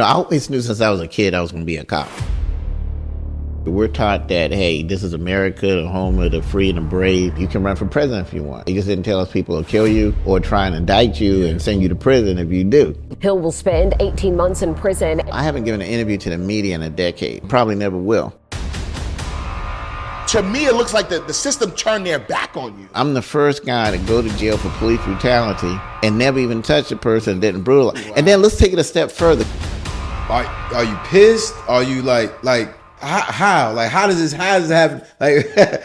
I always knew since I was a kid I was going to be a cop. We're taught that, hey, this is America, the home of the free and the brave. You can run for president if you want. He just didn't tell us people will kill you or try and indict you and send you to prison if you do. Hill will spend 18 months in prison. I haven't given an interview to the media in a decade. Probably never will. To me, it looks like the system turned their back on you. I'm the first guy to go to jail for police brutality and never even touch a person that didn't brutalize. Wow. And then let's take it a step further. Are you pissed? Are you like how? Like how does this happen? Like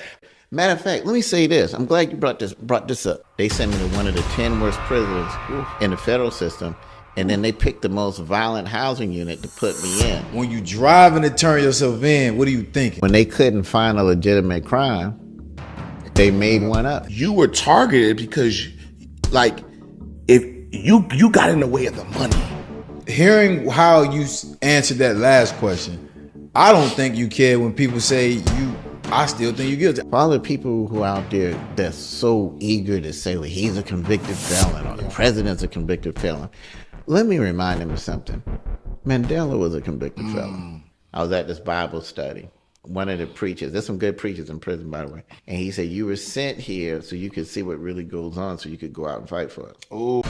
matter of fact, let me say this. I'm glad you brought this up. They sent me to one of the 10 worst prisons in the federal system. And then they picked the most violent housing unit to put me in. When you driving to turn yourself in, what are you thinking? When they couldn't find a legitimate crime, they made one up. You were targeted because, like, if you got in the way of the money. Hearing how you answered that last question, I don't think you care when people say I still think you're guilty. For all the people who are out there that's so eager to say, well, he's a convicted felon or the president's a convicted felon, let me remind them of something. Mandela was a convicted felon. I was at this Bible study. One of the preachers, there's some good preachers in prison, by the way, and he said, you were sent here so you could see what really goes on so you could go out and fight for it. Oh.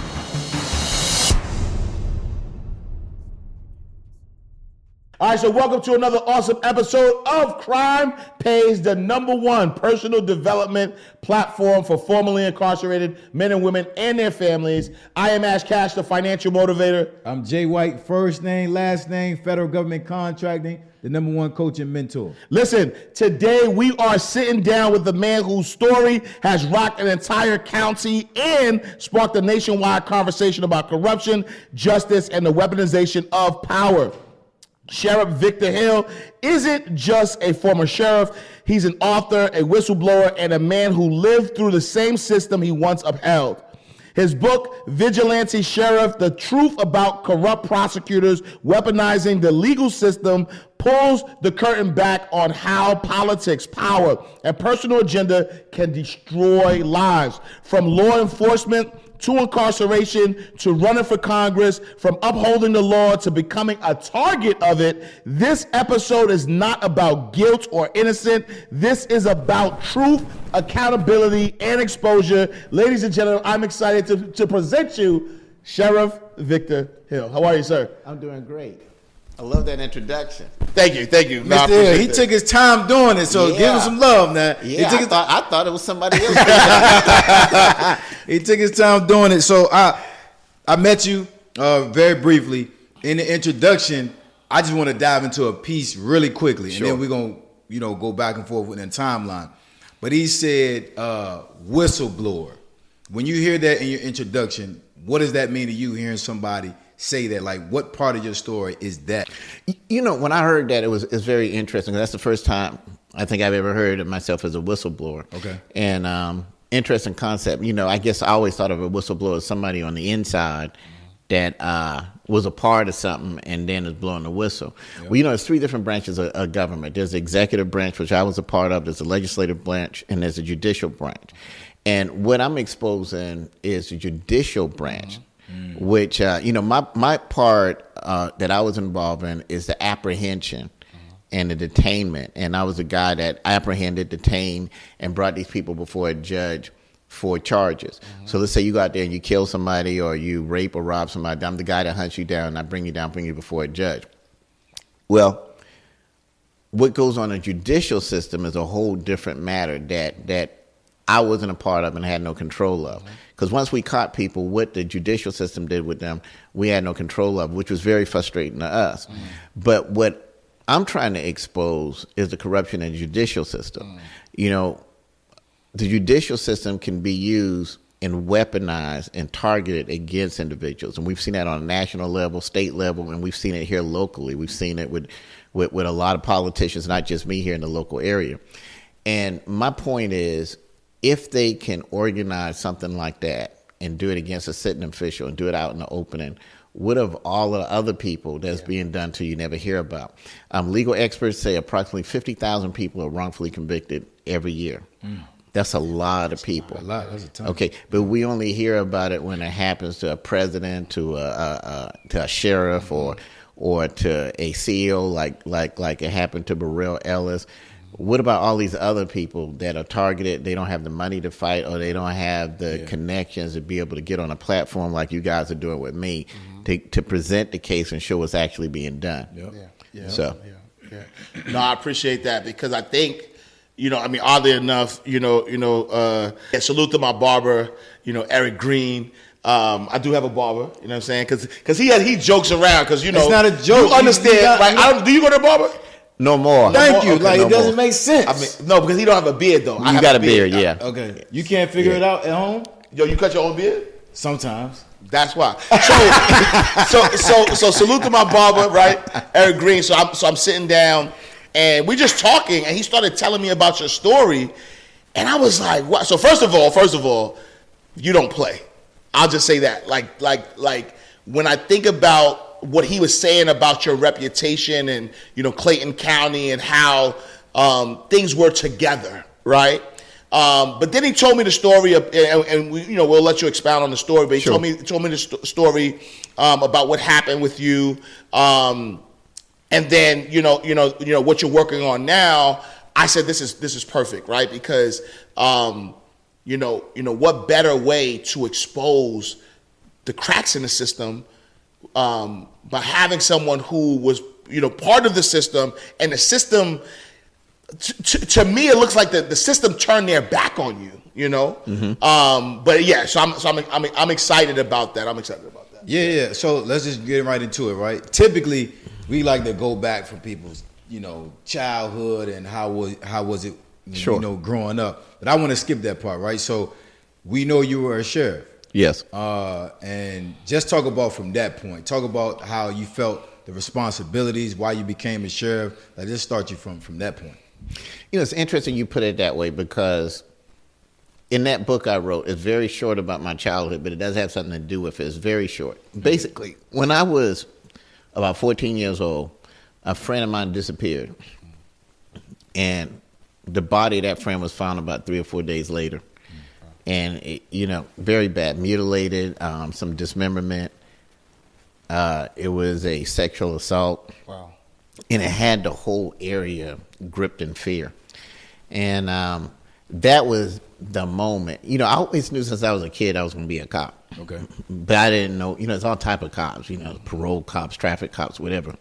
All right, so welcome to another awesome episode of Crime Pays, the #1 personal development platform for formerly incarcerated men and women and their families. I am Ash Cash, the financial motivator. I'm Jay White, first name, last name, federal government contracting, the #1 coach and mentor. Listen, today we are sitting down with the man whose story has rocked an entire county and sparked a nationwide conversation about corruption, justice, and the weaponization of power. Sheriff Victor Hill isn't just a former sheriff. He's an author, a whistleblower, and a man who lived through the same system he once upheld. His book, Vigilante Sheriff, The Truth About Corrupt Prosecutors Weaponizing the Legal System, pulls the curtain back on how politics, power, and personal agenda can destroy lives. From law enforcement to incarceration, to running for Congress, from upholding the law to becoming a target of it, this episode is not about guilt or innocence. This is about truth, accountability, and exposure. Ladies and gentlemen, I'm excited to present you Sheriff Victor Hill. How are you, sir? I'm doing great. I love that introduction. Thank you. No, he took his time doing it, so give him some love now. Yeah, I thought it was somebody else. He took his time doing it. So I met you very briefly. In the introduction, I just want to dive into a piece really quickly, Sure. and then we're gonna go back and forth within the timeline. But he said whistleblower. When you hear that in your introduction, what does that mean to you? Hearing somebody say that, like, what part of your story is that? You know, when I heard that, it's very interesting. That's the first time I think I've ever heard of myself as a whistleblower. Okay. And interesting concept. You know, I guess I always thought of a whistleblower as somebody on the inside that was a part of something and then is blowing the whistle. Yep. Well, you know, there's 3 different branches of government. There's the executive branch, which I was a part of. There's the legislative branch, and there's the judicial branch. And what I'm exposing is the judicial branch. Which, you know, my part that I was involved in is the apprehension and the detainment. And I was the guy that apprehended, detained, and brought these people before a judge for charges. So let's say you go out there and you kill somebody or you rape or rob somebody. I'm the guy that hunts you down and I bring you before a judge. Well, what goes on in the judicial system is a whole different matter that I wasn't a part of and had no control of. Because once we caught people, what the judicial system did with them, we had no control of, which was very frustrating to us. But what I'm trying to expose is the corruption in the judicial system. You know, the judicial system can be used and weaponized and targeted against individuals. And we've seen that on a national level, state level, and we've seen it here locally. We've seen it with a lot of politicians, not just me here in the local area. And my point is, if they can organize something like that and do it against a sitting official and do it out in the opening, what of all the other people that's being done to you never hear about? Legal experts say approximately 50,000 people are wrongfully convicted every year. That's a lot of people. A lot. That's a ton. Okay, but we only hear about it when it happens to a president, to a sheriff, or or to a CEO like it happened to Burrell Ellis. What about all these other people that are targeted? They don't have the money to fight, or they don't have the connections to be able to get on a platform like you guys are doing with me to present the case and show what's actually being done. So, no, I appreciate that, because I think, oddly enough, salute to my barber, Eric Green. I do have a barber, you know what I'm saying? Because he jokes around, because, it's not a joke. You understand. Do you go to a barber? no more. Thank you. Okay, Like, no it doesn't more. make sense. No, because he don't have a beard, though. You got a beard, yeah. Okay. You can't figure it out at home? Yo, you cut your own beard? Sometimes. That's why. So salute to my barber, right, Eric Green. So I'm sitting down, and we just talking, and he started telling me about your story, and I was like, what? So first of all, you don't play. I'll just say that. Like when I think about what he was saying about your reputation and Clayton County and how things were together, right? But then he told me the story of, and we, we'll let you expound on the story. But he told me the story about what happened with you, and then what you're working on now. I said this is perfect, right? Because what better way to expose the cracks in the system by having someone who was part of the system, and the system. To me, it looks like the system turned their back on you, But yeah, so I'm excited about that. Yeah. So let's just get right into it, right? Typically, we like to go back for people's, childhood and how was it, growing up. But I want to skip that part, right? So we know you were a sheriff. Yes. And just talk about from that point. Talk about how you felt, the responsibilities, why you became a sheriff. Like, just start you from that point. It's interesting you put it that way, because in that book I wrote, it's very short about my childhood, but it does have something to do with it. It's very short. Basically, when I was about 14 years old, a friend of mine disappeared. And the body of that friend was found about 3 or 4 days later. And, very bad, mutilated, some dismemberment. It was a sexual assault. Wow. And it had the whole area gripped in fear. And that was the moment. I always knew since I was a kid I was going to be a cop. Okay. But I didn't know, it's all type of cops, parole cops, traffic cops, whatever.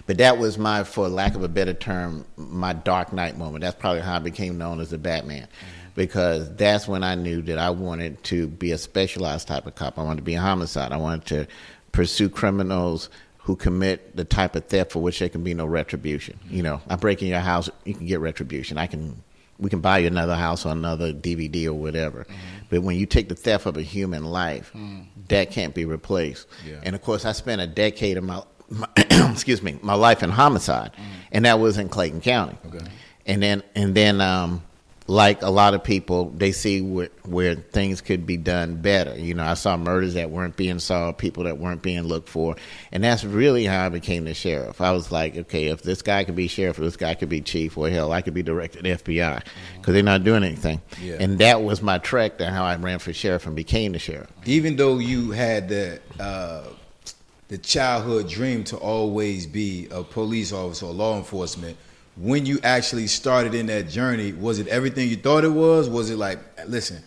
But that was for lack of a better term, my dark night moment. That's probably how I became known as the Batman. Because that's when I knew that I wanted to be a specialized type of cop. I wanted to be a homicide. I wanted to pursue criminals who commit the type of theft for which there can be no retribution. I break in your house, you can get retribution. We can buy you another house or another DVD or whatever. But when you take the theft of a human life, that can't be replaced. Yeah. And of course, I spent a decade of my my life in homicide, and that was in Clayton County. Okay. And then like a lot of people, they see where things could be done better. I saw murders that weren't being solved, people that weren't being looked for. And that's really how I became the sheriff. I was like, okay, if this guy could be sheriff, or this guy could be chief, or hell, I could be director of the FBI, because they're not doing anything. Yeah. And that was my trek to how I ran for sheriff and became the sheriff. Even though you had the childhood dream to always be a police officer or law enforcement, when you actually started in that journey, was it everything you thought it was? Was it like, listen,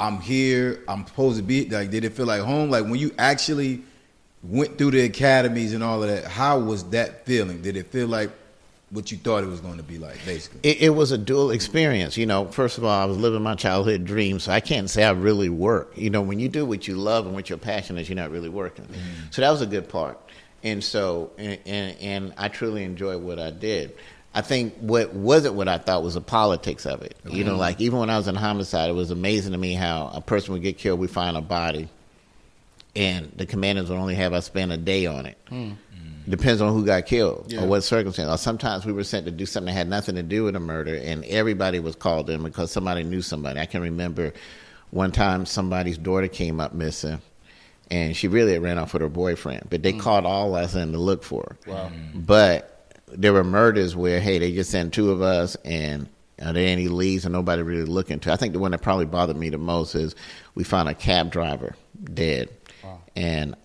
I'm here, I'm supposed to be, like, did it feel like home? Like, when you actually went through the academies and all of that, how was that feeling? Did it feel like what you thought it was going to be like, basically? It was a dual experience. First of all, I was living my childhood dream, so I can't say I really worked. When you do what you love and what your passion is, you're not really working. So that was a good part. And so, and I truly enjoyed what I did. I think what wasn't what I thought was the politics of it. Like, even when I was in homicide, it was amazing to me how a person would get killed, we find a body, and the commanders would only have us spend a day on it. Depends on who got killed or what circumstance. Or sometimes we were sent to do something that had nothing to do with a murder, and everybody was called in because somebody knew somebody. I can remember one time somebody's daughter came up missing, and she really had ran off with her boyfriend, but they called all us in to look for her. Wow. But there were murders where, hey, they just sent 2 of us, and are there any leads, and nobody really looked into. I think the one that probably bothered me the most is we found a cab driver dead. Wow. And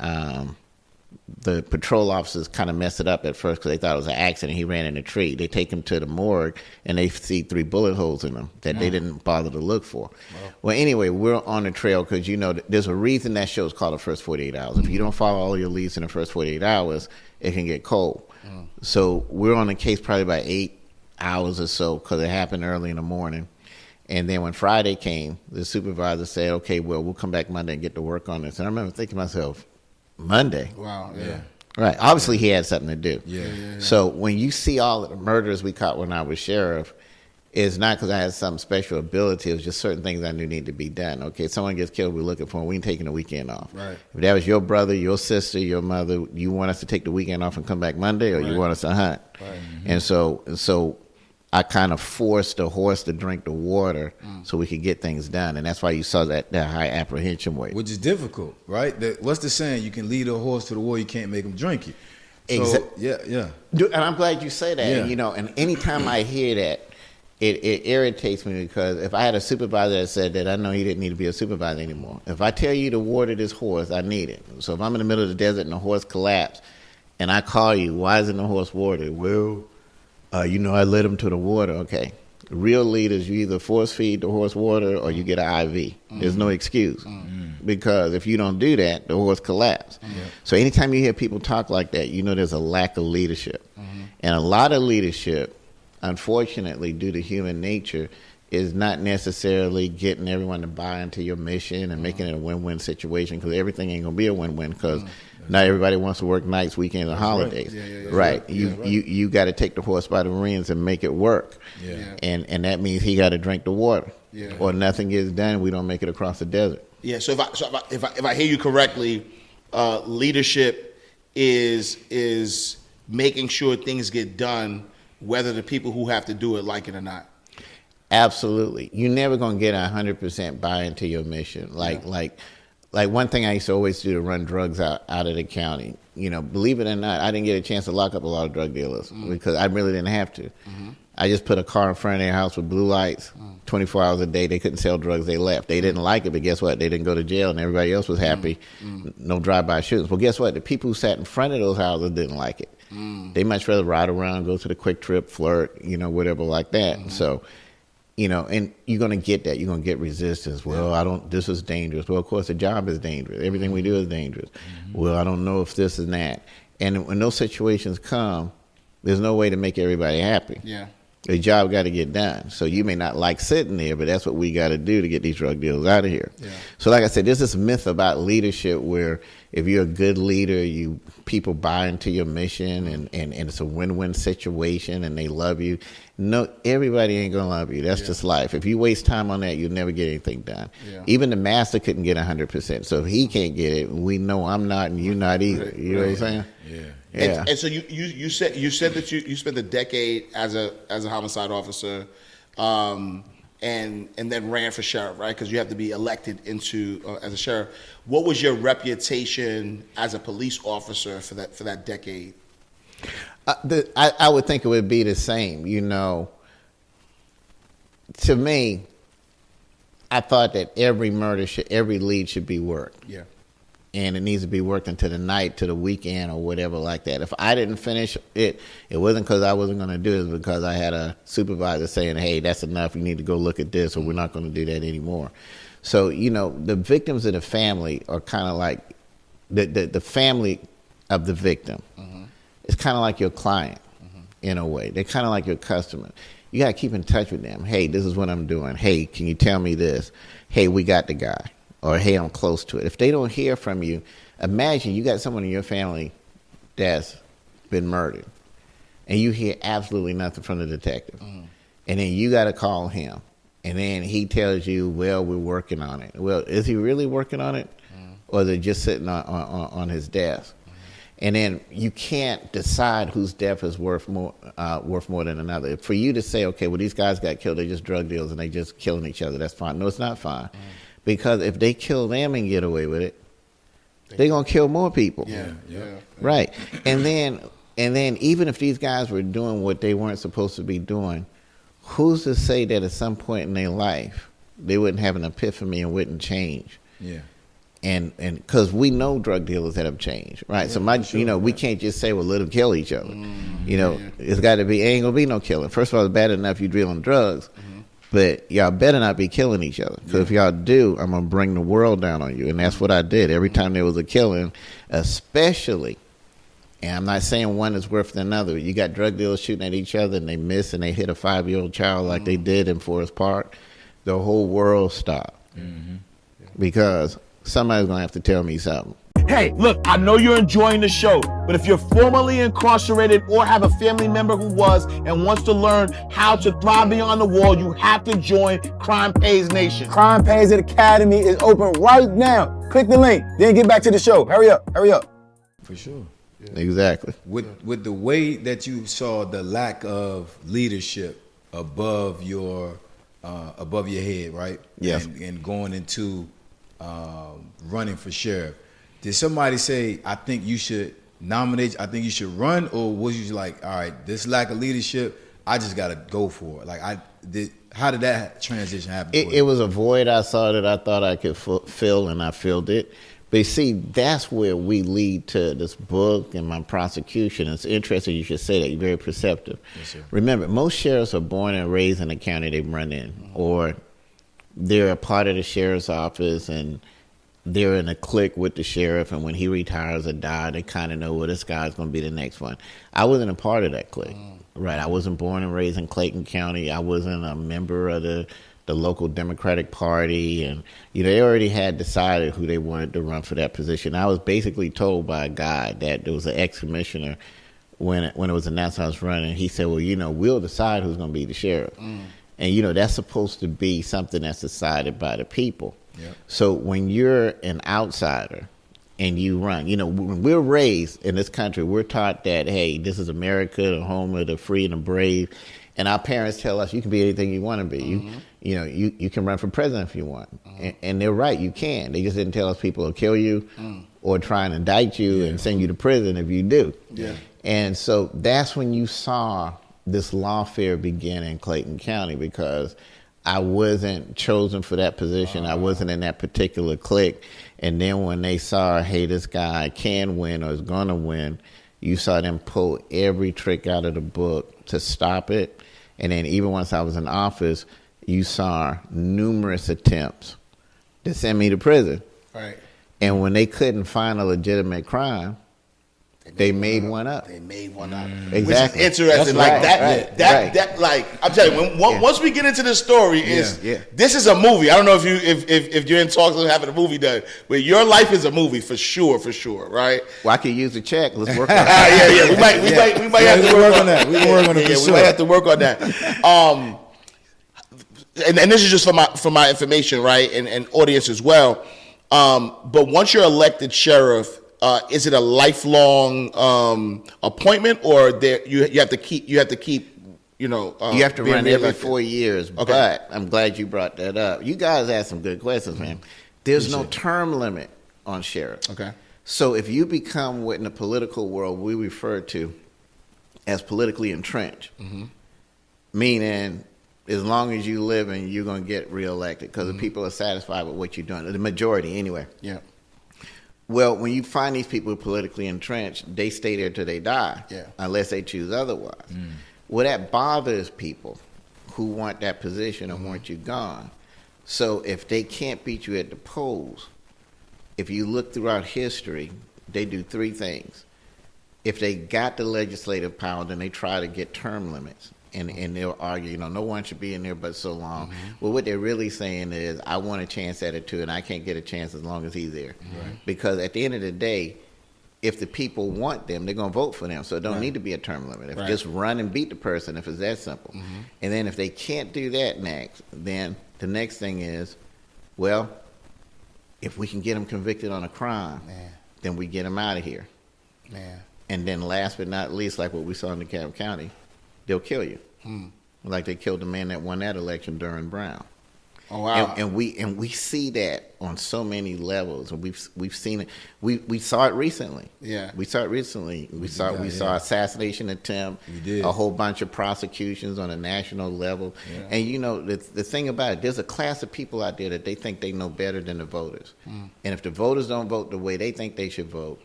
the patrol officers kind of messed it up at first because they thought it was an accident. He ran in a tree. They take him to the morgue, and they see 3 bullet holes in him that they didn't bother to look for. Wow. Well, anyway, we're on the trail because, there's a reason that show is called The First 48 Hours. If you don't follow all your leads in the first 48 hours, it can get cold. So we're on the case probably about 8 hours or so because it happened early in the morning. And then when Friday came, the supervisor said, okay, well, we'll come back Monday and get to work on this. And I remember thinking to myself, Monday? Wow, yeah. Right. Obviously, he had something to do. Yeah. So when you see all of the murders we caught when I was sheriff, it's not because I had some special ability. It was just certain things I knew needed to be done. Okay, someone gets killed, we're looking for him. We ain't taking the weekend off. Right. If that was your brother, your sister, your mother, you want us to take the weekend off and come back Monday, or you want us to hunt? Right. Mm-hmm. And so I kind of forced the horse to drink the water so we could get things done. And that's why you saw that high apprehension rate. Which is difficult, right? What's the saying? You can lead a horse to the water, you can't make him drink it. So, yeah. Dude, and I'm glad you say that. Yeah. And anytime I hear that, it irritates me because if I had a supervisor that said that, I know he didn't need to be a supervisor anymore. If I tell you to water this horse, I need it. So if I'm in the middle of the desert and the horse collapsed and I call you, why isn't the horse watered? Well, I led him to the water. Okay. Real leaders, you either force feed the horse water or you get an IV. There's no excuse. Because if you don't do that, the horse collapses. So anytime you hear people talk like that, there's a lack of leadership. And a lot of leadership, unfortunately, due to human nature, is not necessarily getting everyone to buy into your mission and making it a win-win situation, because everything ain't going to be a win-win because not everybody wants to work nights, weekends, and holidays. Right. You got to take the horse by the reins and make it work. And that means he got to drink the water. Or nothing gets done, we don't make it across the desert. Yeah, so if I hear you correctly, leadership is making sure things get done, whether the people who have to do it like it or not. Absolutely. You're never going to get 100% buy into your mission. Like one thing I used to always do to run drugs out of the county, believe it or not, I didn't get a chance to lock up a lot of drug dealers because I really didn't have to. I just put a car in front of their house with blue lights, 24 hours a day. They couldn't sell drugs. They left. They didn't like it, but guess what? They didn't go to jail, and everybody else was happy. No drive-by shootings. Well, guess what? The people who sat in front of those houses didn't like it. They much rather ride around, go to the quick trip, flirt, whatever like that. So, and you're going to get that. You're going to get resistance. Well, this is dangerous. Well, of course, the job is dangerous. Everything we do is dangerous. Well, I don't know if this and that. And when those situations come, there's no way to make everybody happy. Yeah. The job got to get done. So you may not like sitting there, but that's what we got to do to get these drug dealers out of here. Yeah. So like I said, there's this myth about leadership where if you're a good leader, people buy into your mission and it's a win-win situation and they love you. No, everybody ain't going to love you. That's just life. If you waste time on that, you'll never get anything done. Yeah. Even the master couldn't get 100%. So if he can't get it, we know I'm not and you're not either. You know what I'm saying? Yeah. Yeah. And so you said that you spent a decade as a homicide officer, and then ran for sheriff, right? Because you have to be elected into as a sheriff. What was your reputation as a police officer for that decade? I would think it would be the same. To me, I thought that every lead should be worked. Yeah. And it needs to be worked into the night, to the weekend, or whatever like that. If I didn't finish it, it wasn't because I wasn't going to do it. It was because I had a supervisor saying, hey, that's enough. You need to go look at this, or we're not going to do that anymore. So, the victims of the family are kind of like the family of the victim. It's kind of like your client in a way. They're kind of like your customer. You got to keep in touch with them. Hey, this is what I'm doing. Hey, can you tell me this? Hey, we got the guy. Or, hey, I'm close to it. If they don't hear from you, imagine you got someone in your family that's been murdered, and you hear absolutely nothing from the detective. And then you got to call him. And then he tells you, well, we're working on it. Well, is he really working on it? Or is it just sitting on his desk? And then you can't decide whose death is worth more than another. For you to say, okay, well, these guys got killed, they're just drug dealers and they just killing each other, that's fine. No, it's not fine. Because if they kill them and get away with it, they're going to kill more people. Yeah. Right. And then even if these guys were doing what they weren't supposed to be doing, who's to say that at some point in their life they wouldn't have an epiphany and wouldn't change? Yeah. And because we know drug dealers that have changed, right? So we can't just say, well, let them kill each other. It's got to be, ain't gonna be no killing. First of all, it's bad enough you dealing drugs, but y'all better not be killing each other. Because if y'all do, I'm gonna bring the world down on you. And that's what I did every time there was a killing, especially. And I'm not saying one is worse than another. You got drug dealers shooting at each other and they miss and they hit a 5-year-old child like they did in Forest Park. The whole world stopped because somebody's going to have to tell me something. Hey, look, I know you're enjoying the show, but if you're formerly incarcerated or have a family member who was and wants to learn how to thrive beyond the wall, you have to join Crime Pays Nation. Crime Pays Academy is open right now. Click the link, then get back to the show. Hurry up. For sure. Exactly. With the way that you saw the lack of leadership above your head, right? Yes. And going into running for sheriff, did somebody say, I think you should nominate, I think you should run, or was you like, all right, this lack of leadership, I just got to go for it? Like, how did that transition happen? It was a void I saw that I thought I could fill, and I filled it. But you see, that's where we lead to this book and my prosecution. It's interesting you should say that. You're very perceptive. Yes, sir. Remember, most sheriffs are born and raised in the county they run in, or they're a part of the sheriff's office and they're in a clique with the sheriff, and when he retires or dies, they kind of know, well, this guy's going to be the next one. I wasn't a part of that clique, right? I wasn't born and raised in Clayton County. I wasn't a member of the local Democratic Party, and they already had decided who they wanted to run for that position. I was basically told by a guy that there was an ex-commissioner when it was announced I was running. He said, well, we'll decide who's going to be the sheriff. And, that's supposed to be something that's decided by the people. Yep. So when you're an outsider and you run, when we're raised in this country, we're taught that, hey, this is America, the home of the free and the brave. And our parents tell us you can be anything you want to be. You can run for president if you want. And they're right, you can. They just didn't tell us people will kill you or try and indict you and send you to prison if you do. Yeah. And so that's when you saw this lawfare begin in Clayton County, because I wasn't chosen for that position. I wasn't in that particular clique. And then when they saw, hey, this guy can win or is going to win, you saw them pull every trick out of the book to stop it. And then even once I was in office, you saw numerous attempts to send me to prison. Right. And when they couldn't find a legitimate crime, they made one up. They made one up. Exactly. Which is interesting. That's like that, like I'm telling you, once we get into this story, this is a movie. I don't know if you're in talks of having a movie done, but your life is a movie for sure, right? Well, I could use a check. Let's work on that. We might have to work on that. We can work on it. We might have to work on that. And this is just for my information, right, and audience as well. But once you're elected sheriff, is it a lifelong appointment, or you have to keep you have to run every 4 years. Okay. But I'm glad you brought that up. You guys asked some good questions, man. There's no term limit on sheriff. Okay. So if you become what in the political world we refer to as politically entrenched, meaning as long as you live and you're going to get reelected because the people are satisfied with what you're doing, the majority anyway. Yeah. Well, when you find these people politically entrenched, they stay there till they die, unless they choose otherwise. Well, that bothers people who want that position and want you gone. So if they can't beat you at the polls, if you look throughout history, they do three things. If they got the legislative power, then they try to get term limits. And they'll argue, no one should be in there but so long. Well, what they're really saying is, I want a chance at it too, and I can't get a chance as long as he's there. Right. Because at the end of the day, if the people want them, they're going to vote for them. So it don't need to be a term limit. If just run and beat the person, if it's that simple. And then if they can't do that next, then the next thing is, well, if we can get them convicted on a crime, then we get them out of here. And then last but not least, like what we saw in DeKalb County, they'll kill you. Like they killed the man that won that election, Durham Brown. Oh, wow. And we see that on so many levels, and we've seen it. We saw it recently. Yeah. We saw it recently. We saw assassination attempt. We did. A whole bunch of prosecutions on a national level. Yeah. And the thing about it, there's a class of people out there that they think they know better than the voters. And if the voters don't vote the way they think they should vote,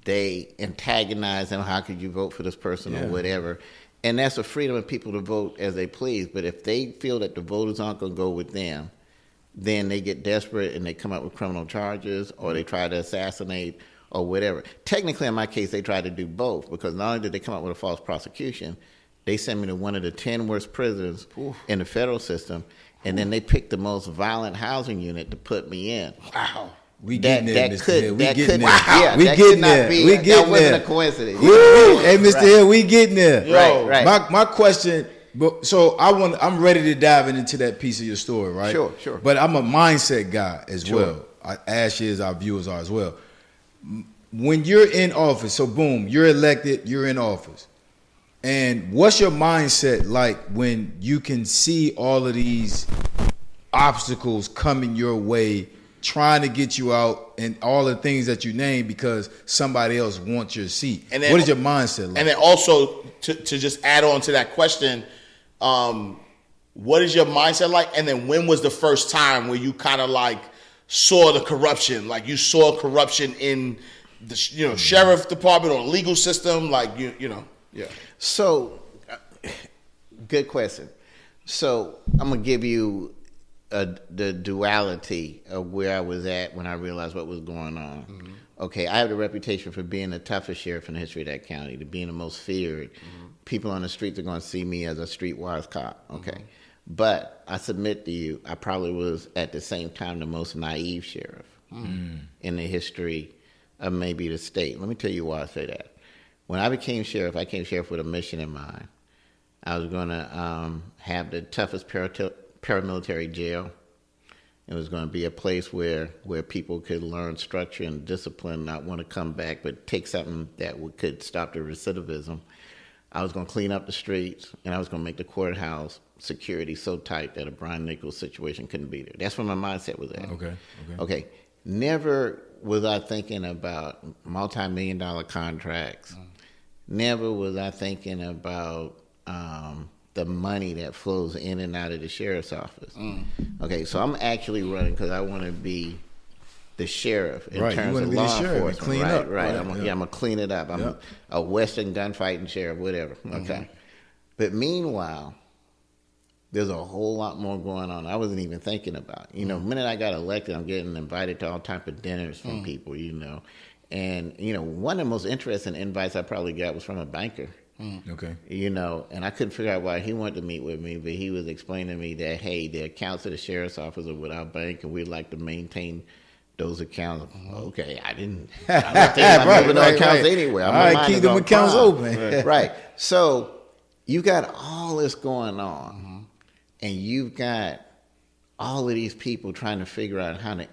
they antagonize them. How could you vote for this person or whatever? And that's a freedom of people to vote as they please. But if they feel that the voters aren't going to go with them, then they get desperate and they come up with criminal charges, or they try to assassinate or whatever. Technically, in my case, they tried to do both, because not only did they come up with a false prosecution, they sent me to one of the 10 worst prisons in the federal system, and then they picked the most violent housing unit to put me in. Wow. We getting there, Mr. Hill. We getting there. Yeah, we getting there. We getting there. That wasn't a coincidence. Hey, Mr. Hill, we getting there. Right. My question, so I'm ready to dive into that piece of your story, right? Sure. But I'm a mindset guy as well. As is our viewers are as well. When you're in office, so boom, you're elected, you're in office. And what's your mindset like when you can see all of these obstacles coming your way, trying to get you out, and all the things that you name because somebody else wants your seat? And then, what is your mindset like? And then also, to just add on to that question, what is your mindset like? And then when was the first time where you kind of like saw the corruption? Like you saw corruption in the sheriff department or legal system? Like, yeah. So, good question. So I'm going to give you the duality of where I was at when I realized what was going on. Mm-hmm. Okay, I have the reputation for being the toughest sheriff in the history of that county, to being the most feared. Mm-hmm. People on the streets are going to see me as a streetwise cop. Okay, mm-hmm. But I submit to you, I probably was at the same time the most naive sheriff in the history of maybe the state. Let me tell you why I say that. When I became sheriff with a mission in mind. I was going to have the toughest paramilitary jail. It was going to be a place where people could learn structure and discipline, not want to come back, but take something that could stop the recidivism. I was going to clean up the streets, and I was going to make the courthouse security so tight that a Brian Nichols situation couldn't be there. That's where my mindset was at. Okay. Never was I thinking about multi-million-dollar contracts. Never was I thinking about the money that flows in and out of the sheriff's office. Okay, so I'm actually running because I want to be the sheriff in terms of law enforcement. Clean up. Right. I'm gonna clean it up. I'm a Western gunfighting sheriff, whatever. Okay, but meanwhile, there's a whole lot more going on I wasn't even thinking about. The minute I got elected, I'm getting invited to all type of dinners from people. And one of the most interesting invites I probably got was from a banker. Okay. And I couldn't figure out why he wanted to meet with me, but he was explaining to me that, hey, the accounts of the sheriff's office are with our bank, and we'd like to maintain those accounts. Okay, I didn't think about moving those accounts anywhere. All right, keep them accounts open. Right. So you got all this going on, and you've got all of these people trying to figure out how to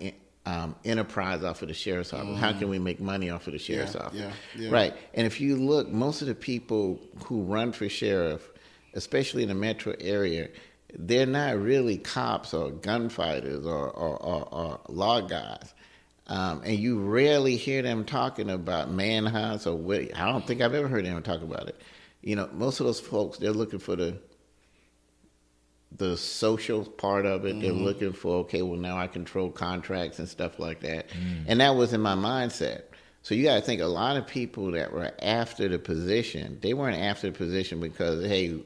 enterprise off of the sheriff's office. How can we make money off of the sheriff's office? Yeah. Right. And if you look, most of the people who run for sheriff, especially in the metro area, they're not really cops or gunfighters or law guys. And you rarely hear them talking about manhunts or what. I don't think I've ever heard them talk about it. Most of those folks, they're looking for the social part of it. They're looking for, okay, well, now I control contracts and stuff like that. And that was in my mindset. So you got to think, a lot of people that were after the position, they weren't after the position because, hey,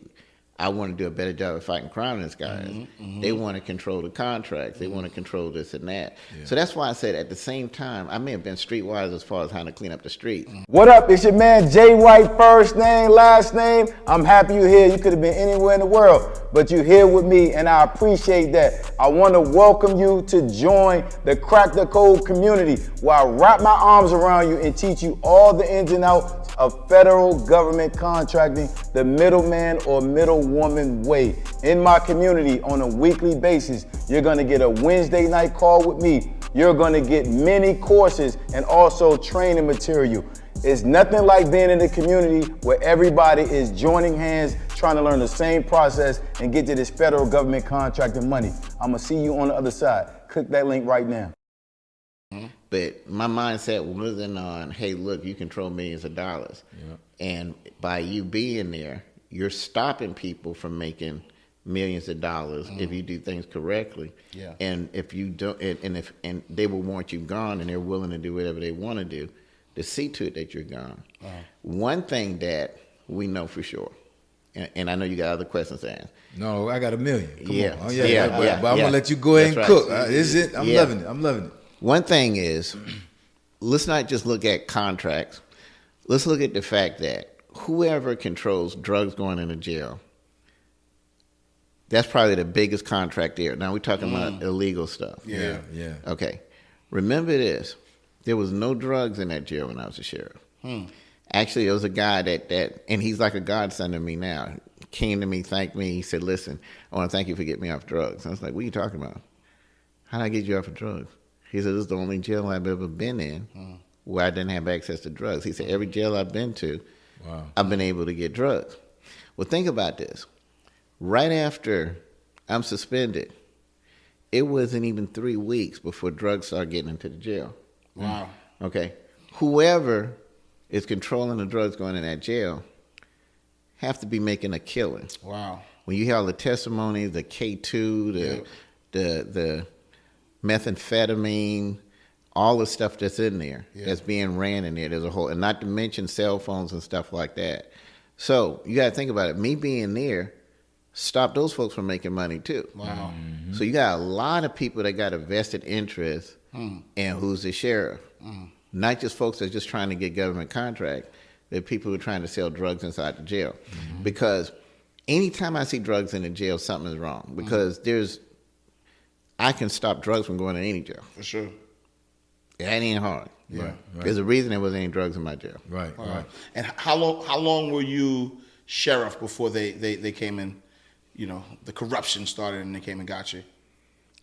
I want to do a better job of fighting crime than this guy. They want to control the contracts. They want to control this and that. So that's why I said at the same time, I may have been streetwise as far as how to clean up the streets. What up? It's your man Jay White, first name, last name. I'm happy you're here. You could have been anywhere in the world, but you're here with me, and I appreciate that. I want to welcome you to join the Crack the Code community, where I wrap my arms around you and teach you all the ins and outs of federal government contracting, the middleman or middlewoman way. In my community on a weekly basis, you're gonna get a Wednesday night call with me. You're gonna get many courses and also training material. It's nothing like being in a community where everybody is joining hands, trying to learn the same process and get to this federal government contracting money. I'm gonna see you on the other side. Click that link right now. But my mindset wasn't on, hey, look, you control millions of dollars. Yeah. And by you being there, you're stopping people from making millions of dollars if you do things correctly. Yeah. And if you don't, and they will want you gone, and they're willing to do whatever they want to do to see to it that you're gone. One thing that we know for sure, and I know you got other questions to ask. No, I got a million. Come on. But I'm gonna let you go ahead and cook. Is it? I'm loving it. I'm loving it. One thing is, let's not just look at contracts. Let's look at the fact that whoever controls drugs going into jail, that's probably the biggest contract there. Now we're talking about illegal stuff. Yeah. Okay. Remember this. There was no drugs in that jail when I was a sheriff. Actually, there was a guy that, and he's like a godson to me now, came to me, thanked me. He said, listen, I want to thank you for getting me off drugs. I was like, what are you talking about? How did I get you off of drugs? He said, this is the only jail I've ever been in where I didn't have access to drugs. He said, every jail I've been to, I've been able to get drugs. Well, think about this. Right after I'm suspended, it wasn't even 3 weeks before drugs started getting into the jail. Wow. Okay. Whoever is controlling the drugs going in that jail have to be making a killing. Wow. When you hear all the testimonies, the K2, the methamphetamine, all the stuff that's in there, that's being ran in there, there's a whole, and not to mention cell phones and stuff like that. So you got to think about it. Me being there stopped those folks from making money too. Wow. So you got a lot of people that got a vested interest in who's the sheriff. Not just folks that's just trying to get government contract, but people who are trying to sell drugs inside the jail. Because anytime I see drugs in the jail, something is wrong. Because I can stop drugs from going to any jail. For sure. That ain't hard. Yeah. Right. There's a reason there wasn't any drugs in my jail. Right. And how long were you sheriff before they came in, the corruption started and they came and got you?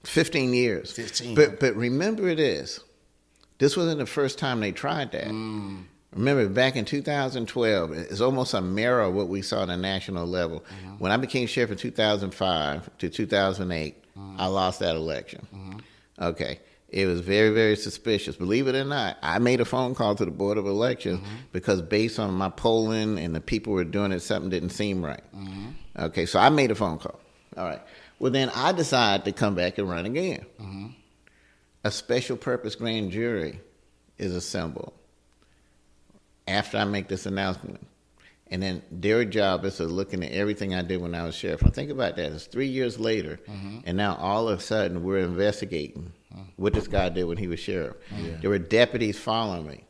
15 years. 15. But remember this wasn't the first time they tried that. Remember, back in 2012, it's almost a mirror of what we saw on a national level. When I became sheriff in 2005 to 2008, I lost that election. Okay. It was very, very suspicious. Believe it or not, I made a phone call to the Board of Elections because based on my polling and the people were doing it, something didn't seem right. Okay, so I made a phone call. All right. Well, then I decided to come back and run again. A special purpose grand jury is assembled after I make this announcement. And then their job is to looking at everything I did when I was sheriff. Now think about that. It's 3 years later, and now all of a sudden we're investigating what this guy did when he was sheriff. There were deputies following me.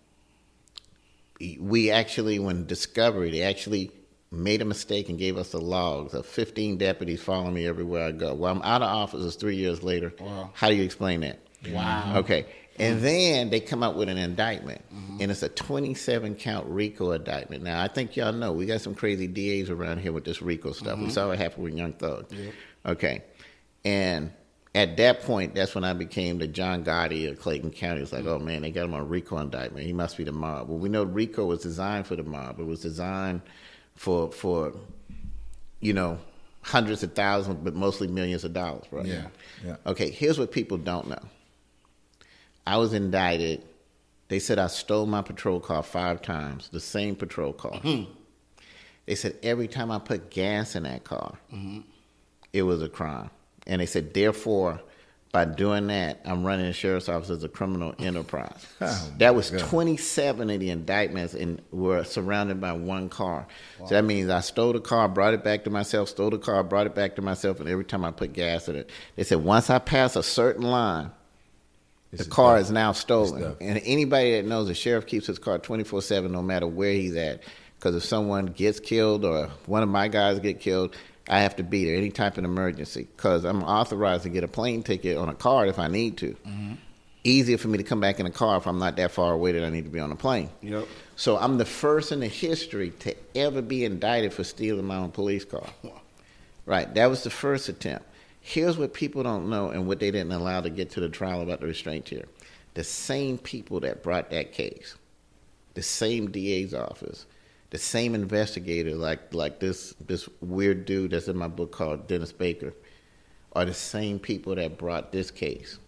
We actually, when discovery, they actually made a mistake and gave us the logs of 15 deputies following me everywhere I go. Well, I'm out of office, it's 3 years later. Wow. How do you explain that? Wow. Okay. And then they come out with an indictment, and it's a 27-count RICO indictment. Now, I think y'all know we got some crazy DAs around here with this RICO stuff. We saw what happened with Young Thug. Okay. And at that point, that's when I became the John Gotti of Clayton County. It's like, oh, man, they got him on a RICO indictment. He must be the mob. Well, we know RICO was designed for the mob. It was designed for hundreds of thousands, but mostly millions of dollars, right? Yeah. Okay, here's what people don't know. I was indicted. They said I stole my patrol car 5 times, the same patrol car. They said every time I put gas in that car, it was a crime. And they said, therefore, by doing that, I'm running the sheriff's office as a criminal enterprise. That was 27 of the indictments and were surrounded by one car. Wow. So that means I stole the car, brought it back to myself, stole the car, brought it back to myself, and every time I put gas in it. They said once I pass a certain line, the car is now stolen. And anybody that knows the sheriff keeps his car 24/7 no matter where he's at. Because if someone gets killed or one of my guys get killed, I have to be there any type of emergency. Because I'm authorized to get a plane ticket on a card if I need to. Easier for me to come back in a car if I'm not that far away that I need to be on a plane. Yep. So I'm the first in the history to ever be indicted for stealing my own police car. Right. That was the first attempt. Here's what people don't know and what they didn't allow to get to the trial about the restraint here. The same people that brought that case, the same DA's office, the same investigator, like this weird dude that's in my book called Dennis Baker, are the same people that brought this case.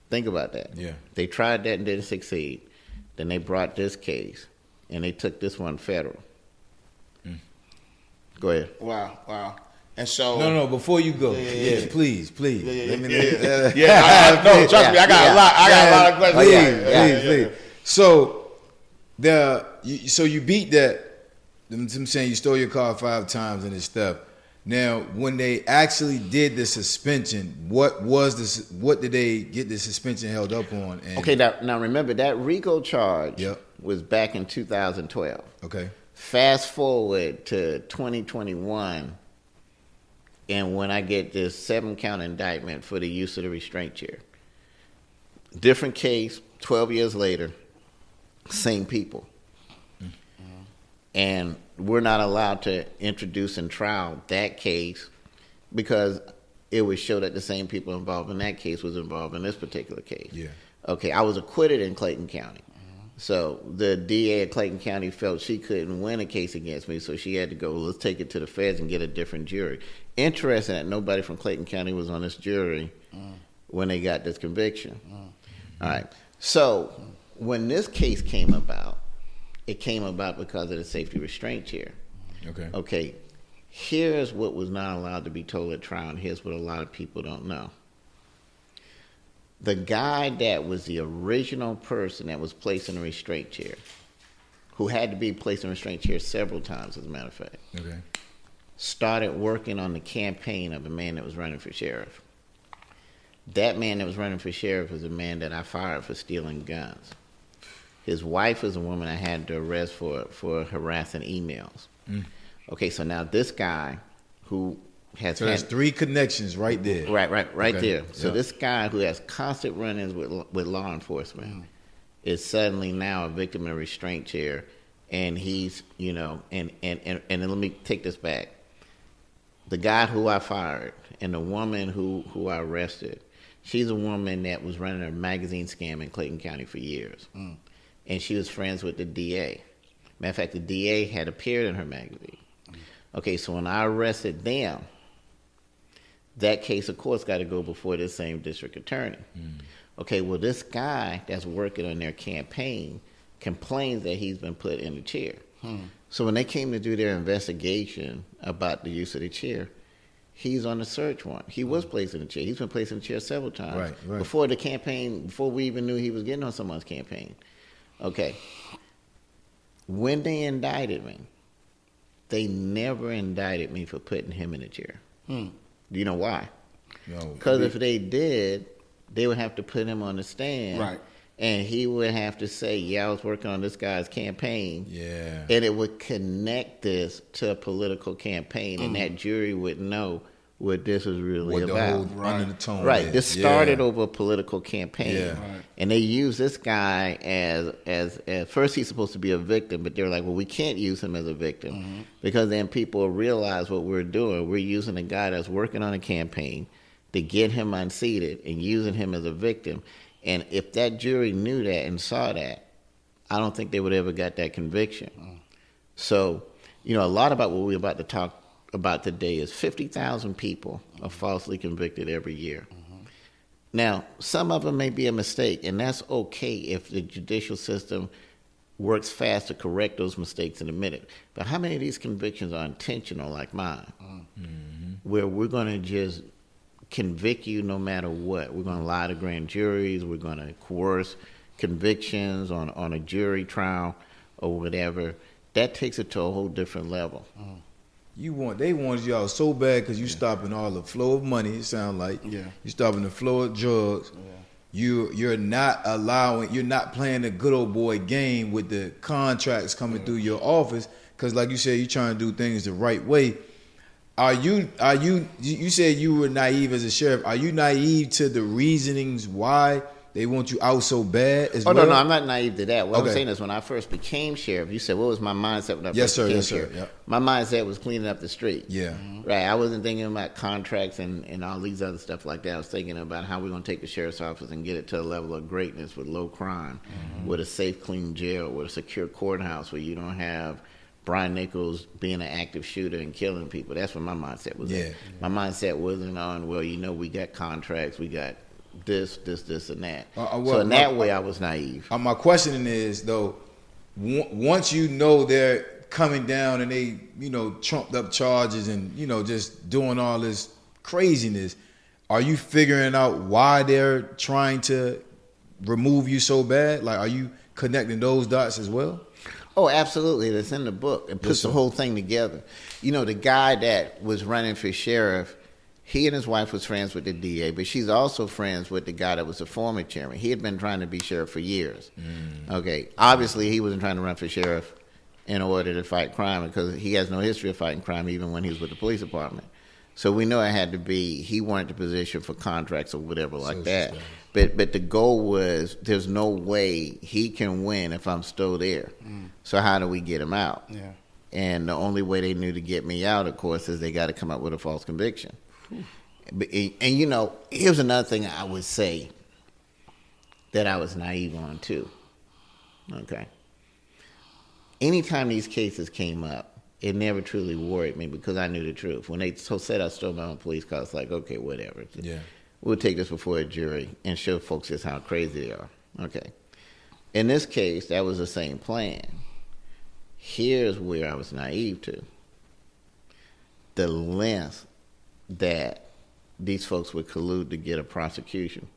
Think about that. Yeah. They tried that and didn't succeed. Then they brought this case, and they took this one federal. Go ahead. Wow. And so No, before you go, please. Let me trust me, I got a lot. I got a lot of questions. Please. So you beat that. I'm saying you stole your car 5 times and this stuff. Now, when they actually did the suspension, what did they get the suspension held up on? And Okay, now remember that RICO charge Yep. was back in 2012. Okay. Fast forward to 2021, and when I get this 7-count indictment for the use of the restraint chair. Different case, 12 years later, same people. And we're not allowed to introduce and trial that case because it would show that the same people involved in that case was involved in this particular case. Yeah. Okay, I was acquitted in Clayton County. So the DA of Clayton County felt she couldn't win a case against me, so she had to go, let's take it to the feds and get a different jury. Interesting that nobody from Clayton County was on this jury when they got this conviction. All right. So when this case came about, it came about because of the safety restraint chair. Okay. Here's what was not allowed to be told at trial, and here's what a lot of people don't know. The guy that was the original person that was placed in a restraint chair, who had to be placed in a restraint chair several times, as a matter of fact, started working on the campaign of a man that was running for sheriff. That man that was running for sheriff is a man that I fired for stealing guns. His wife is a woman I had to arrest for harassing emails. Okay, so now this guy who has So there's 3 connections right there. Right Okay. there. So this guy who has constant run-ins with law enforcement is suddenly now a victim of a restraint chair, and he's, and let me take this back. The guy who I fired and the woman who I arrested, she's a woman that was running a magazine scam in Clayton County for years. And she was friends with the DA. Matter of fact, the DA had appeared in her magazine. Okay, so when I arrested them, that case, of course, got to go before this same district attorney. Okay, well, this guy that's working on their campaign complains that he's been put in the chair. So when they came to do their investigation about the use of the chair, he's on the search warrant. He was placed in the chair. He's been placed in the chair several times. Right. Before the campaign, before we even knew he was getting on someone's campaign. Okay. When they indicted me, they never indicted me for putting him in the chair. Do you know why? No. Because if they did, they would have to put him on the stand. Right. And he would have to say, yeah, I was working on this guy's campaign. Yeah. And it would connect this to a political campaign, and that jury would know what this was really What the about. whole under the tone Right. is. This started over a political campaign. Yeah. Right. And they used this guy as first he's supposed to be a victim, but they're like, well, we can't use him as a victim because then people will realize what we're doing. We're using a guy that's working on a campaign to get him unseated and using him as a victim. And if that jury knew that and saw that, I don't think they would ever got that conviction. So, a lot about what we're about to talk about today is 50,000 people are falsely convicted every year. Now, some of them may be a mistake, and that's okay if the judicial system works fast to correct those mistakes in a minute. But how many of these convictions are intentional like mine, where we're going to just convict you no matter what? We're going to lie to grand juries. We're going to coerce convictions on a jury trial or whatever. That takes it to a whole different level. They wanted y'all so bad because you stopping all the flow of money. It sounds like you stopping the flow of drugs. You're not playing the good old boy game with the contracts coming through your office because, like you said, you're trying to do things the right way. You said you were naive as a sheriff. Are you naive to the reasonings why they want you out so bad as Oh, well? no, I'm not naive to that. What I'm Okay. saying is when I first became sheriff, you said, what was my mindset when I Yes, first sir. became Yes, sir. sheriff? Yep. My mindset was cleaning up the street. Yeah. Right. I wasn't thinking about contracts and all these other stuff like that. I was thinking about how we're going to take the sheriff's office and get it to a level of greatness with low crime, with a safe, clean jail, with a secure courthouse where you don't have Brian Nichols being an active shooter and killing people. That's what my mindset was. Yeah. My mindset wasn't on, well, we got contracts, we got this, and that. So in that way, I was naive. My question is, though, once you know they're coming down and they, trumped up charges and, just doing all this craziness, are you figuring out why they're trying to remove you so bad? Like, are you connecting those dots as well? Oh, absolutely. That's in the book. It puts the whole thing together. The guy that was running for sheriff, he and his wife was friends with the DA, but she's also friends with the guy that was the former chairman. He had been trying to be sheriff for years. Okay. Obviously, he wasn't trying to run for sheriff in order to fight crime because he has no history of fighting crime even when he was with the police department. So we know it had to be, he wanted the position for contracts or whatever like that. But the goal was, there's no way he can win if I'm still there. So how do we get him out? Yeah. And the only way they knew to get me out, of course, is they got to come up with a false conviction. And here's another thing I would say that I was naive on too. Okay. Anytime these cases came up, it never truly worried me because I knew the truth. When they said I stole my own police car, it's like, okay, whatever. Yeah. We'll take this before a jury and show folks just how crazy they are. Okay. In this case, that was the same plan. Here's where I was naive to. The length that these folks would collude to get a prosecution.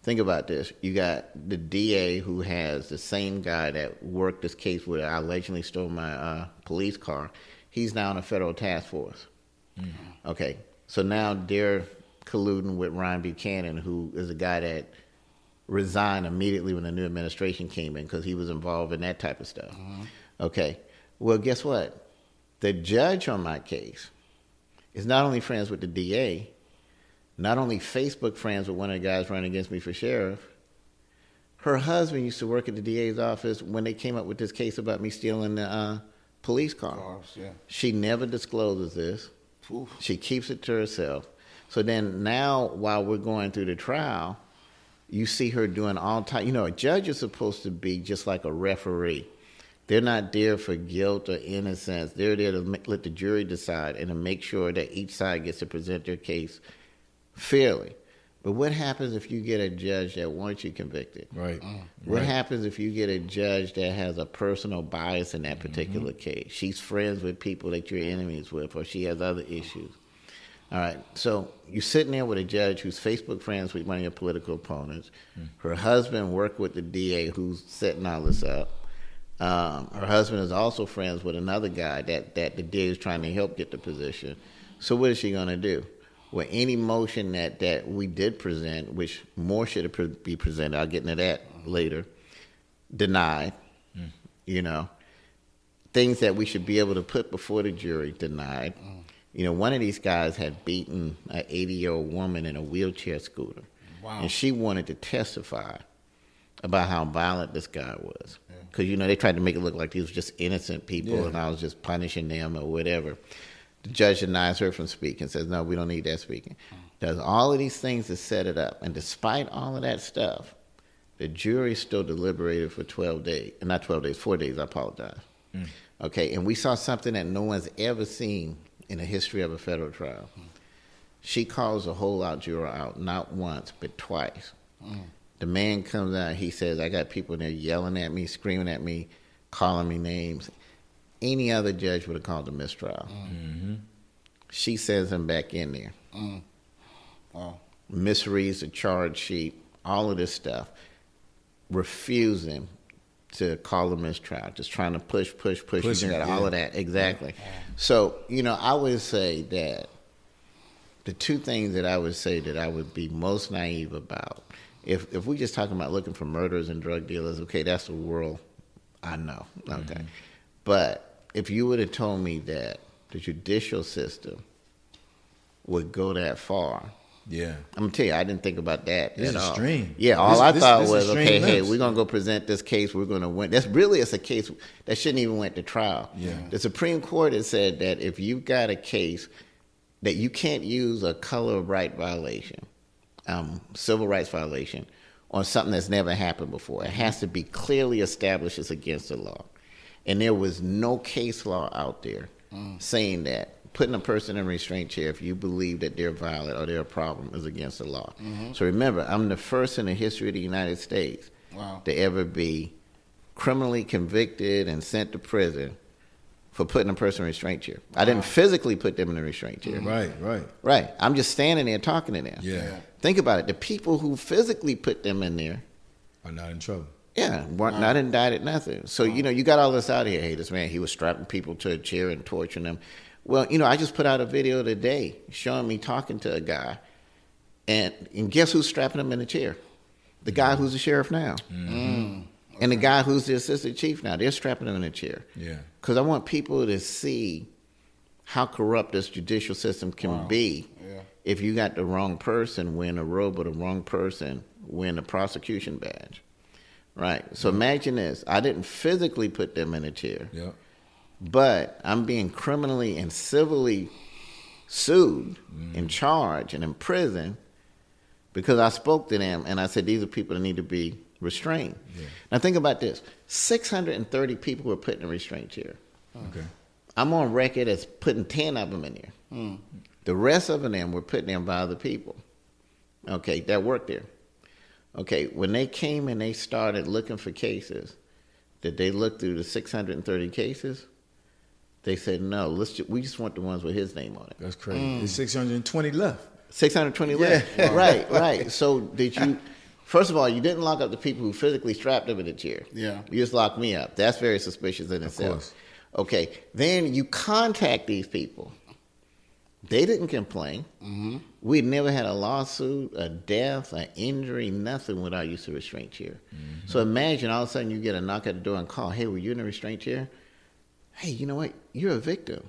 Think about this. You got the DA who has the same guy that worked this case where I allegedly stole my police car. He's now in a federal task force. Okay. So now they're colluding with Ryan Buchanan, who is a guy that resigned immediately when the new administration came in because he was involved in that type of stuff. Okay. Well, guess what? The judge on my case is not only friends with the DA, not only Facebook friends with one of the guys running against me for sheriff, her husband used to work at the DA's office when they came up with this case about me stealing the police car. She never discloses this. She keeps it to herself. So then now, while we're going through the trial, you see her doing all type. A judge is supposed to be just like a referee. They're not there for guilt or innocence. They're there to let the jury decide and to make sure that each side gets to present their case fairly. But what happens if you get a judge that wants you convicted? Right. What happens if you get a judge that has a personal bias in that particular case? She's friends with people that you're enemies with, or she has other issues. All right. So you're sitting there with a judge who's Facebook friends with one of your political opponents. Her husband worked with the DA who's setting all this up. Her husband is also friends with another guy that the DA is trying to help get the position. So what is she going to do? Well, any motion that we did present, which more should be presented, I'll get into that later, denied. Things that we should be able to put before the jury, denied. One of these guys had beaten an 80-year-old woman in a wheelchair scooter. Wow. And she wanted to testify about how violent this guy was. Because, they tried to make it look like these were just innocent people and I was just punishing them or whatever. The judge denies her from speaking, says, no, we don't need that speaking. Does all of these things to set it up. And despite all of that stuff, the jury still deliberated for 12 days. Not 12 days, 4 days, I apologize. Okay, and we saw something that no one's ever seen in the history of a federal trial. She calls a holdout juror out, not once, but twice. The man comes out, he says, I got people in there yelling at me, screaming at me, calling me names. Any other judge would have called a mistrial. She sends him back in there. Misreads the charge sheet, all of this stuff, refusing to call a mistrial, just trying to push. You got all of that, exactly. So, I would say that the two things that I would say that I would be most naive about, if we just talking about looking for murderers and drug dealers, okay, that's the world I know, okay. But if you would have told me that the judicial system would go that far, Yeah. I'm gonna tell you, I didn't think about that This at is all. extreme. Yeah, all I thought this was, extreme okay, hey, lengths. we're gonna go present this case. We're gonna win. It's a case that shouldn't even went to trial. Yeah. The Supreme Court has said that if you've got a case that you can't use a color of right violation, civil rights violation, on something that's never happened before, it has to be clearly established as against the law. And there was no case law out there saying that putting a person in a restraint chair if you believe that they're violent or they're a problem is against the law. So remember, I'm the first in the history of the United States to ever be criminally convicted and sent to prison for putting a person in a restraint chair. I didn't physically put them in a restraint chair. Right. I'm just standing there talking to them. Yeah. Think about it. The people who physically put them in there Are not in trouble. weren't not indicted, nothing. So, you got all this out here. Hey, this man, he was strapping people to a chair and torturing them. Well, I just put out a video today showing me talking to a guy. And guess who's strapping him in the chair? The guy who's the sheriff now. And the guy who's the assistant chief now. They're strapping him in a chair. Yeah. Because I want people to see how corrupt this judicial system can be if you got the wrong person wearing a robe or the wrong person wearing a prosecution badge. Right. So imagine this. I didn't physically put them in a chair. Yeah. But I'm being criminally and civilly sued and charged and in prison because I spoke to them and I said, these are people that need to be restrained. Yeah. Now think about this. 630 people were put in a restraint chair. Okay. I'm on record as putting 10 of them in there. The rest of them were put there by other people, okay, that worked there. Okay, when they came and they started looking for cases, did they look through the 630 cases? They said, no, we just want the ones with his name on it. That's crazy. There's 620 left. 620 left. Right. So did you, first of all, you didn't lock up the people who physically strapped them in the chair. Yeah. You just locked me up. That's very suspicious in itself. Course. Okay, then you contact these people. They didn't complain. We'd never had a lawsuit, a death, an injury, nothing without use of restraint chair. So imagine all of a sudden you get a knock at the door and call, hey, were you in a restraint chair? Hey, you know what? You're a victim.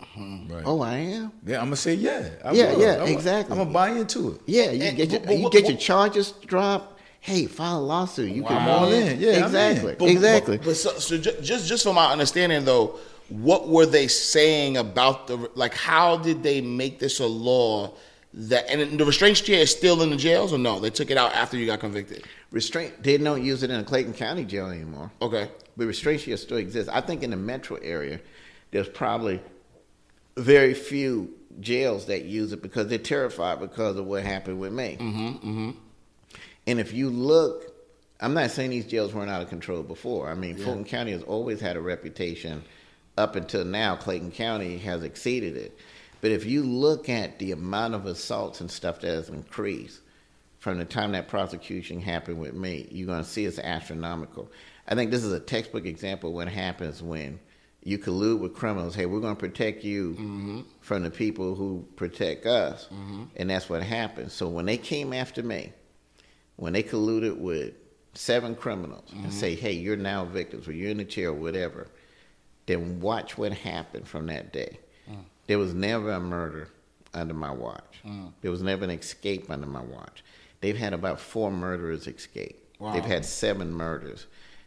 Right. Oh, I am? Yeah, I'm going to say yeah. Exactly. I'm going to buy into it. Yeah, you get your charges dropped. Hey, file a lawsuit. You I'm all in. Yeah, exactly. I'm in. Exactly. But so just from my understanding, though, what were they saying about how did they make this a law that, and the restraint chair is still in the jails or no? They took it out after you got convicted? Restraint, they don't use it in a Clayton County jail anymore. Okay. But restraint chair still exists. I think in the metro area, there's probably very few jails that use it because they're terrified because of what happened with me. And if you look, I'm not saying these jails weren't out of control before. I mean, Fulton County has always had a reputation. Up until now, Clayton County has exceeded it. But if you look at the amount of assaults and stuff that has increased from the time that prosecution happened with me, you're going to see it's astronomical. I think this is a textbook example of what happens when you collude with criminals. Hey, we're going to protect you from the people who protect us. And that's what happened. So when they came after me, when they colluded with 7 criminals and say, hey, you're now victims or you're in the chair or whatever, then watch what happened from that day. There was never a murder under my watch. There was never an escape under my watch. They've had about 4 murderers escape. Wow. They've had 7 murders.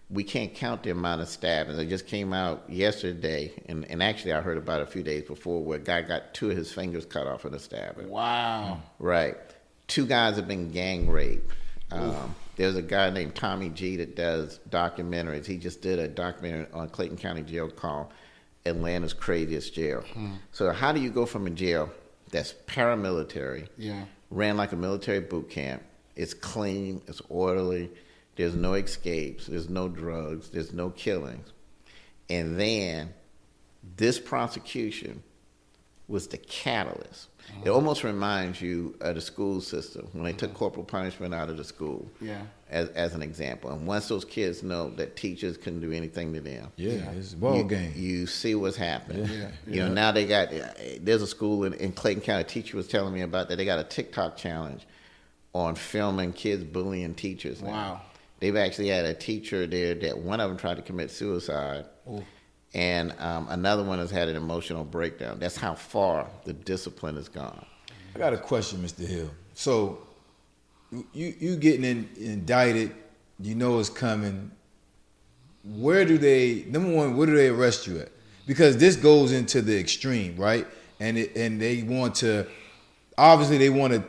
We can't count the amount of stabbings. It just came out yesterday, and actually I heard about it a few days before, where a guy got 2 of his fingers cut off in a stabbing. Wow. Right. 2 guys have been gang raped. There's a guy named Tommy G that does documentaries. He just did a documentary on Clayton County Jail called Atlanta's Craziest Jail. So how do you go from a jail that's paramilitary, ran like a military boot camp, it's clean, it's orderly, there's no escapes, there's no drugs, there's no killings, and then this prosecution was the catalyst. It almost reminds you of the school system when they took corporal punishment out of the school, as an example. And once those kids know that teachers couldn't do anything to them, it's a ball game. You see what's happening. You know, now they got, there's a school in Clayton County, a teacher was telling me about that. They got a TikTok challenge on filming kids bullying teachers now. Wow. They've actually had a teacher there that one of them tried to commit suicide. And another one has had an emotional breakdown. That's how far the discipline has gone. I got a question, Mr. Hill. So you getting indicted, you know it's coming. Where do they arrest you at? Because this goes into the extreme, right? And they want to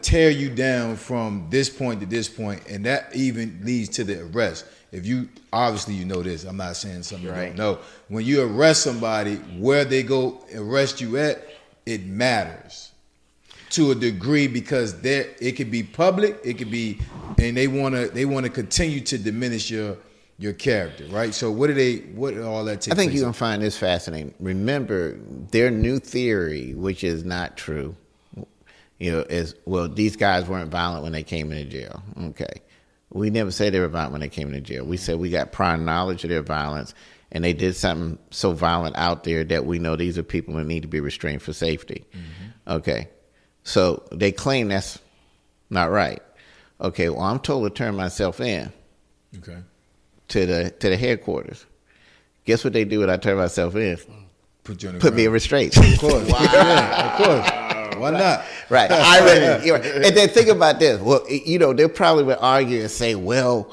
tear you down from this point to this point, and that even leads to the arrest. If you obviously you know this, I'm not saying something you don't know. When you arrest somebody, where they go arrest you at, it matters to a degree, because it could be public, it could be, and they want to continue to diminish your character, right? So what all that take? I think you're gonna find this fascinating. Remember, their new theory, which is not true, is, well, these guys weren't violent when they came into jail. Okay. We never said they were violent when they came into jail. We said we got prior knowledge of their violence, and they did something so violent out there that we know these are people who need to be restrained for safety. Mm-hmm. Okay. So they claim that's not right. Okay, well, I'm told to turn myself in to the headquarters. Guess what they do when I turn myself in? Put me in restraints. Of course. Wow. Yeah, of course. Why not? Right. And then think about this. Well, they'll probably argue and say, well,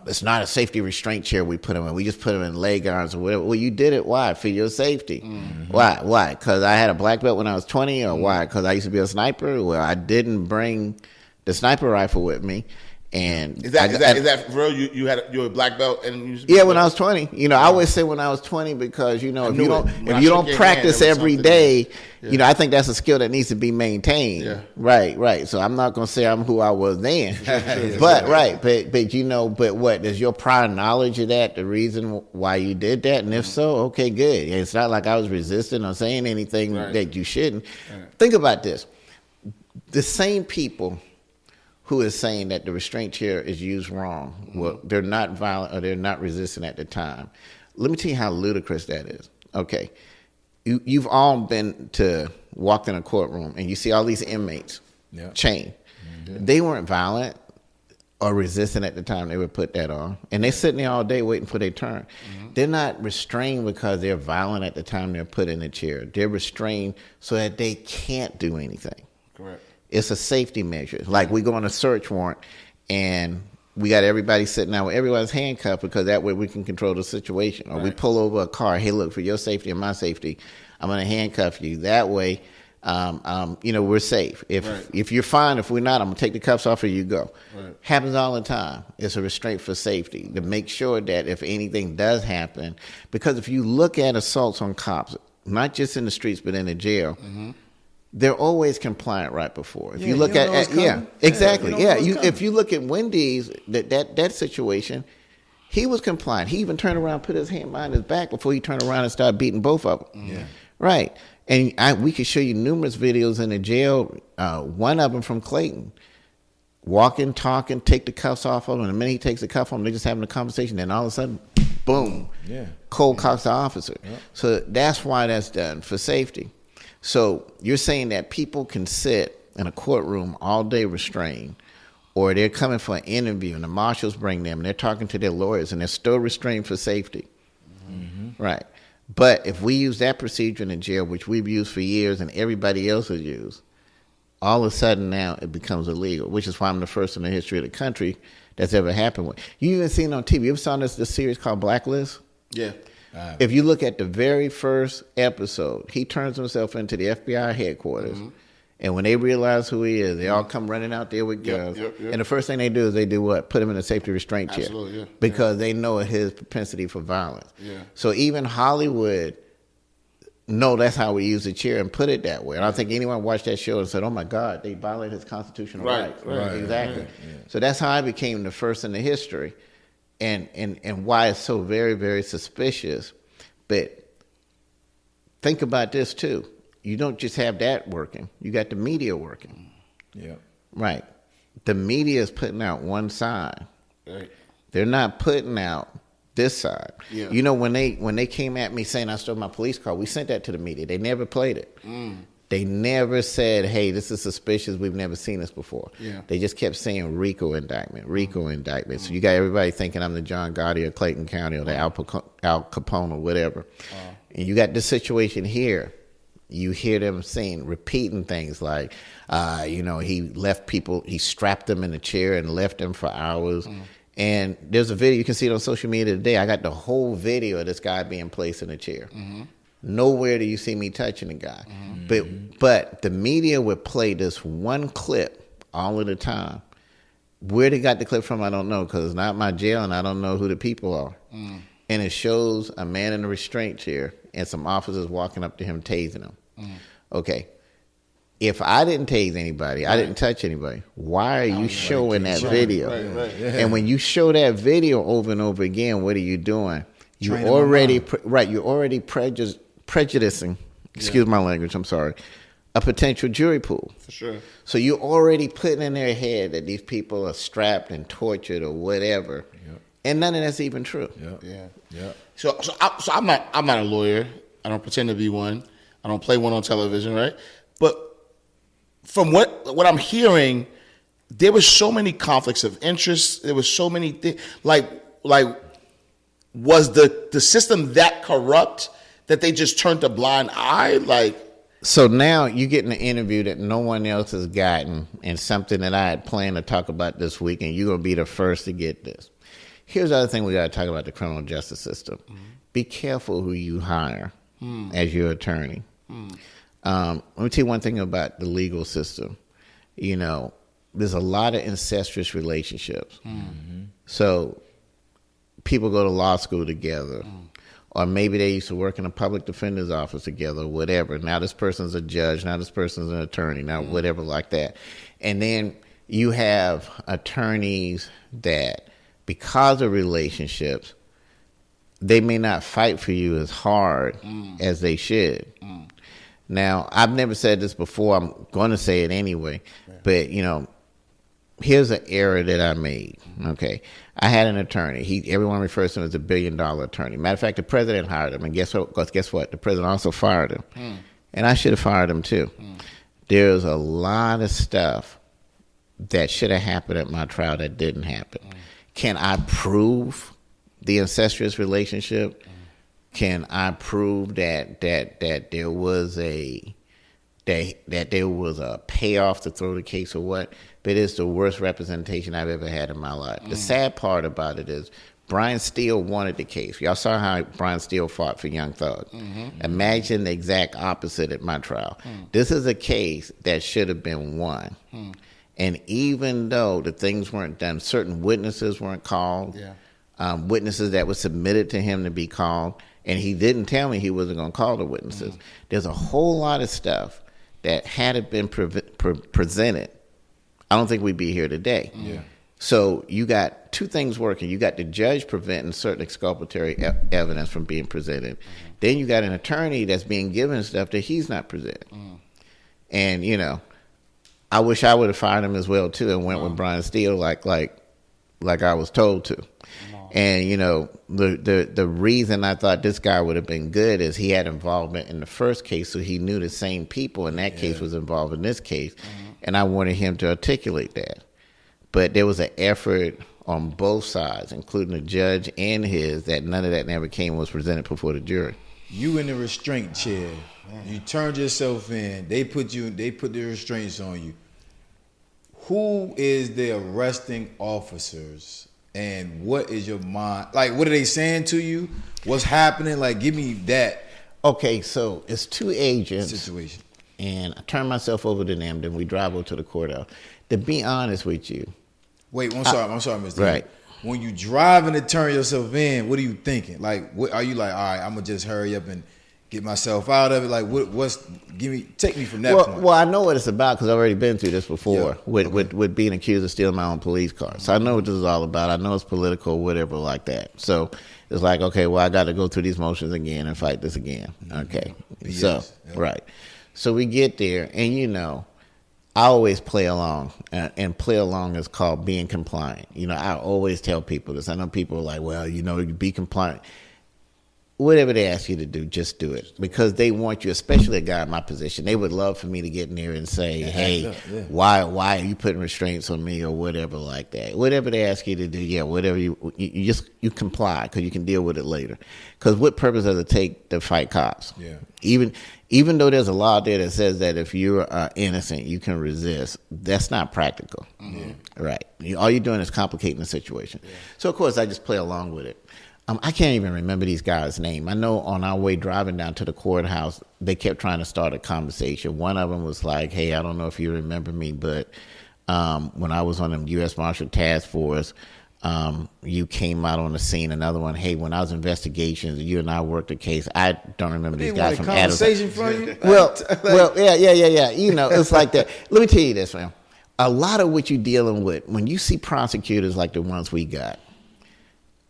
it's not a safety restraint chair we put them in. We just put them in leg irons or whatever. Well, you did it. Why? For your safety. Mm-hmm. Why? Because I had a black belt when I was 20, or why? Because I used to be a sniper? Well, I didn't bring the sniper rifle with me. And is that for real? You were a black belt and when I was 20. I always say when I was 20 because if you don't practice every day, I think that's a skill that needs to be maintained. Yeah. Right. So I'm not gonna say I'm who I was then, but what is your prior knowledge of that the reason why you did that? And if so, okay, good. It's not like I was resisting or saying anything that you shouldn't. Right. Think about this: the same people who is saying that the restraint chair is used wrong. Mm-hmm. Well, they're not violent or they're not resistant at the time. Let me tell you how ludicrous that is. Okay, you've all been walked in a courtroom and you see all these inmates chained. Mm-hmm. They weren't violent or resistant at the time they would put that on. And they're sitting there all day waiting for their turn. Mm-hmm. They're not restrained because they're violent at the time they're put in the chair. They're restrained so that they can't do anything. Correct. It's a safety measure. Like we go on a search warrant and we got everybody sitting there with everyone's handcuffed because that way we can control the situation. Or we pull over a car. Hey, look, for your safety and my safety, I'm going to handcuff you. That way, we're safe. If you're fine, if we're not, I'm going to take the cuffs off and you go. Right. Happens all the time. It's a restraint for safety to make sure that if anything does happen, because if you look at assaults on cops, not just in the streets but in the jail, they're always compliant right before. If you look at exactly. If you look at Wendy's, that situation, he was compliant. He even turned around, put his hand behind his back before he turned around and started beating both of them. Yeah. Right. And we could show you numerous videos in the jail. One of them from Clayton, walking, talking, take the cuffs off of him. And the minute he takes the cuff off him, they're just having a conversation. Then all of a sudden, boom, cold cocks the officer. Yeah. So that's why that's done, for safety. So you're saying that people can sit in a courtroom all day restrained, or they're coming for an interview and the marshals bring them and they're talking to their lawyers and they're still restrained for safety. Mm-hmm. Right. But if we use that procedure in the jail, which we've used for years and everybody else has used, all of a sudden now it becomes illegal, which is why I'm the first in the history of the country that's ever happened with. You even seen on TV, you ever saw this series called Blacklist? Yeah. If you look at the very first episode, he turns himself into the FBI headquarters. Mm-hmm. And when they realize who he is, they all come running out there with guns. Yep. And the first thing they do is they do what? Put him in a safety restraint chair. Absolutely, yeah. Because they know his propensity for violence. Yeah. So even Hollywood know that's how we use the chair and put it that way. And I don't think anyone watched that show and said, oh my God, they violated his constitutional rights. Right. Exactly. Right. Yeah. So that's how I became the first in the history. And why it's so very, very suspicious. But think about this too. You don't just have that working. You got the media working. Yeah. Right. The media is putting out one side. Right. They're not putting out this side. Yeah. When they came at me saying I stole my police car, we sent that to the media. They never played it. They never said, hey, this is suspicious. We've never seen this before. Yeah. They just kept saying RICO indictment. So you got everybody thinking I'm the John Gotti of Clayton County or the Al Capone or whatever. And you got this situation here. you hear them saying, repeating things like, he strapped them in a chair and left them for hours. And there's a video, you can see it on social media today. I got the whole video of this guy being placed in a chair. Nowhere do you see me touching the guy. But the media would play this one clip all of the time. Where they got the clip from, I don't know, because it's not my jail and I don't know who the people are. And it shows a man in a restraint chair and some officers walking up to him tasing him. Okay. If I didn't tase anybody, I didn't touch anybody, why are you showing that video? And when you show that video over and over again, what are you doing? You're already prejudicing, excuse my language, I'm sorry, a potential jury pool. For sure. So you're already putting in their head that these people are strapped and tortured or whatever. And none of that's even true. So I'm not a lawyer. I don't pretend to be one. I don't play one on television, right? But from what I'm hearing, there was so many conflicts of interest. There was so many things. Like was the system that corrupt that they just turned a blind eye? Like, so now you're getting an interview that no one else has gotten, and something that I had planned to talk about this week, and you're gonna be the first to get this. Here's the other thing we got to talk about: the criminal justice system. Be careful who you hire as your attorney. Let me tell you one thing about the legal system. You know, there's a lot of incestuous relationships. So people go to law school together, or maybe they used to work in a public defender's office together, or whatever. Now this person's a judge, now this person's an attorney, now whatever like that. And then you have attorneys that, because of relationships, they may not fight for you as hard as they should. Now, I've never said this before. I'm going to say it anyway. But, you know, here's an error that I made. Okay. I had an attorney. Everyone refers to him as a $1 billion attorney. Matter of fact, the president hired him. And guess what? The president also fired him. And I should have fired him too. There's a lot of stuff that should have happened at my trial that didn't happen. Can I prove the incestuous relationship? Can I prove that there was a payoff to throw the case or what? But it's the worst representation I've ever had in my life. The sad part about it is Brian Steele wanted the case. Y'all saw how Brian Steele fought for Young Thug. Imagine the exact opposite at my trial. This is a case that should have been won. And even though the things weren't done, certain witnesses weren't called, witnesses that were submitted to him to be called, and he didn't tell me he wasn't going to call the witnesses. There's a whole lot of stuff that had it been presented, I don't think we'd be here today. So you got two things working. You got the judge preventing certain exculpatory evidence from being presented. Then you got an attorney that's being given stuff that he's not presenting. And, you know, I wish I would have fired him as well too and went with Brian Steele like I was told to. And you know, the reason I thought this guy would have been good is he had involvement in the first case, so he knew the same people in that case was involved in this case, and I wanted him to articulate that. But there was an effort on both sides, including the judge and his, that none of that never came was presented before the jury. You in the restraint chair, you turned yourself in. They put the restraints on you. Who is the arresting officers, and what is your mind? Like, what are they saying to you? What's happening? Like, give me that. Okay, so it's two agents. Situation. And I turn myself over to them, then we drive over to the courthouse. To be honest with you. Wait, I'm sorry, Mr. Right. When you driving to turn yourself in, what are you thinking? Like, what are you like? All right, I'm gonna just hurry up and get myself out of it. Like, take me from that point. Well, I know what it's about because I've already been through this before with being accused of stealing my own police car. So I know what this is all about. I know it's political, whatever like that. So it's like, okay, well, I got to go through these motions again and fight this again. Okay, right. So we get there, and you know, I always play along, and play along is called being compliant. You know, I always tell people this. I know people are like, well, you know, be compliant. whatever they ask you to do, just do it, because they want you, especially a guy in my position. They would love for me to get in there and say, hey, why are you putting restraints on me or whatever like that. Whatever they ask you to do, whatever you comply, because you can deal with it later. Because what purpose does it take to fight cops? Yeah. Even though there's a law there that says that if you're innocent, you can resist, that's not practical. Right. All you're doing is complicating the situation. Yeah. So, of course, I just play along with it. I can't even remember these guys' name. I know on our way driving down to the courthouse, they kept trying to start a conversation. One of them was like, hey, I don't know if you remember me, but when I was on the U.S. Marshal Task Force, you came out on the scene. Another one, hey, when I was investigations, you and I worked a case. I don't remember these guys from Adams. Conversation from you? Well, yeah. You know, it's like that. Let me tell you this, man. A lot of what you're dealing with, when you see prosecutors like the ones we got,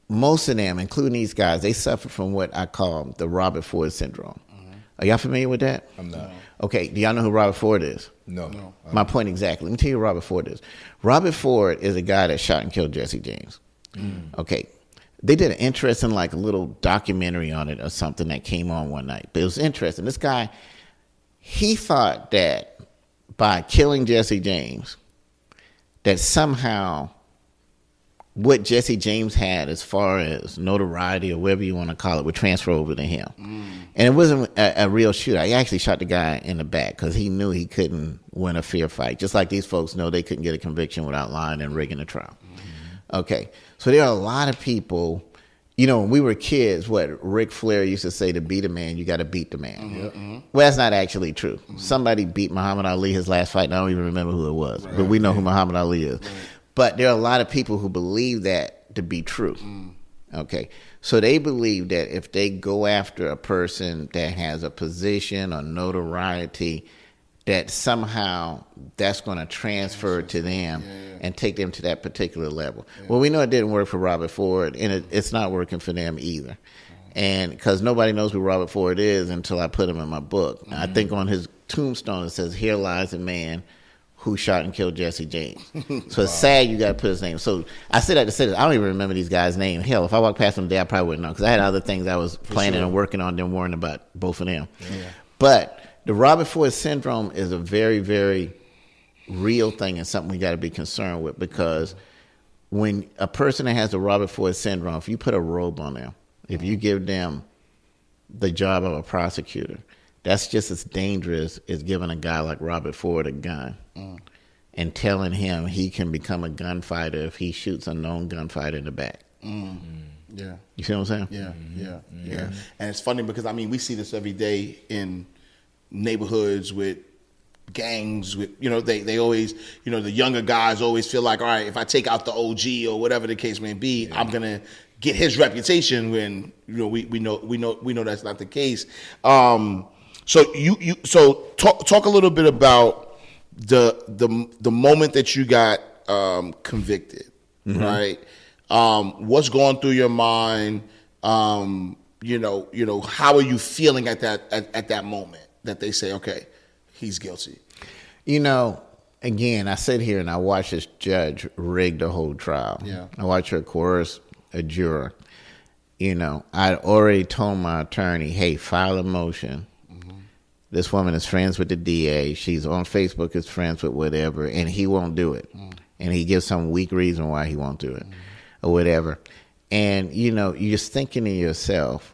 most of them, including these guys, they suffer from what I call the Robert Ford syndrome. Are y'all familiar with that? I'm not. Okay, do y'all know who Robert Ford is? No. My point exactly. Let me tell you who Robert Ford is. Robert Ford is a guy that shot and killed Jesse James. Okay. They did an interesting, like, little documentary on it or something that came on one night. But it was interesting. This guy, he thought that by killing Jesse James, that somehow what Jesse James had as far as notoriety or whatever you want to call it would transfer over to him. And it wasn't a real shooter. He actually shot the guy in the back because he knew he couldn't win a fair fight. Just like these folks know they couldn't get a conviction without lying and rigging a trial. Okay, so there are a lot of people, you know, when we were kids, what Ric Flair used to say, to beat a man, you got to beat the man. Well, that's not actually true. Somebody beat Muhammad Ali his last fight, and I don't even remember who it was. But we know who Muhammad Ali is. But there are a lot of people who believe that to be true. Okay. So they believe that if they go after a person that has a position or notoriety, that somehow that's going to transfer to them and take them to that particular level. Well, we know it didn't work for Robert Ford, and it's not working for them either. And because nobody knows who Robert Ford is until I put him in my book. I think on his tombstone it says, "Here lies a man who shot and killed Jesse James." So it's sad you got to put his name. So I said that to say this. I don't even remember these guys' names. Hell, if I walked past them today, I probably wouldn't know, because I had other things I was planning and working on than worrying about both of them. But the Robert Ford syndrome is a very, very real thing and something we got to be concerned with, because when a person that has the Robert Ford syndrome, if you put a robe on them, if you give them the job of a prosecutor, that's just as dangerous as giving a guy like Robert Ford a gun and telling him he can become a gunfighter if he shoots a known gunfighter in the back. Yeah. You see what I'm saying? Yeah. And it's funny because, I mean, we see this every day in neighborhoods with gangs, with, you know, they always, you know, the younger guys always feel like, all right, if I take out the OG or whatever the case may be, I'm going to get his reputation, when, you know, we know that's not the case. So talk a little bit about the moment that you got convicted, right? What's going through your mind? You know, how are you feeling at that moment that they say, okay, he's guilty? You know, again, I sit here and I watch this judge rig the whole trial. I watch her coerce a juror. You know, I'd already told my attorney, hey, file a motion. This woman is friends with the DA. She's on Facebook, is friends with whatever, and he won't do it. And he gives some weak reason why he won't do it or whatever. And, you know, you're just thinking to yourself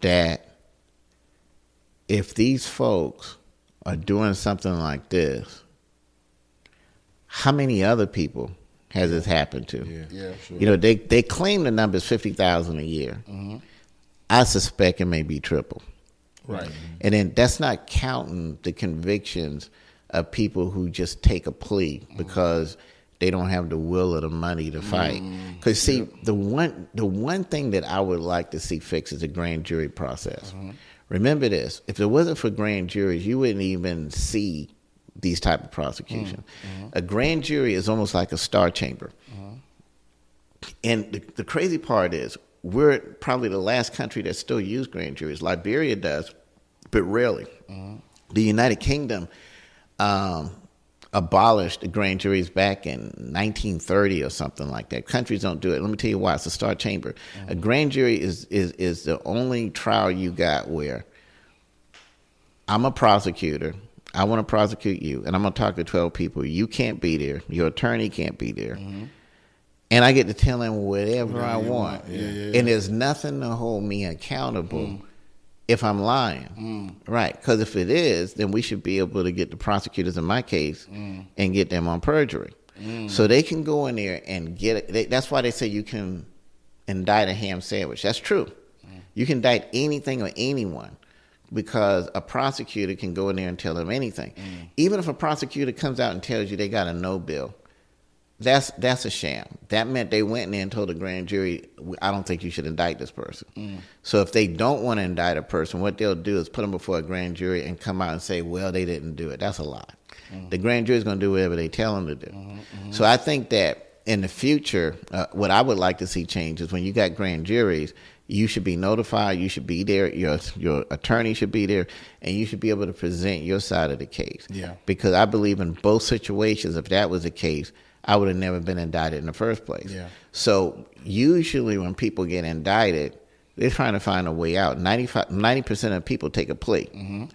that if these folks are doing something like this, how many other people has this happened to? Sure. You know, they claim the number is 50,000 a year. I suspect it may be triple. Right. And then that's not counting the convictions of people who just take a plea because they don't have the will or the money to fight. Because see, the one thing that I would like to see fixed is the grand jury process. Remember this: if it wasn't for grand juries, you wouldn't even see these type of prosecution. A grand jury is almost like a star chamber. And the crazy part is, we're probably the last country that still use grand juries. Liberia does, but rarely. The United Kingdom, abolished the grand juries back in 1930 or something like that. Countries don't do it. Let me tell you why. It's a star chamber. A grand jury is the only trial you got where I'm a prosecutor. I want to prosecute you, and I'm going to talk to 12 people. You can't be there. Your attorney can't be there. And I get to tell him whatever I want. And there's nothing to hold me accountable if I'm lying. Right. Because if it is, then we should be able to get the prosecutors in my case and get them on perjury. So they can go in there and get it. That's why they say you can indict a ham sandwich. That's true. You can indict anything or anyone, because a prosecutor can go in there and tell them anything. Even if a prosecutor comes out and tells you they got a no bill, that's a sham. That meant they went in there and told the grand jury, I don't think you should indict this person. So if they don't want to indict a person, what they'll do is put them before a grand jury and come out and say, well, they didn't do it. That's a lie. The grand jury is going to do whatever they tell them to do. So I think that in the future, what I would like to see change is when you got grand juries, you should be notified. You should be there. Your attorney should be there, and you should be able to present your side of the case. Because I believe in both situations, if that was the case, I would have never been indicted in the first place. So usually when people get indicted, they're trying to find a way out. 90% of people take a plea.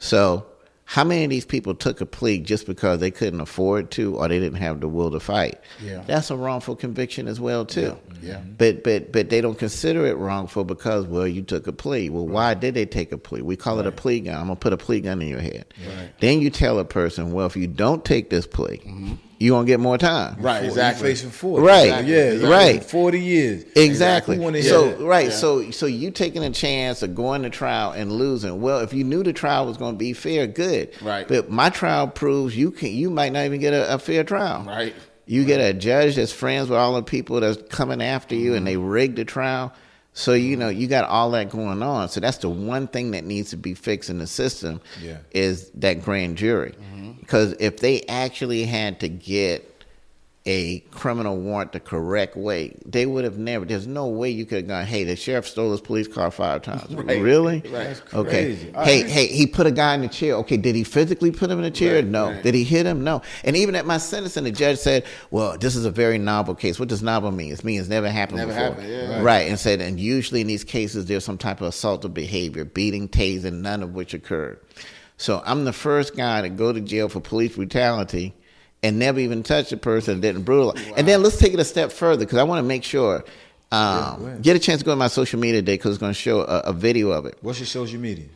So how many of these people took a plea just because they couldn't afford to, or they didn't have the will to fight? That's a wrongful conviction as well too. But they don't consider it wrongful because, well, you took a plea. Well, why did they take a plea? We call it a plea gun. I'm gonna put a plea gun in your head. Then you tell a person, well, if you don't take this plea, you're gonna get more time. Exactly. You're facing 40. Right. 40 years. Exactly. So So you taking a chance of going to trial and losing. Well, if you knew the trial was going to be fair, good. But my trial proves you might not even get a fair trial. You get a judge that's friends with all the people that's coming after you, and they rigged the trial. So, you got all that going on. So that's the one thing that needs to be fixed in the system is that grand jury. Because if they actually had to get a criminal warrant the correct way, they would have never. There's no way you could have gone, hey, the sheriff stole his police car 5 times. Really? That's Okay. crazy. Hey, he put a guy in the chair. Okay, did he physically put him in the chair? No. Did he hit him? No. And even at my sentencing, the judge said, well, this is a very novel case. What does novel mean? It means it's never happened before. Right. And said, and usually in these cases, there's some type of assaultive behavior, beating, tasing, none of which occurred. So I'm the first guy to go to jail for police brutality and never even touch a person that didn't brutalize. And then let's take it a step further, because I want to make sure, get a chance to go to my social media today, because it's going to show a video of it. What's your social media?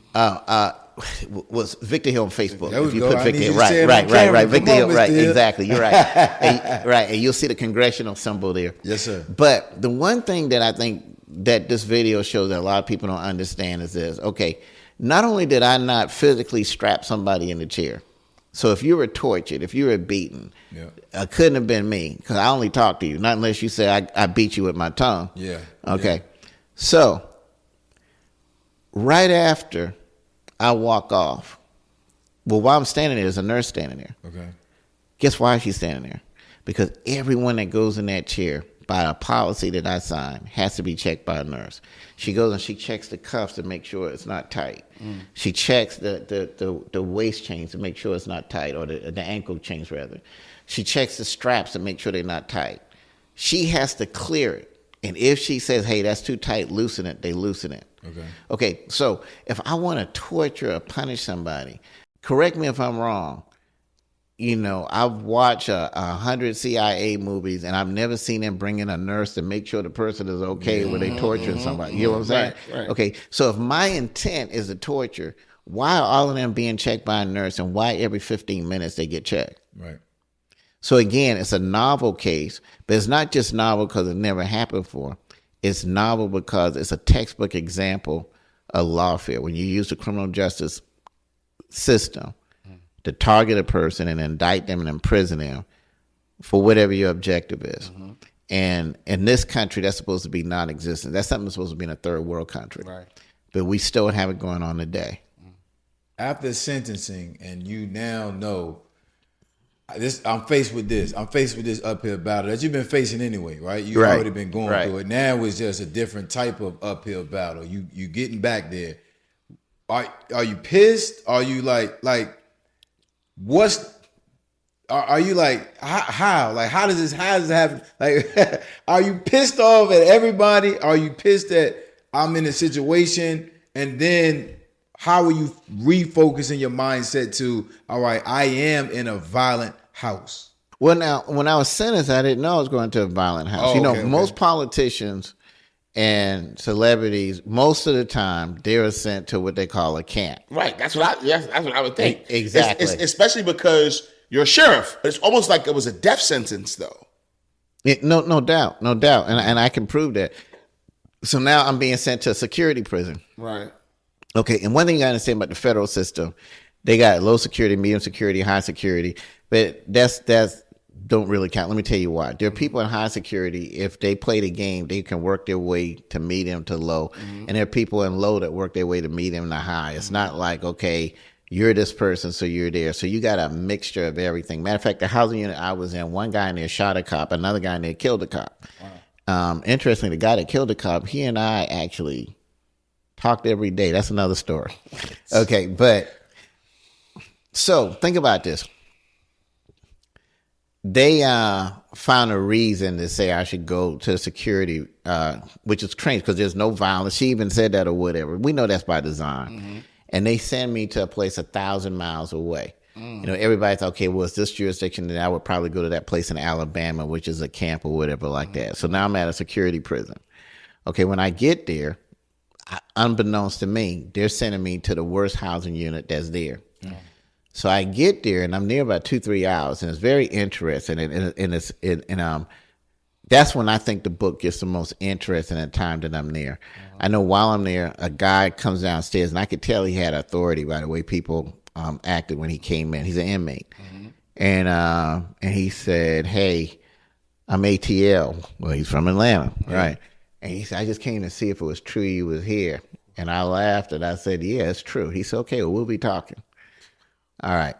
Was Victor Hill on Facebook. There we if you go. put I Victor need Hill, you to say it on right, camera. Victor Come Hill, on, right, Mr. Hill. exactly. You're right. And you see the congressional symbol there. Yes, sir. But the one thing that I think that this video shows that a lot of people don't understand is this. Okay, not only did I not physically strap somebody in the chair, so if you were tortured, if you were beaten, it couldn't have been me, because I only talk to you, not unless you say I beat you with my tongue. Okay. So right after I walk off, well, while I'm standing there, there's a nurse standing there. Okay. Guess why she's standing there? Because everyone that goes in that chair, by a policy that I signed, has to be checked by a nurse. She goes and she checks the cuffs to make sure it's not tight. She checks the waist chains to make sure it's not tight, or the ankle chains rather. She checks the straps to make sure they're not tight. She has to clear it. And if she says, hey, that's too tight, loosen it, they loosen it. Okay, so if I want to torture or punish somebody, correct me if I'm wrong, I've watched 100 CIA movies, and I've never seen them bring in a nurse to make sure the person is okay when they torturing somebody. You know what I'm saying? Right. Okay, so if my intent is to torture, why are all of them being checked by a nurse, and why every 15 minutes they get checked? Right. So again, it's a novel case, but it's not just novel because it never happened before. It's novel because it's a textbook example of lawfare. When you use the criminal justice system to target a person and indict them and imprison them for whatever your objective is. And in this country, that's supposed to be non-existent. That's something that's supposed to be in a third world country. But we still have it going on today. After sentencing, and you now know, I'm faced with this. I'm faced with this uphill battle that you've been facing anyway, right? You've already been going through it. Now it's just a different type of uphill battle. You getting back there. Are you pissed? Are you like what's Are you like how? Like how does this happen? Like are you pissed off at everybody? Are you pissed that I'm in a situation? And then how are you refocusing your mindset to, all right, I am in a violent house? Well, now, when I was sentenced, I didn't know I was going to a violent house. Most politicians and celebrities, most of the time, they're sent to what they call a camp. Right. That's what I would think. Exactly. Especially because you're a sheriff. It's almost like it was a death sentence, though. No doubt. And I can prove that. So now I'm being sent to a security prison. Right. Okay, and one thing you gotta understand about the federal system, they got low security, medium security, high security, but that's don't really count. Let me tell you why. There are people in high security, if they play the game, they can work their way to medium to low. And there are people in low that work their way to medium to high. It's not like, okay, you're this person, so you're there. So you got a mixture of everything. Matter of fact, the housing unit I was in, one guy in there shot a cop, another guy in there killed a cop. Wow. Interestingly, the guy that killed the cop, he and I actually talked every day. That's another story. Okay, but so think about this. They found a reason to say I should go to security, which is strange because there's no violence. She even said that or whatever. We know that's by design. And they send me to a place 1,000 miles away. Everybody thought, okay, well, it's this jurisdiction, then I would probably go to that place in Alabama, which is a camp or whatever like that. So now I'm at a security prison. Okay, when I get there, unbeknownst to me, they're sending me to the worst housing unit that's there. So I get there and I'm there about 2-3 hours, and it's very interesting. And that's when I think the book gets the most interesting at the time that I'm there. I know while I'm there, a guy comes downstairs, and I could tell he had authority by the way people acted when he came in. He's an inmate, and he said, "Hey, I'm ATL." Well, he's from Atlanta, right? And he said, "I just came to see if it was true you was here." And I laughed and I said, "Yeah, it's true." He said, "Okay, well, we'll be talking." All right.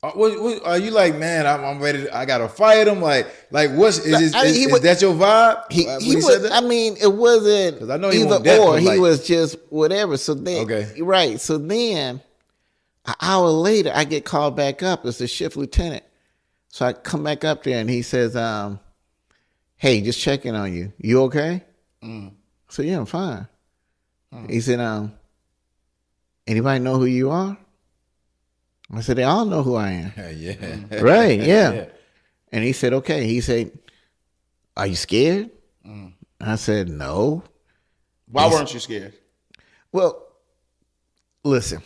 What are you like, man? I'm ready. I gotta fight him. Like what's is that your vibe? He was. I mean, it wasn't. Because I know he either or. He was just whatever. So then, right. So then, an hour later, I get called back up as the shift lieutenant. So I come back up there and he says, "Hey, just checking on you. You okay?" So yeah, I'm fine. He said, "Anybody know who you are?" I said, "They all know who I am." Yeah. Right, yeah. And he said, "Okay." He said, "Are you scared?" I said, "No." Why weren't you scared? Well, listen.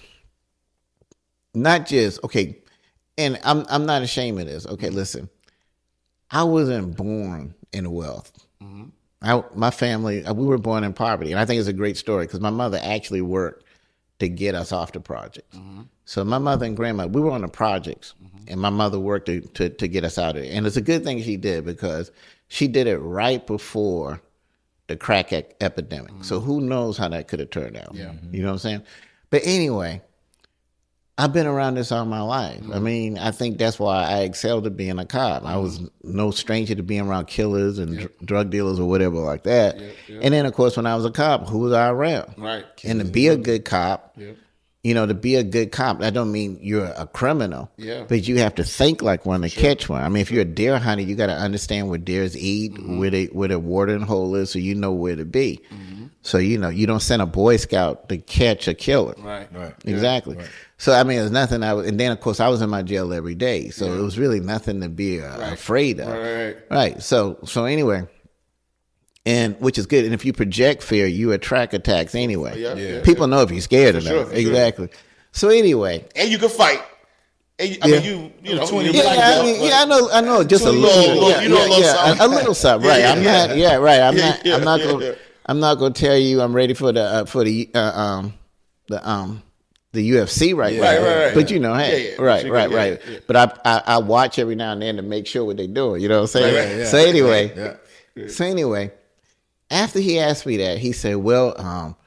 Not just, okay, and I'm not ashamed of this. Okay, listen. I wasn't born in wealth. My family, we were born in poverty. And I think it's a great story because my mother actually worked to get us off the projects. So my mother and grandma, we were on the projects, and my mother worked to get us out of it. And it's a good thing she did because she did it right before the crack epidemic. So who knows how that could have turned out. You know what I'm saying? But anyway, I've been around this all my life. I mean, I think that's why I excelled at being a cop. I was no stranger to being around killers and drug dealers or whatever like that. And then, of course, when I was a cop, who was I around? Right. And to be a good cop, to be a good cop, that don't mean you're a criminal. But you have to think like one to catch one. I mean, if you're a deer hunter, you got to understand where deers eat, where the watering hole is, so you know where to be. So, you don't send a Boy Scout to catch a killer. Right. Exactly. Right. So, I mean, there's nothing and then, of course, I was in my jail every day. So it was really nothing to be afraid of. Right. So anyway, and which is good. And if you project fear, you attract attacks anyway. People know if you're scared or not. Exactly. So anyway. And you can fight. I mean, you know, 20 I know, just a little, a little something, right? I'm not going to tell you I'm ready for the UFC right now. Right. But right. But I watch every now and then to make sure what they're doing. You know what I'm saying? So anyway, after he asked me that, he said, "Well,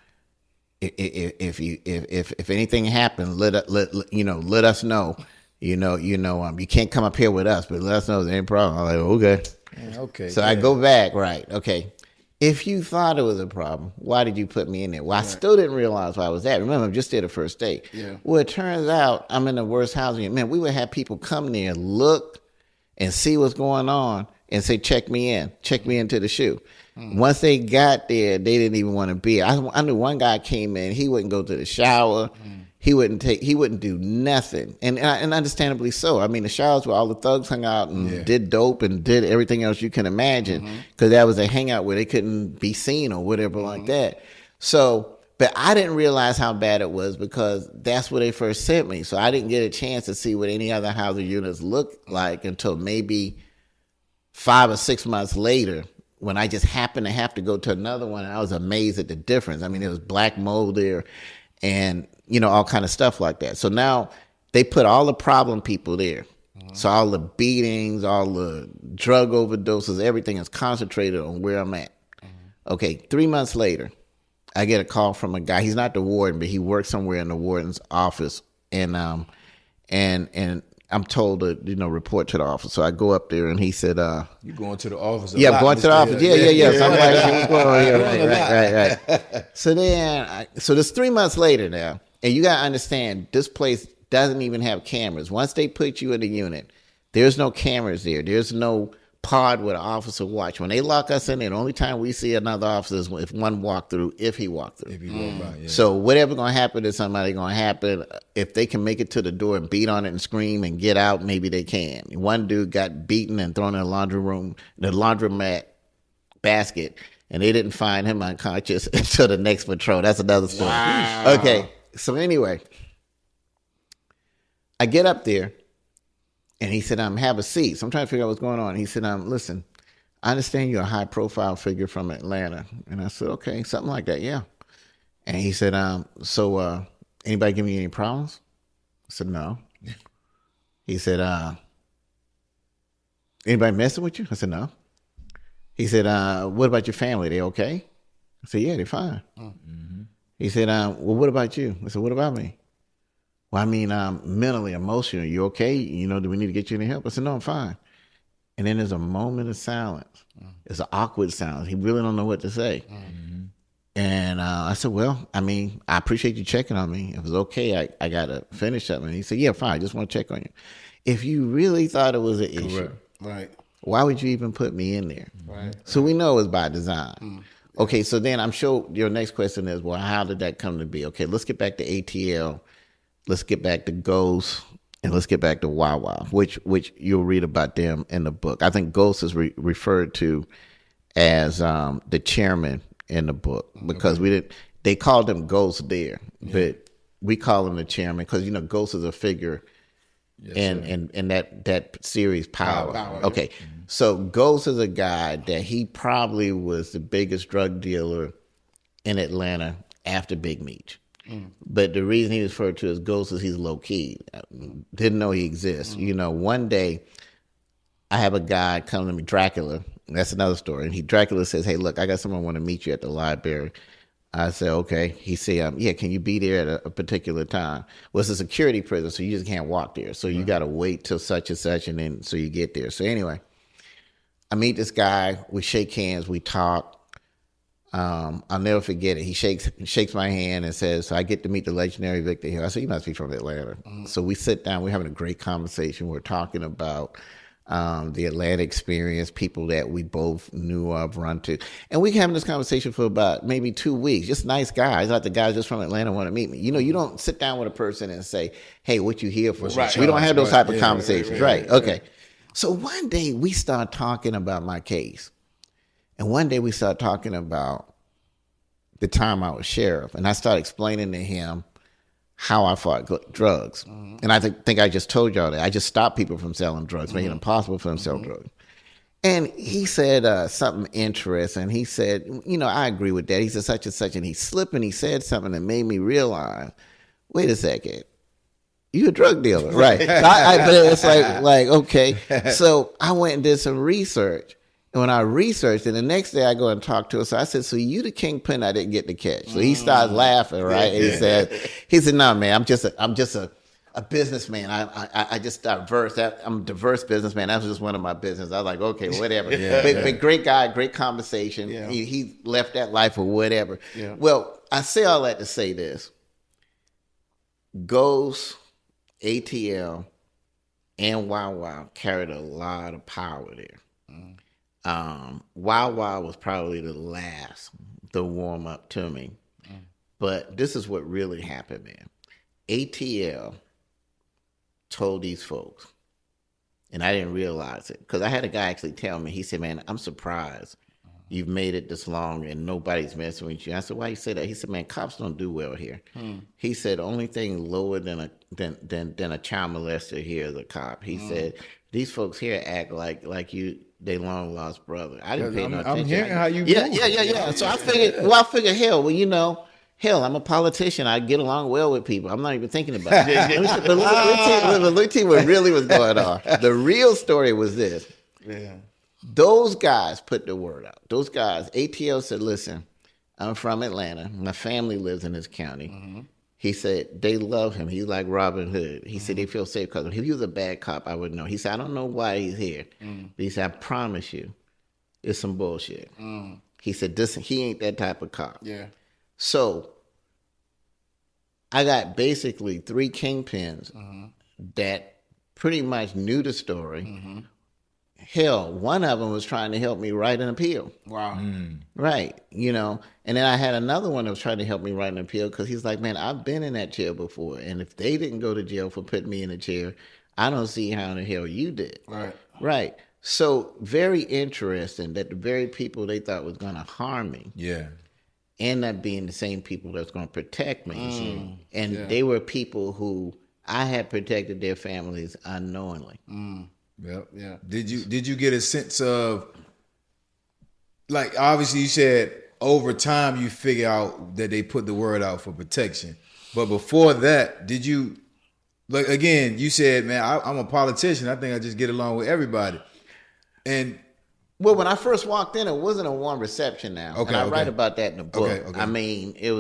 if anything happens, let us know. You can't come up here with us, but let us know if there's any problem." I'm like, okay. So I go back, right? Okay. if you thought it was a problem, why did you put me in there? Well, I still didn't realize where I was at. Remember, I'm just there the first day. Yeah. Well, it turns out I'm in the worst housing. Man, we would have people come there, look and see what's going on and say, check me into the shoe. Once they got there, they didn't even want to be. I knew one guy came in, he wouldn't go to the shower. He wouldn't do nothing. And understandably so. I mean, the showers where all the thugs hung out and did dope and did everything else you can imagine, because that was a hangout where they couldn't be seen or whatever like that. So, but I didn't realize how bad it was because that's where they first sent me. So I didn't get a chance to see what any other housing units looked like until maybe 5 or 6 months later, when I just happened to have to go to another one. And I was amazed at the difference. I mean, there was black mold there and, all kind of stuff like that. So now they put all the problem people there. So all the beatings, all the drug overdoses, everything is concentrated on where I'm at. Okay, 3 months later, I get a call from a guy. He's not the warden, but he works somewhere in the warden's office. And I'm told to, report to the office. So I go up there and he said, You going to the office? Yeah, I'm going to the office. Yeah. So I'm like, what's going on here? Right. So this 3 months later now, and you got to understand, this place doesn't even have cameras. Once they put you in the unit, there's no cameras there. There's no pod with an officer watch. When they lock us in there, the only time we see another officer is if one walk through, if he walked through. If you walk by, yeah. So whatever going to happen to somebody going to happen. If they can make it to the door and beat on it and scream and get out, maybe they can. One dude got beaten and thrown in the laundromat basket, and they didn't find him unconscious until the next patrol. That's another story. Wow. Okay, so anyway, I get up there. And he said, have a seat. So I'm trying to figure out what's going on. He said, listen, I understand you're a high-profile figure from Atlanta. And I said, okay, something like that, yeah. And he said, so anybody giving you any problems? I said, no. He said, anybody messing with you? I said, no. He said, what about your family? They okay? I said, yeah, they're fine. Mm-hmm. He said, well, what about you? I said, what about me? Well, I mean, mentally, emotionally, you okay? Do we need to get you any help? I said, no, I'm fine. And then there's a moment of silence. It's an awkward silence. He really don't know what to say. Mm-hmm. And I said, well, I mean, I appreciate you checking on me. If it's okay, I got to finish something. And he said, yeah, fine. I just want to check on you. If you really thought it was an issue, right? Why would you even put me in there? Right. So we know it's by design. Mm. Okay, so then I'm sure your next question is, well, how did that come to be? Okay, let's get back to ATL. Let's get back to Ghost, and let's get back to Wawa, which you'll read about them in the book. I think Ghost is referred to as the chairman in the book because they called him Ghost there, but we call him the chairman because Ghost is a figure in that series Power. Okay, so Ghost is a guy that he probably was the biggest drug dealer in Atlanta after Big Meech. But the reason he was referred to as Ghost is he's low key. Didn't know he exists. One day I have a guy come to me, Dracula. That's another story. And Dracula says, hey, look, I got someone want to meet you at the library. I said, okay. He said, yeah, can you be there at a particular time? Well, it's a security prison, so you just can't walk there. So you got to wait till such and such, and then so you get there. So anyway, I meet this guy. We shake hands. We talk. I'll never forget it. He shakes my hand and says, so I get to meet the legendary Victor Hill. I said, you must be from Atlanta. Mm-hmm. So we sit down. We're having a great conversation. We're talking about the Atlanta experience, people that we both knew of, run to. And we having this conversation for about maybe 2 weeks. Just nice guys. Like the guys just from Atlanta want to meet me. You don't sit down with a person and say, hey, what you here for? Right. We don't have those type of conversations. Right. Okay. So one day we start talking about my case. And one day we started talking about the time I was sheriff. And I started explaining to him how I fought drugs. Mm-hmm. And I think I just told y'all that. I just stopped people from selling drugs, making it impossible for them to sell drugs. And he said something interesting. He said, I agree with that. He said such and such. And he slipped and he said something that made me realize, wait a second. You a drug dealer, right? But it's like, okay. So I went and did some research. And when I researched it, the next day I go and talk to her. So I said, so you the kingpin I didn't get to catch. So he started laughing, right? And he said, no, man, I'm just a a businessman. I just diverse. I'm a diverse businessman. That was just one of my business. I was like, okay, whatever. But great guy, great conversation. Yeah. He left that life or whatever. Yeah. Well, I say all that to say this. Ghost, ATL, and Wow Wow carried a lot of power there. Wow Wow was probably the last to warm up to me. But this is what really happened, man. ATL told these folks, and I didn't realize it, because I had a guy actually tell me, he said, man, I'm surprised you've made it this long and nobody's messing with you. I said, why you say that? He said, man, cops don't do well here. He said, the only thing lower than a child molester here is a cop. He said, these folks here act like they long lost brother. I didn't pay no attention. I'm hearing how you Yeah. So I figured, hell, I'm a politician. I get along well with people. I'm not even thinking about it. But let me tell you what really was going on. The real story was this. Yeah. Those guys put the word out. Those guys, ATL said, listen, I'm from Atlanta. My family lives in this county. He said, they love him. He's like Robin Hood. He said, they feel safe because if he was a bad cop, I would know. He said, I don't know why he's here. But he said, I promise you, it's some bullshit. He said, he ain't that type of cop. Yeah. So I got basically 3 kingpins that pretty much knew the story. Hell, one of them was trying to help me write an appeal. Wow. Right. And then I had another one that was trying to help me write an appeal because he's like, man, I've been in that chair before. And if they didn't go to jail for putting me in a chair, I don't see how in the hell you did. Right. So very interesting that the very people they thought was going to harm me end up being the same people that's going to protect me. And they were people who I had protected their families unknowingly. Yep. Yeah. Did you get a sense of, like, obviously you said over time you figure out that they put the word out for protection, but before that, did you, like, again, you said, man, I'm a politician. I think I just get along with everybody. And well, when I first walked in, it wasn't a warm reception now. Okay, and I write about that in the book. Okay. I mean, it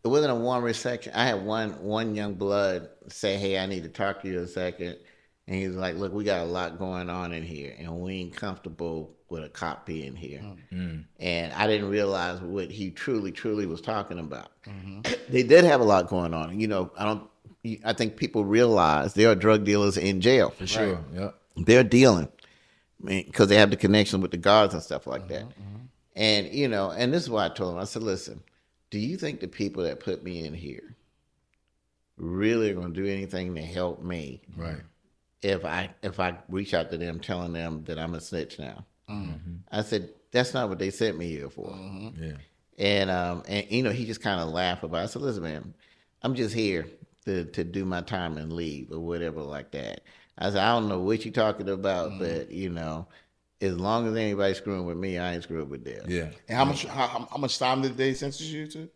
wasn't a warm reception. I had one young blood say, hey, I need to talk to you a second. And he was like, look, we got a lot going on in here, and we ain't comfortable with a cop being here. And I didn't realize what he truly was talking about. They did have a lot going on. I think people realize there are drug dealers in jail. For sure, yeah. They're dealing because they have the connection with the guards and stuff like that. And, and this is why I told him, I said, listen, do you think the people that put me in here really are going to do anything to help me? Right. If I reach out to them telling them that I'm a snitch now. I said, that's not what they sent me here for. Yeah. And he just kind of laughed about it. I said, listen, man, I'm just here to do my time and leave or whatever like that. I said, I don't know what you're talking about, but, as long as anybody's screwing with me, I ain't screwing with them. Yeah. And how much time did they sentence you to?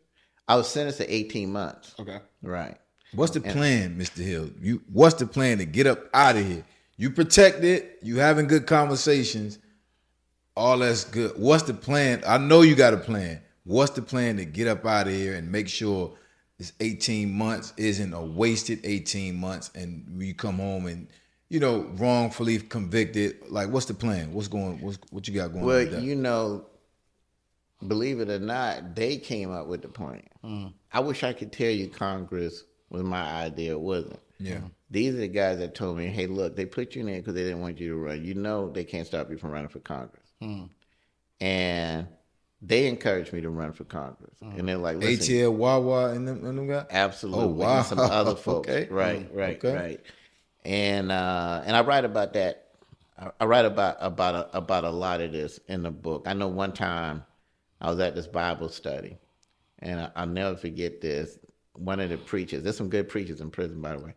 I was sentenced to 18 months. Okay. Right. What's the plan, Mr. Hill? What's the plan to get up out of here? You protected, you having good conversations, all that's good. What's the plan? I know you got a plan. What's the plan to get up out of here and make sure this 18 months isn't a wasted 18 months and you come home and, wrongfully convicted? Like, what's the plan? What you got going on with that? Well, believe it or not, they came up with the plan. I wish I could tell you Congress was my idea. It wasn't. Yeah. These are the guys that told me, hey, look, they put you in there because they didn't want you to run. They can't stop you from running for Congress. And they encouraged me to run for Congress. And they're like, listen. ATL, Wawa, and them guys? Absolutely. Oh, wow. And some other folks. Okay. Right. Okay. And I write about that. I write about a lot of this in the book. I know one time I was at this Bible study, and I'll never forget this. One of the preachers, there's some good preachers in prison, by the way,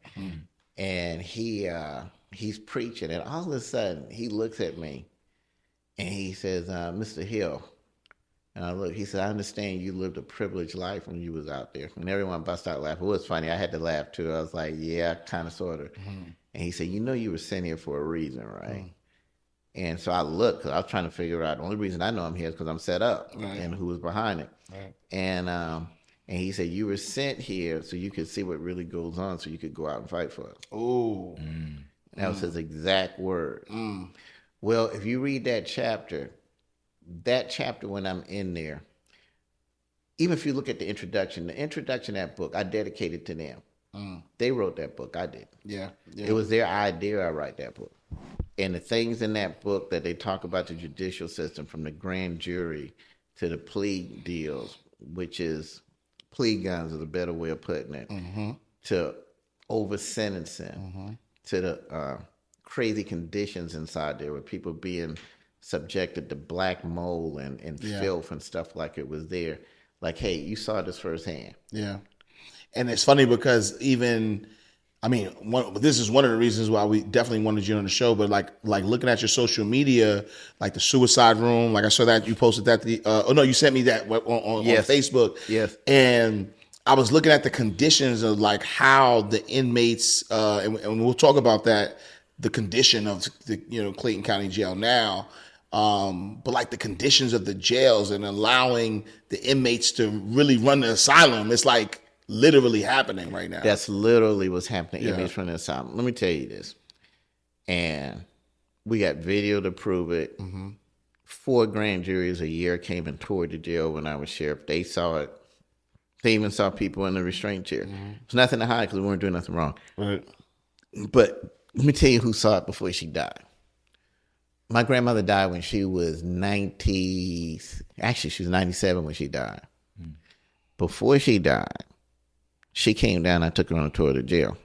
and he's preaching, and all of a sudden he looks at me, and he says, Mr. Hill, and I look, he said, I understand you lived a privileged life when you was out there, and everyone bust out laughing. It was funny, I had to laugh too. I was like, yeah, kind of, sort of, and he said, you were sent here for a reason, right? And so I looked, because I was trying to figure out, the only reason I know I'm here is because I'm set up, and who was behind it. Right. And And he said, you were sent here so you could see what really goes on so you could go out and fight for it. Oh. That was his exact word. Well, if you read that chapter when I'm in there, even if you look at the introduction to that book, I dedicated to them. They wrote that book. I did. Yeah. It was their idea I write that book. And the things in that book that they talk about the judicial system, from the grand jury to the plea deals, which is plea guns is a better way of putting it, to over sentencing, to the crazy conditions inside there with people being subjected to black mold and filth and stuff like it was there. Like, hey, you saw this firsthand. Yeah. And it's funny because this is one of the reasons why we definitely wanted you on the show, but like looking at your social media, like the suicide room, like I saw that you posted that, you sent me that on Facebook. Yes. And I was looking at the conditions of like how the inmates, and we'll talk about that, the condition of the, Clayton County Jail now, but like the conditions of the jails and allowing the inmates to really run the asylum. It's like literally happening right now. That's literally what's happening. Yeah. Inmates from the asylum. Let me tell you this. And we got video to prove it. 4 grand juries a year came and toured the jail when I was sheriff. They saw it. They even saw people in the restraint chair. There's nothing to hide because we weren't doing nothing wrong. Right. But let me tell you who saw it before she died. My grandmother died when she was 90. Actually, she was 97 when she died. Before she died, she came down. I took her on a tour of the jail.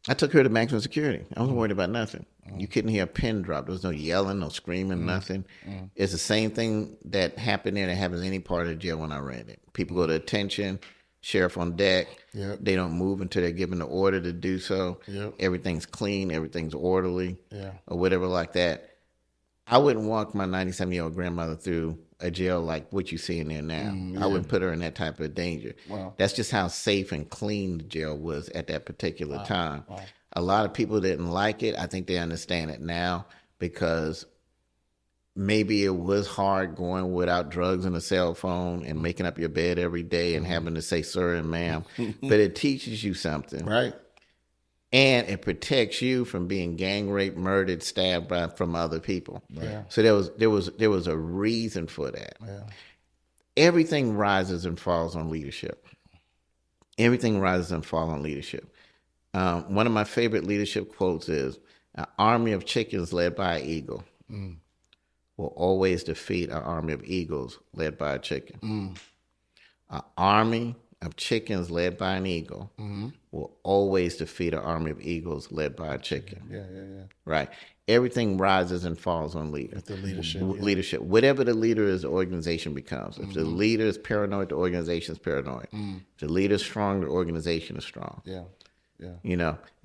I took her to maximum security. I wasn't worried about nothing. You couldn't hear a pin drop. There was no yelling, no screaming, nothing. It's the same thing that happened there that happens in any part of the jail when I ran it. People go to attention, sheriff on deck. Yep. They don't move until they're given the order to do so. Yep. Everything's clean, everything's orderly, Yeah. or whatever like that. I wouldn't walk my 97-year-old grandmother through a jail like what you see in there now. I wouldn't put her in that type of danger. Wow. That's just how safe and clean the jail was at that particular time. Wow. A lot of people didn't like it. I think they understand it now because maybe it was hard going without drugs and a cell phone and making up your bed every day and having to say sir and ma'am. But it teaches you something. Right. And it protects you from being gang raped, murdered, stabbed from other people. Yeah. So there was a reason for that. Yeah. Everything rises and falls on leadership. Everything rises and falls on leadership. One of my favorite leadership quotes is, "An army of chickens led by an eagle will always defeat an army of eagles led by a chicken." An army of chickens led by an eagle will always defeat an army of eagles led by a chicken. Yeah. Right. Everything rises and falls on leader. The leadership. Leadership. Whatever the leader is, the organization becomes. If the leader is paranoid, the organization is paranoid. If the leader is strong, the organization is strong. Yeah.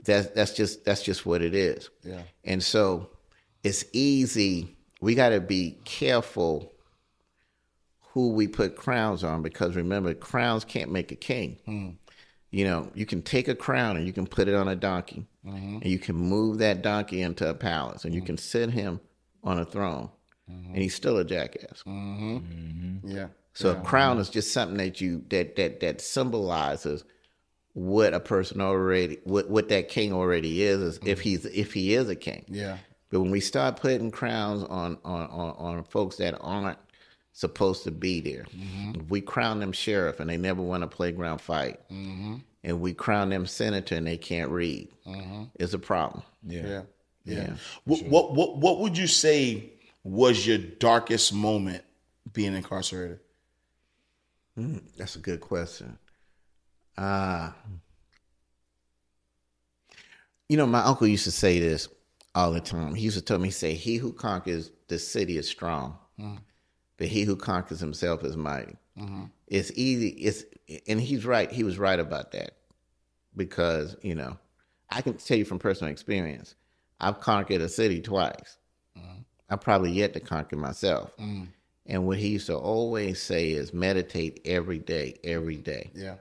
That's just what it is. Yeah. And so it's easy. We got to be careful who we put crowns on, because remember, crowns can't make a king. You can take a crown and you can put it on a donkey, and you can move that donkey into a palace, and you can sit him on a throne, and he's still a jackass. Yeah. So a crown is just something that symbolizes what a person already, what that king already is if he is a king. Yeah. But when we start putting crowns on folks that aren't supposed to be there, if we crown them sheriff and they never won a playground fight, and we crown them senator and they can't read, it's a problem. Yeah. Yeah. What would you say was your darkest moment being incarcerated? That's a good question. My uncle used to say this all the time. He used to tell me, he who conquers the city is strong, but he who conquers himself is mighty. It's easy. And he's right. He was right about that, because, I can tell you from personal experience, I've conquered a city twice. I'm probably yet to conquer myself. And what he used to always say is meditate every day, every day. Yeah.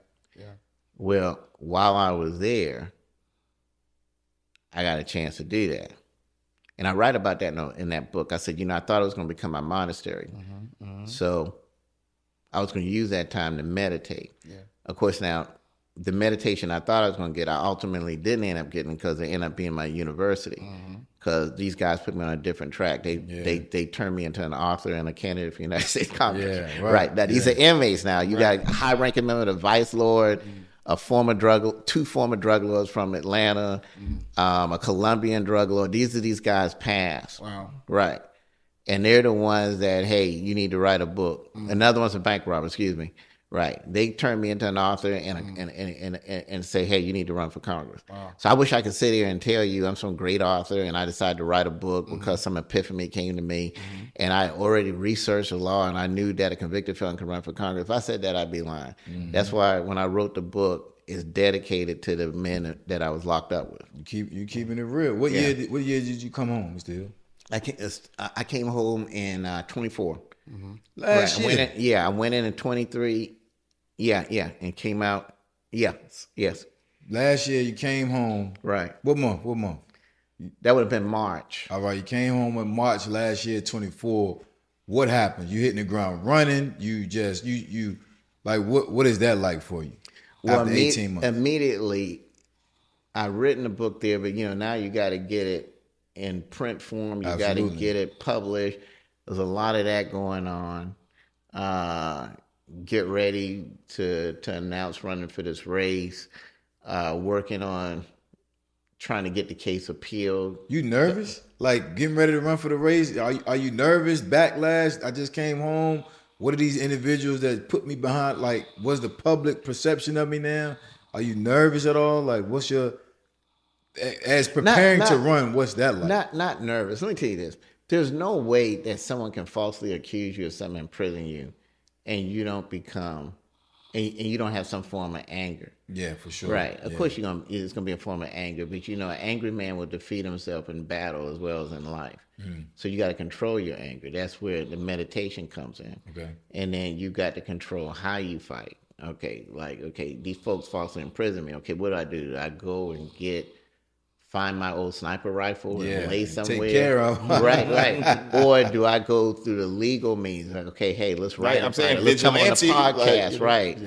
Well, while I was there, I got a chance to do that. And I write about that in that book. I said, I thought it was going to become my monastery. So I was going to use that time to meditate. Yeah. Of course, now, the meditation I thought I was going to get, I ultimately didn't end up getting because it ended up being my university. Because these guys put me on a different track. They turned me into an author and a candidate for the United States Congress. Yeah, right. Now, these are inmates now. You got a high-ranking member of the Vice Lord, two former drug lords from Atlanta, a Colombian drug lord. These guys passed. Wow. Right. And they're the ones that, hey, you need to write a book. Another one's a bank robber, excuse me. Right. They turned me into an author and say, hey, you need to run for Congress. Wow. So I wish I could sit here and tell you I'm some great author and I decided to write a book because some epiphany came to me. And I already researched the law and I knew that a convicted felon could run for Congress. If I said that, I'd be lying. That's why when I wrote the book, it's dedicated to the men that I was locked up with. You keeping it real. What year did you come home, Still? I came home in 24. Last year? I went in 23. Yeah, and came out. Yes. Last year you came home. Right. What month? That would have been March. All right, you came home in March last year, 24. What happened? You hitting the ground running? You like what is that like for you? Well, after 18 months. Immediately, I written a book there, but now you got to get it in print form. You got to get it published. There's a lot of that going on. Get ready to announce running for this race. Working on trying to get the case appealed. You nervous? Like getting ready to run for the race? Are you nervous? Backlash? I just came home. What are these individuals that put me behind? Like, what's the public perception of me now? Are you nervous at all? Like, what's your as preparing to run? What's that like? Not nervous. Let me tell you this. There's no way that someone can falsely accuse you of something, imprison you, and you don't become, and you don't have some form of anger. Yeah, for sure. Right. Of course, it's gonna be a form of anger, but an angry man will defeat himself in battle as well as in life. So you got to control your anger. That's where the meditation comes in. Okay. And then you got to control how you fight. Okay, these folks falsely imprison me. Okay, what do? Do I go and find my old sniper rifle and lay somewhere? Take care of. Right. Or do I go through the legal means? Like, okay, hey, let's write. I'm saying let's come on the podcast. Right.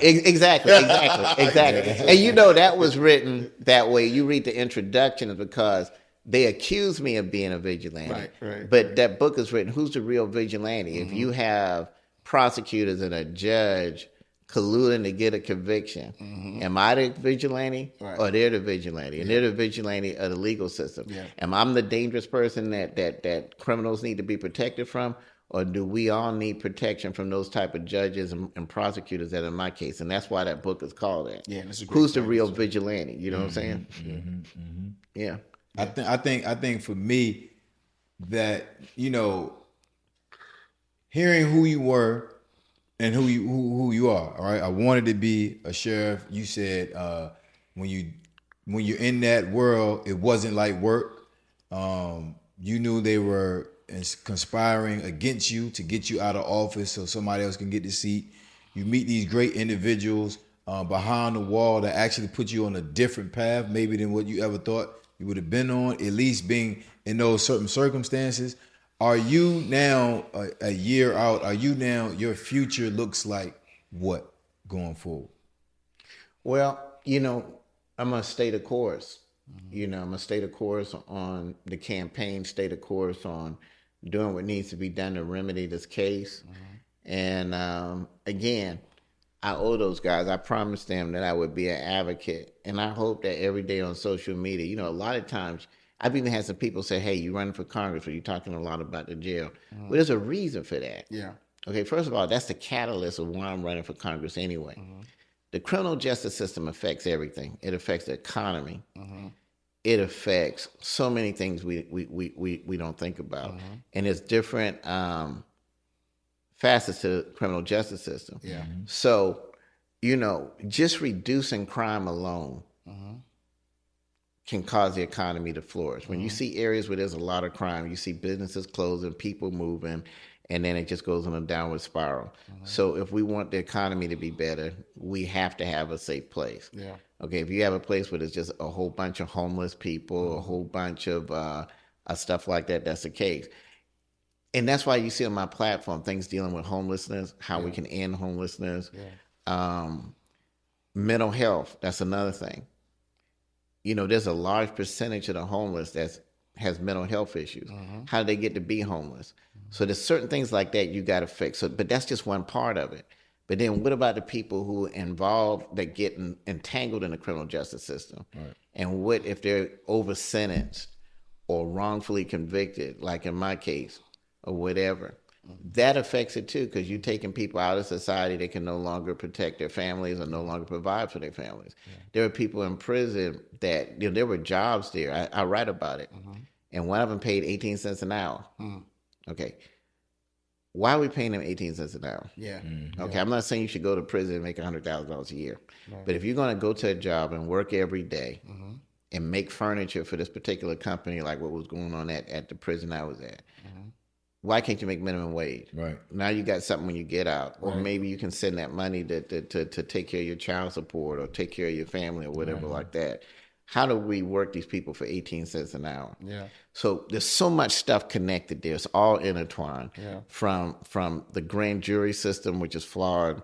Exactly. And that was written that way. You read the introduction because they accused me of being a vigilante. Right. But that book is written, who's the real vigilante? If you have prosecutors and a judge colluding to get a conviction, am I the vigilante or they're the vigilante? And they're the vigilante of the legal system. Yeah. Am I the dangerous person that criminals need to be protected from? Or do we all need protection from those type of judges and prosecutors that are in my case? And that's why that book is called that. Yeah, that's a great Who's the real vigilante? You know what I'm saying? Yeah. I think for me that, hearing who you were and who you are, all right? I wanted to be a sheriff. You said when you're in that world, it wasn't like work. You knew they were conspiring against you to get you out of office so somebody else can get the seat. You meet these great individuals behind the wall that actually put you on a different path maybe than what you ever thought you would have been on, at least being in those certain circumstances. Are you now a year out? Are you now, your future looks like what going forward? Well, I'm going to stay the course. I'm going to stay the course on the campaign, stay the course on doing what needs to be done to remedy this case. And again, I owe those guys. I promised them that I would be an advocate. And I hope that every day on social media, a lot of times, I've even had some people say, hey, you running for Congress or you're talking a lot about the jail. Well, there's a reason for that. Yeah. Okay, first of all, that's the catalyst of why I'm running for Congress anyway. The criminal justice system affects everything. It affects the economy. It affects so many things we don't think about. And there's different facets to the criminal justice system. Yeah. So, just reducing crime alone can cause the economy to flourish. When you see areas where there's a lot of crime, you see businesses closing, people moving, and then it just goes on a downward spiral. So if we want the economy to be better, we have to have a safe place. Yeah. Okay, if you have a place where there's just a whole bunch of homeless people, a whole bunch of stuff like that, that's the case. And that's why you see on my platform things dealing with homelessness, how we can end homelessness, mental health. That's another thing. You know, there's a large percentage of the homeless that has mental health issues. How do they get to be homeless? So there's certain things like that you got to fix. So, but that's just one part of it. But then what about the people who are involved that get entangled in the criminal justice system? Right. And what if they're over sentenced or wrongfully convicted, like in my case, or whatever? That affects it too, because you're taking people out of society that can no longer protect their families or no longer provide for their families. There are people in prison that, you know, there were jobs there. I write about it. And one of them paid 18 cents an hour. Okay. Why are we paying them 18 cents an hour? Okay, I'm not saying you should go to prison and make $100,000 a year. But if you're going to go to a job and work every day and make furniture for this particular company, like what was going on at the prison I was at, why can't you make minimum wage? Right. Now you got something when you get out. Or maybe you can send that money to take care of your child support or take care of your family or whatever like that. How do we work these people for 18 cents an hour? So there's so much stuff connected there. It's all intertwined. From the grand jury system, which is flawed,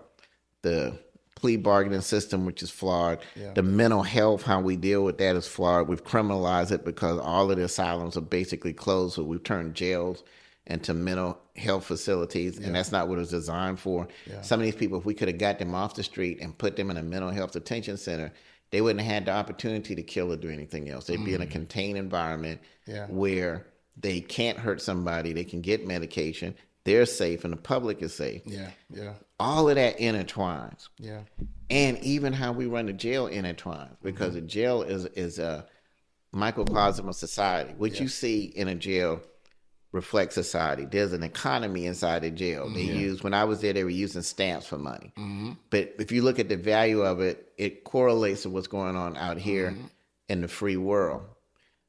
the plea bargaining system, which is flawed, the mental health, how we deal with that is flawed. We've criminalized it because all of the asylums are basically closed. So we've turned jails into mental health facilities, and that's not what it was designed for. Some of these people, if we could have got them off the street and put them in a mental health detention center, they wouldn't have had the opportunity to kill or do anything else. They'd be in a contained environment where they can't hurt somebody, they can get medication, they're safe, and the public is safe. All of that intertwines. And even how we run the jail intertwines, because the jail is a microcosm of society. What you see in a jail reflects society. There's an economy inside the jail. They use, when I was there, they were using stamps for money. But if you look at the value of it, it correlates to what's going on out here in the free world.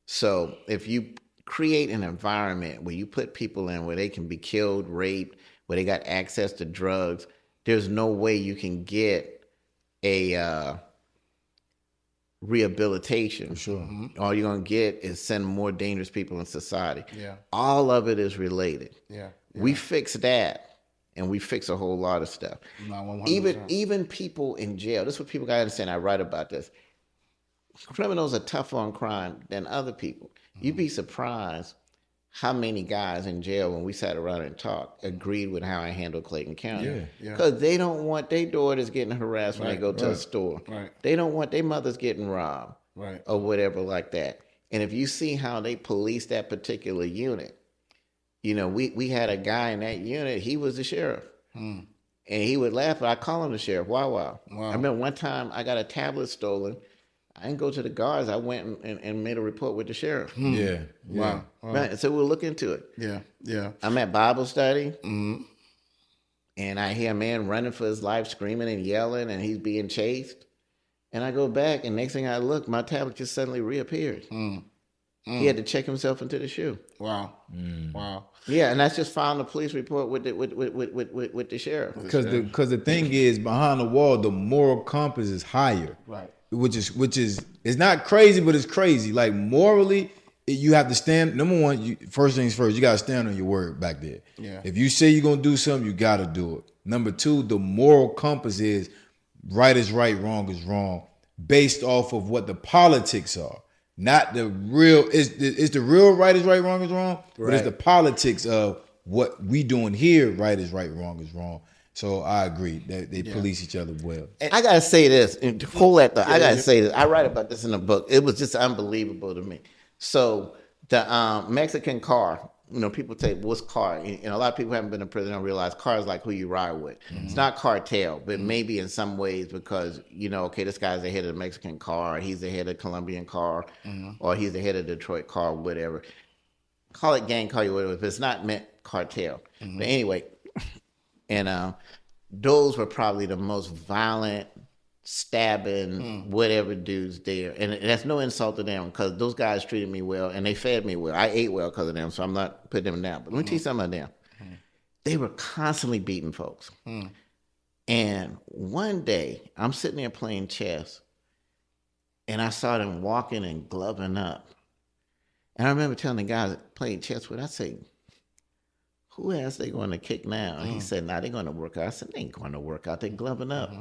So if you create an environment where you put people in where they can be killed, raped, where they got access to drugs, there's no way you can get a rehabilitation. For sure. All you're going to get is send more dangerous people in society. All of it is related. We fix that, and we fix a whole lot of stuff. Even people in jail. This is what people got to understand. I write about this. Criminals are tougher on crime than other people. You'd be surprised how many guys in jail, when we sat around and talked, agreed with how I handled Clayton County. Because they don't want their daughters getting harassed when they go to a store. They don't want their mothers getting robbed or whatever like that. And if you see how they police that particular unit, you know, we had a guy in that unit, he was the sheriff. And he would laugh, but I call him the sheriff. Wow. I remember one time I got a tablet stolen. I didn't go to the guards. I went and made a report with the sheriff. Wow. Right. So we'll look into it. I'm at Bible study, and I hear a man running for his life, screaming and yelling, and he's being chased. And I go back, and next thing I look, my tablet just suddenly reappeared. He had to check himself into the shoe. Wow. Yeah, and that's just filing a police report with the sheriff. Because the thing is, behind the wall, the moral compass is higher. Which is it's not crazy, but it's crazy. Like morally, you have to stand. Number one, first things first, you gotta stand on your word back there. If you say you're gonna do something, you gotta do it. Number two, the moral compass is right is right, wrong is wrong, based off of what the politics are. Not the real. It's the real right is right, wrong is wrong, but it's the politics of what we doing here. Right is right, wrong is wrong. So I agree that they police each other well. And I gotta say this, and to pull that I gotta say this. I write about this in the book. It was just unbelievable to me. So the Mexican car, you know, people say, what's car? And a lot of people haven't been in prison, don't realize car is like who you ride with. It's not cartel, but maybe in some ways because, you know, okay, this guy's the head of the Mexican car, he's the head of the Colombian car, or he's the head of the Detroit car, whatever. Call it gang, call it whatever, but it's not meant cartel. But anyway, and those were probably the most violent, stabbing, whatever dudes there. And that's no insult to them because those guys treated me well and they fed me well. I ate well because of them, so I'm not putting them down. But let me tell you something about them. They were constantly beating folks. And one day, I'm sitting there playing chess, and I saw them walking and gloving up. And I remember telling the guys playing chess with, I say, who else they going to kick now? And he said, nah, they're going to work out. I said, they ain't going to work out. They're gloving up.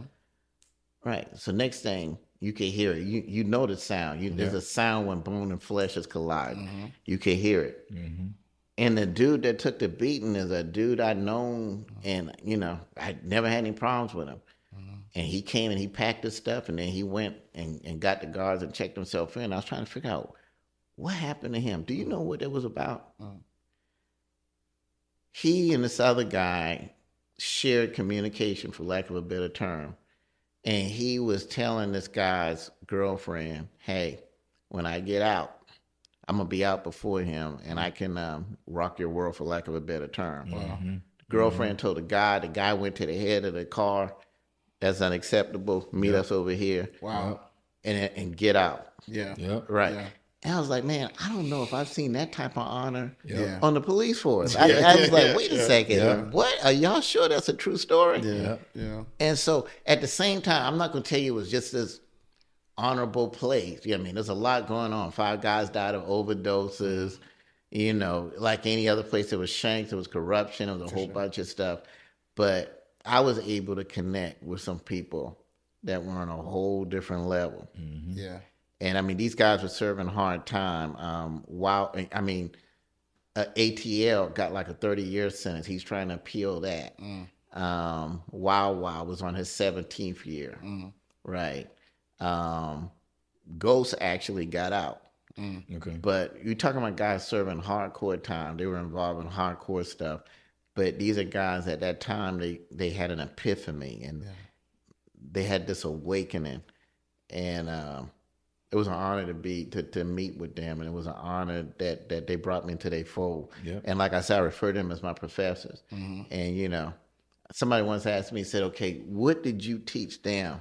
Right. So next thing, you can hear it. You know the sound. There's a sound when bone and flesh is colliding. You can hear it. And the dude that took the beating is a dude I'd known, and, you know, I never had any problems with him. And he came and he packed his stuff, and then he went and got the guards and checked himself in. I was trying to figure out what happened to him. Do you know what it was about? He and this other guy shared communication, for lack of a better term. And he was telling this guy's girlfriend, hey, when I get out, I'm going to be out before him, and I can rock your world, for lack of a better term. The girlfriend told the guy went to the head of the car. That's unacceptable. Meet us over here. Wow. And get out. Yeah. Right. Yeah. And I was like, man, I don't know if I've seen that type of honor Yeah. on the police force. I was like, wait a second. What? Are y'all sure that's a true story? Yeah. And so at the same time, I'm not going to tell you it was just this honorable place. I mean, there's a lot going on. 5 guys died of overdoses. You know, like any other place, there was shanks, there was corruption, there was a whole bunch of stuff. But I was able to connect with some people that were on a whole different level. Yeah. And I mean, these guys were serving hard time. ATL got like a 30-year sentence. He's trying to appeal that. Wow was on his 17th year. Right. Ghost actually got out. Okay. But you're talking about guys serving hardcore time. They were involved in hardcore stuff. But these are guys at that time, they had an epiphany, and they had this awakening. And it was an honor to meet with them, and it was an honor that they brought me into their fold. And like I said, I refer to them as my professors. And, you know, somebody once asked me, said, okay, what did you teach them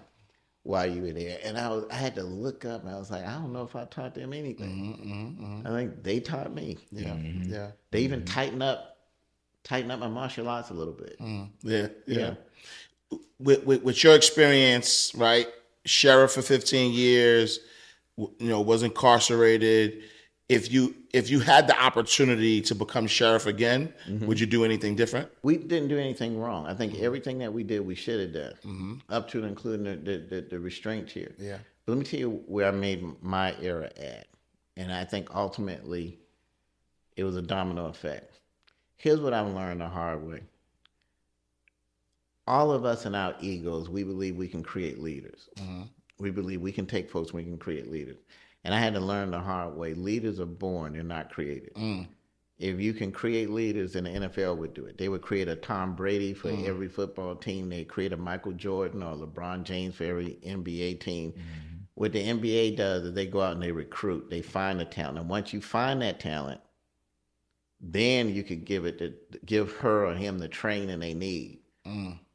while you were there? And I had to look up, and I was like, I don't know if I taught them anything. I think they taught me. Yeah. They even tighten up my martial arts a little bit. Yeah. With your experience, right? Sheriff for 15 years, you know, was incarcerated. If you had the opportunity to become sheriff again, would you do anything different? We didn't do anything wrong. I think everything that we did, we should have done, up to and including the restraint here. Yeah. But let me tell you where I made my error at. And I think ultimately it was a domino effect. Here's what I've learned the hard way. All of us in our egos, we believe we can create leaders. We believe we can take folks, we can create leaders. And I had to learn the hard way. Leaders are born, they're not created. If you can create leaders, then the NFL would do it. They would create a Tom Brady for every football team. They'd create a Michael Jordan or LeBron James for every NBA team. What the NBA does is they go out and they recruit. They find the talent. And once you find that talent, then you could give her or him the training they need.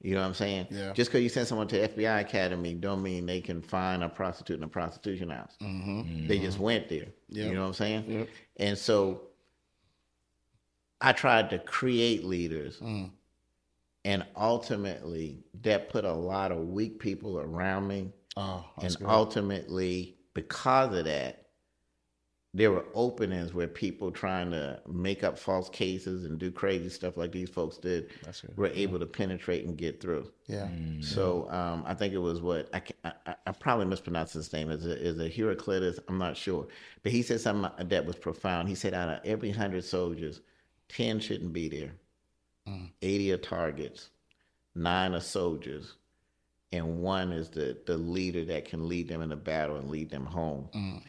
You know what I'm saying? Yeah. Just because you send someone to FBI Academy don't mean they can find a prostitute in a prostitution house. They just went there. You know what I'm saying? And so I tried to create leaders, and ultimately that put a lot of weak people around me. Ultimately, because of that, there were openings where people trying to make up false cases and do crazy stuff like these folks did were able to penetrate and get through. So I think it was I probably mispronounced his name. Is a Heraclitus? I'm not sure. But he said something that was profound. He said out of every 100 soldiers, 10 shouldn't be there. 80 are targets, 9 are soldiers, and 1 is the leader that can lead them in the battle and lead them home.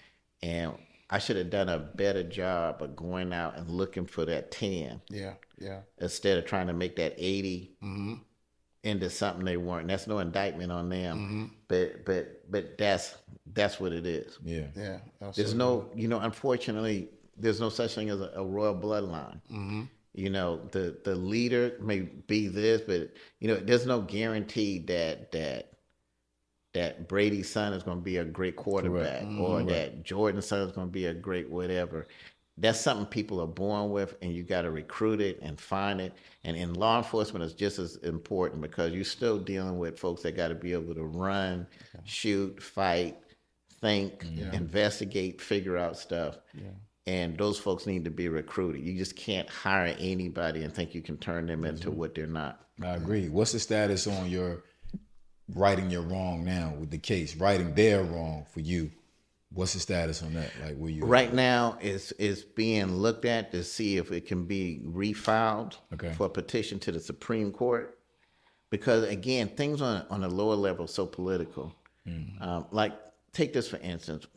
And I should have done a better job of going out and looking for that 10. Instead of trying to make that 80 into something they weren't. That's no indictment on them. But that's what it is. There's no, unfortunately, there's no such thing as a royal bloodline. You know, the leader may be this, but there's no guarantee that Brady's son is going to be a great quarterback, or that Jordan's son is going to be a great whatever. That's something people are born with, and you got to recruit it and find it. And in law enforcement, it's just as important, because you're still dealing with folks that got to be able to run, shoot, fight, think, investigate, figure out stuff. and those folks need to be recruited. You just can't hire anybody and think you can turn them into what they're not. I agree. What's the status on your righting your wrong now with the case? Righting their wrong for you. What's the status on that? Like, where you right now? It's being looked at to see if it can be refiled for a petition to the Supreme Court. Because again, things on a lower level are so political. Like, take this for instance.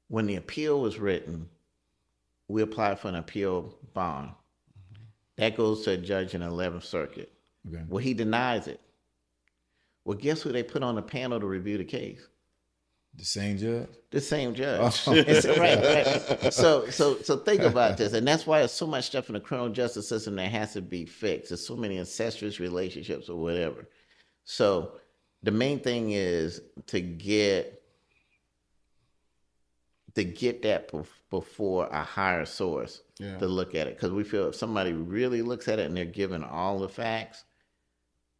When the appeal was written, we applied for an appeal bond. That goes to a judge in the 11th Circuit. Well, he denies it. Well, guess who they put on the panel to review the case? The same judge? The same judge. Right. So think about this. And that's why there's so much stuff in the criminal justice system that has to be fixed. There's so many incestuous relationships or whatever. So the main thing is to get that before a higher source to look at it. Because we feel if somebody really looks at it and they're given all the facts,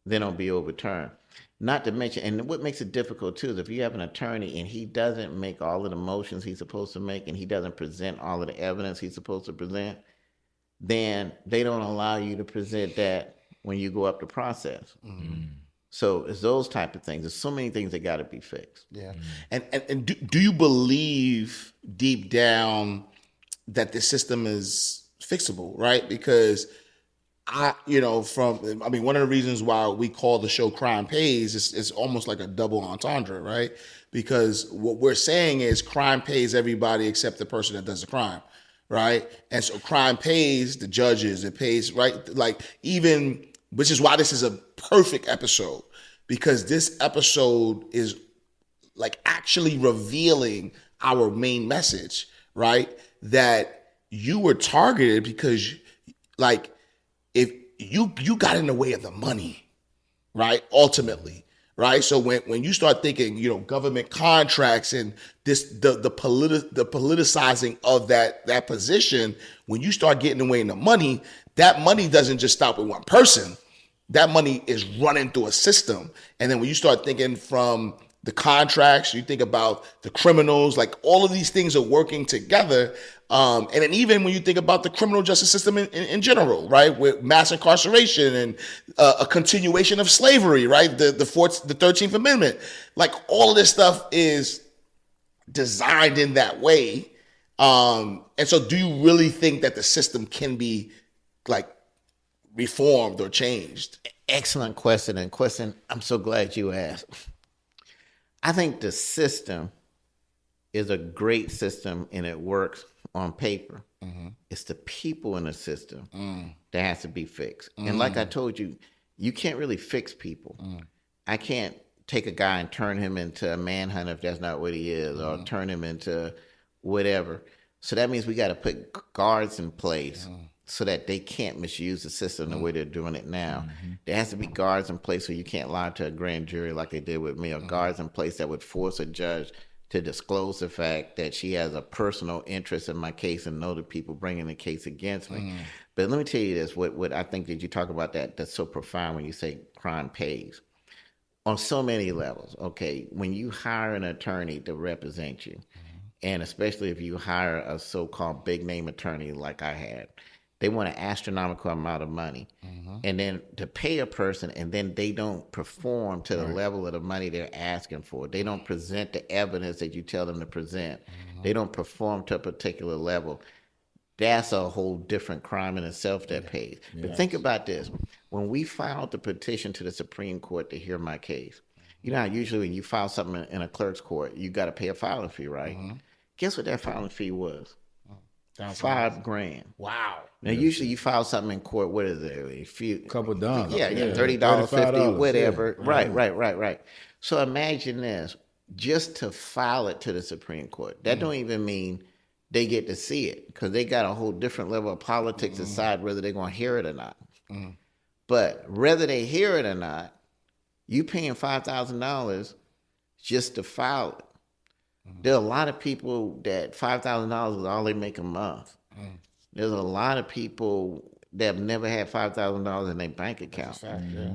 then it'll be overturned. Not to mention, and what makes it difficult too is if you have an attorney and he doesn't make all of the motions he's supposed to make and he doesn't present all of the evidence he's supposed to present, then they don't allow you to present that when you go up the process. So it's those type of things. There's so many things that got to be fixed. Yeah. And do you believe deep down that the system is fixable, right? Because one of the reasons why we call the show Crime Pays is almost like a double entendre, right? Because what we're saying is crime pays everybody except the person that does the crime, right? And so crime pays the judges, it pays, right? Like even, which is why this is a perfect episode, because this episode is like actually revealing our main message, right? That you were targeted because like, if you got in the way of the money, right? Ultimately, right? So when you start thinking, government contracts and the politicizing of that position, when you start getting away in the money, that money doesn't just stop with one person. That money is running through a system. And then when you start thinking from the contracts, you think about the criminals, like all of these things are working together. And then even when you think about the criminal justice system in general, right, with mass incarceration and a continuation of slavery, right, the 13th Amendment, like all of this stuff is designed in that way. And so do you really think that the system can be like reformed or changed? Excellent question. I'm so glad you asked. I think the system is a great system and it works on paper. It's the people in the system that has to be fixed. And like I told you, you can't really fix people. I can't take a guy and turn him into a manhunter if that's not what he is, or turn him into whatever. So that means we got to put guards in place so that they can't misuse the system the way they're doing it now. There has to be guards in place so you can't lie to a grand jury like they did with me, or guards in place that would force a judge to disclose the fact that she has a personal interest in my case and know the people bringing the case against me. But let me tell you this, what I think that you talk about that's so profound when you say crime pays. On so many levels, okay, when you hire an attorney to represent you, and especially if you hire a so-called big-name attorney like I had, they want an astronomical amount of money. And then to pay a person and then they don't perform to the level of the money they're asking for. They don't present the evidence that you tell them to present. They don't perform to a particular level. That's a whole different crime in itself that pays. But think about this. When we filed the petition to the Supreme Court to hear my case, you know how usually when you file something in a clerk's court, you got to pay a filing fee, right? Guess what that filing fee was? $5,000. Wow. Now, usually you file something in court, what is it? A couple dollars. Yeah, $30, $50, whatever. Right. So imagine this, just to file it to the Supreme Court. That don't even mean they get to see it, because they got a whole different level of politics to decide whether they're going to hear it or not. But whether they hear it or not, you paying $5,000 just to file it. There are a lot of people that $5,000 is all they make a month. There's a lot of people that have never had $5,000 in their bank account.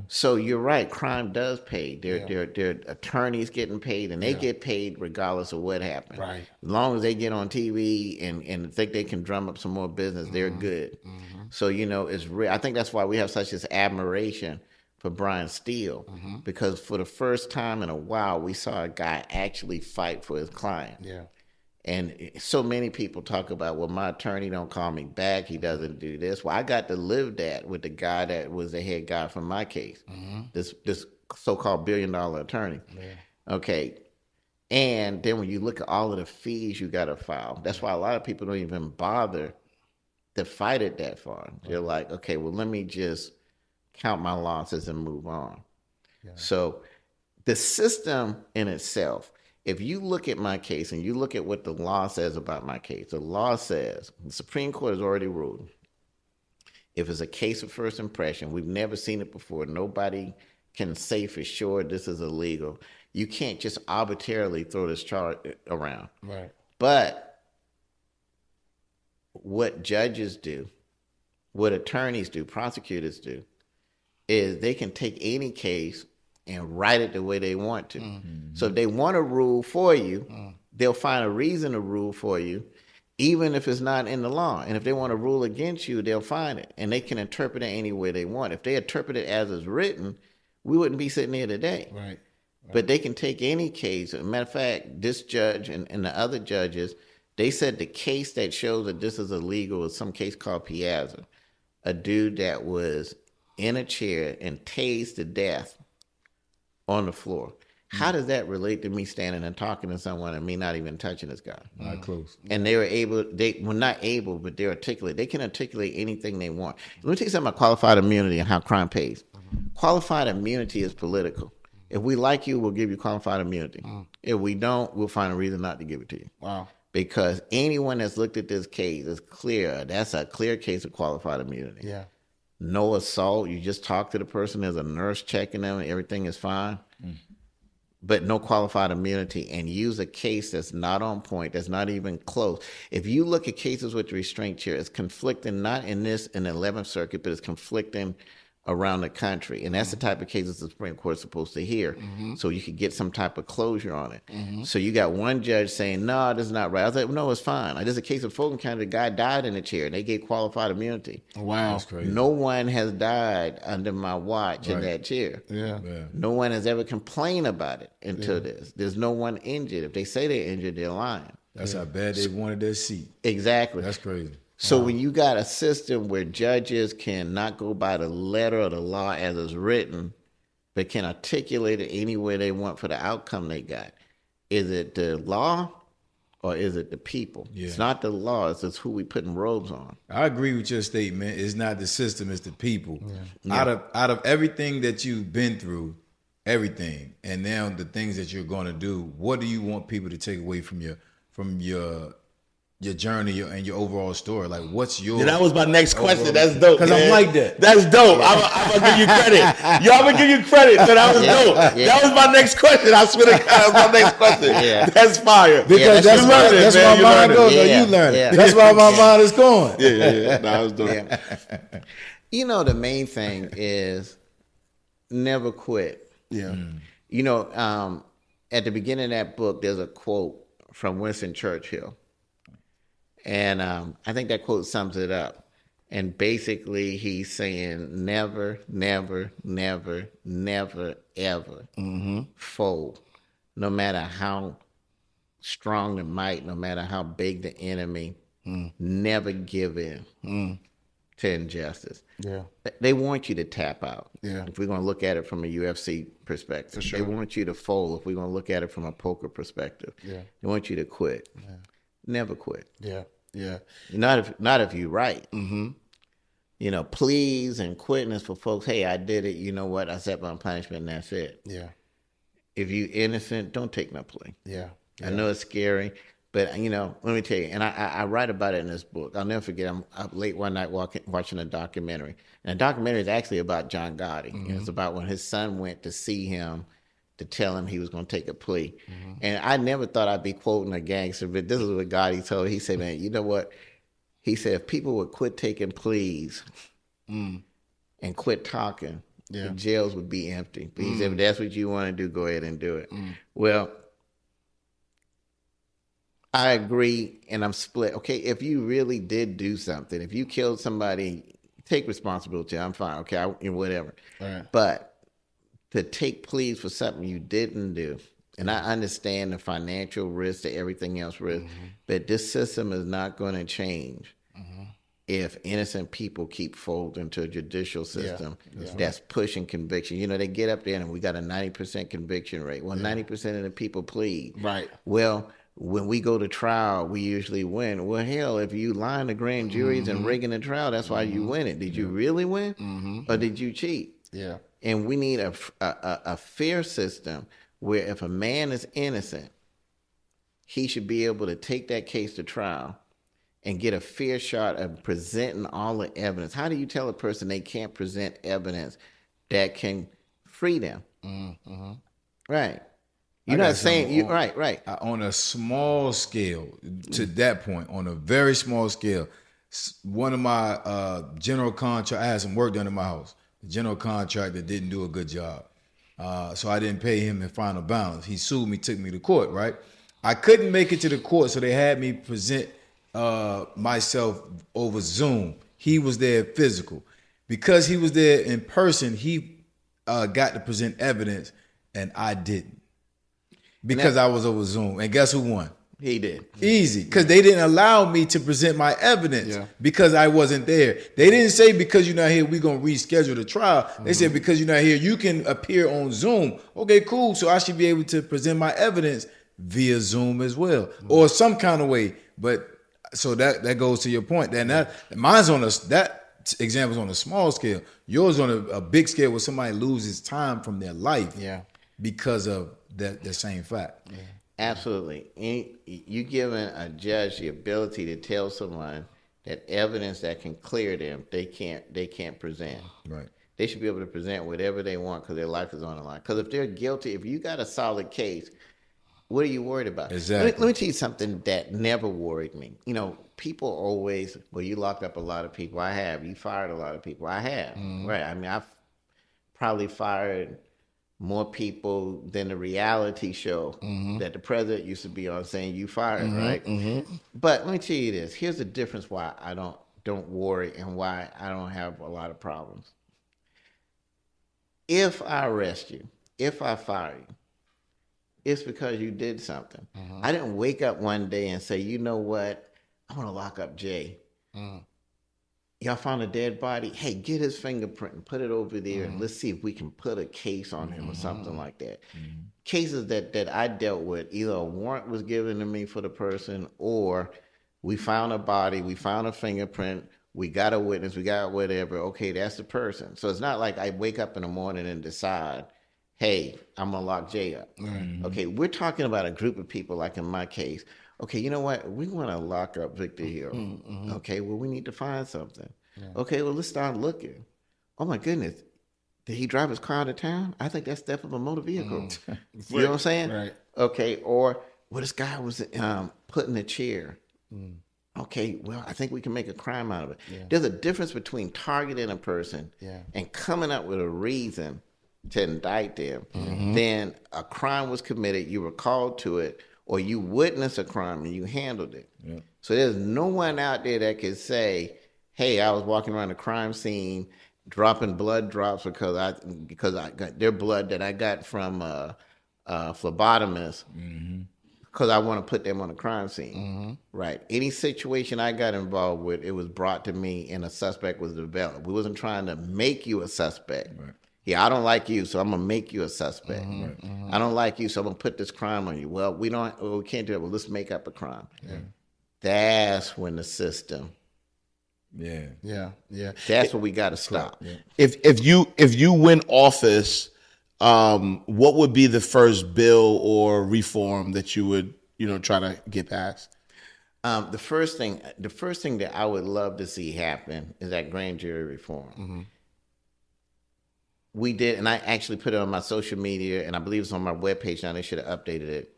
So you're right, crime does pay. Their attorneys getting paid, and they get paid regardless of what happened. Right. As long as they get on TV and think they can drum up some more business, they're good. So, it's real. I think that's why we have such this admiration for Brian Steele, because for the first time in a while, we saw a guy actually fight for his client. Yeah. And so many people talk about, well, my attorney don't call me back. He doesn't do this. Well, I got to live that with the guy that was the head guy for my case, this so-called $1 billion attorney. Yeah. Okay. And then when you look at all of the fees you got to file, that's why a lot of people don't even bother to fight it that far. They're like, okay, well, let me just count my losses and move on. Yeah. So the system in itself, if you look at my case and you look at what the law says about my case, the law says, the Supreme Court has already ruled, if it's a case of first impression, we've never seen it before, nobody can say for sure this is illegal, you can't just arbitrarily throw this charge around. Right. But what judges do, what attorneys do, prosecutors do, is they can take any case and write it the way they want to. So if they want to rule for you, they'll find a reason to rule for you, even if it's not in the law. And if they want to rule against you, they'll find it. And they can interpret it any way they want. If they interpret it as it's written, we wouldn't be sitting here today. Right. But they can take any case. As a matter of fact, this judge and the other judges, they said the case that shows that this is illegal is some case called Piazza, a dude that was in a chair and tased to death on the floor. How does that relate to me standing and talking to someone and me not even touching this guy? Not close. And they were not able, but they're articulate. They can articulate anything they want. Let me tell you something about qualified immunity and how crime pays. Qualified immunity is political. If we like you, we'll give you qualified immunity. If we don't, we'll find a reason not to give it to you. Wow. Because anyone that's looked at this case is clear. That's a clear case of qualified immunity. Yeah. No assault. You just talk to the person. There's a nurse checking them. And everything is fine. But no qualified immunity, and use a case that's not on point, that's not even close. If you look at cases with the restraint chair, it's conflicting not in the 11th Circuit, but it's conflicting around the country. And that's the type of cases the Supreme Court is supposed to hear. So you could get some type of closure on it. So you got one judge saying, no, this is not right. I was like, no, it's fine. Like, there's a case of Fulton County, the guy died in a chair, and they gave qualified immunity. Wow. That's crazy. No one has died under my watch in that chair. Yeah. No one has ever complained about it until this. There's no one injured. If they say they're injured, they're lying. That's how bad they wanted their seat. Exactly. That's crazy. So when you got a system where judges can not go by the letter of the law as it's written, but can articulate it any way they want for the outcome they got, is it the law or is it the people? Yeah. It's not the law. It's just who we putting robes on. I agree with your statement. It's not the system, it's the people. Yeah. Out of everything that you've been through, everything, and now the things that you're going to do, what do you want people to take away from your journey and your overall story? Like, what's your... Yeah, that was my next question. That's dope. Because I'm like that. That's dope. I'm going to give you credit. Y'all going to give you credit. So that was dope. Yeah. That was my next question. I swear to God, that was my next question. Yeah. That's fire. Because that's where my mind goes. Yeah. You learn it. Yeah. That's why my mind is going. Yeah. That was dope. Yeah. You know, the main thing is never quit. Yeah. You know, at the beginning of that book, there's a quote from Winston Churchill. And I think that quote sums it up. And basically, he's saying never, never, never, never, ever fold. No matter how strong the might, no matter how big the enemy, never give in to injustice. Yeah. They want you to tap out. Yeah. If we're going to look at it from a UFC perspective. For sure. They want you to fold if we're going to look at it from a poker perspective. Yeah. They want you to quit. Yeah. Never quit. Yeah. Yeah. Not if you're right. You know, pleas and quitting is for folks, hey, I did it. You know what? I accept my punishment and that's it. Yeah. If you're innocent, don't take no plea. Yeah. I know it's scary, but, you know, let me tell you, and I write about it in this book. I'll never forget, I'm up late one night watching a documentary. And the documentary is actually about John Gotti. And it's about when his son went to see him to tell him he was going to take a plea. And I never thought I'd be quoting a gangster, but this is what Gotti told. He said, man, you know what? He said, if people would quit taking pleas, and quit talking, the jails would be empty. But he said, if that's what you want to do, go ahead and do it. Well, I agree, and I'm split. Okay, if you really did do something, if you killed somebody, take responsibility. I'm fine. Okay, whatever. Right. But to take pleas for something you didn't do, and I understand the financial risk to everything else risk, but this system is not going to change if innocent people keep folding to a judicial system that's pushing conviction. You know, they get up there and we got a 90% conviction rate. Well, 90% of the people plead. Right. Well, when we go to trial, we usually win. Well, hell, if you lie to grand juries and rigging the trial, that's why you win it. Did you really win, or did you cheat? Yeah. And we need a fair system where if a man is innocent, he should be able to take that case to trial and get a fair shot of presenting all the evidence. How do you tell a person they can't present evidence that can free them? Right. You're not saying you right. On a small scale, to that point, on a very small scale, one of my general contract, I had some work done in my house. The general contractor didn't do a good job. So I didn't pay him in final balance. He sued me, took me to court, right? I couldn't make it to the court, so they had me present myself over Zoom. He was there physical. Because he was there in person, he got to present evidence, and I didn't. Because I was over Zoom. And guess who won? He did. Easy. Because they didn't allow me to present my evidence because I wasn't there. They didn't say, because you're not here, we're going to reschedule the trial. They said, because you're not here, you can appear on Zoom. Okay, cool. So I should be able to present my evidence via Zoom as well, or some kind of way. But so that goes to your point. That example's on a small scale. Yours on a big scale where somebody loses time from their life because of the same fact. Absolutely. You giving a judge the ability to tell someone that evidence that can clear them, they can't present. Right. They should be able to present whatever they want because their life is on the line. Because if they're guilty, if you got a solid case, what are you worried about? Exactly. Let me tell you something that never worried me. You know, people always, well, you locked up a lot of people. I have. You fired a lot of people. I have. Right. I mean, I've probably fired more people than the reality show that the president used to be on saying you fired, right? But let me tell you this. Here's the difference why I don't worry and why I don't have a lot of problems. If I arrest you, if I fire you, it's because you did something. I didn't wake up one day and say, you know what, I want to lock up Jay. Y'all found a dead body. Hey, get his fingerprint and put it over there, and let's see if we can put a case on him or something like that. Cases that I dealt with, either a warrant was given to me for the person, or we found a body, we found a fingerprint, we got a witness, we got whatever. Okay, that's the person. So it's not like I wake up in the morning and decide, hey, I'm gonna lock Jay up. Okay, we're talking about a group of people, like in my case. Okay, you know what? We want to lock up Victor Hill. Okay, well, we need to find something. Okay, well, let's start looking. Oh, my goodness. Did he drive his car out of town? I think that's theft of a motor vehicle. You know what I'm saying? Right. Okay, or, well, this guy was put in a chair. Okay, well, I think we can make a crime out of it. There's a difference between targeting a person and coming up with a reason to indict them. Then a crime was committed, you were called to it, or you witnessed a crime and you handled it. So there's no one out there that can say, hey, I was walking around a crime scene dropping blood drops because I got their blood that I got from phlebotomist because I want to put them on a crime scene. Right. Any situation I got involved with, it was brought to me and a suspect was developed. We wasn't trying to make you a suspect. Yeah, I don't like you, so I'm gonna make you a suspect. I don't like you, so I'm gonna put this crime on you. Well, we can't do it. Well, let's make up a crime. That's when the system. That's what we got to stop. If you win office, what would be the first bill or reform that you would try to get passed? The first thing that I would love to see happen is that grand jury reform. We did, and I actually put it on my social media, and I believe it's on my webpage now. They should have updated it.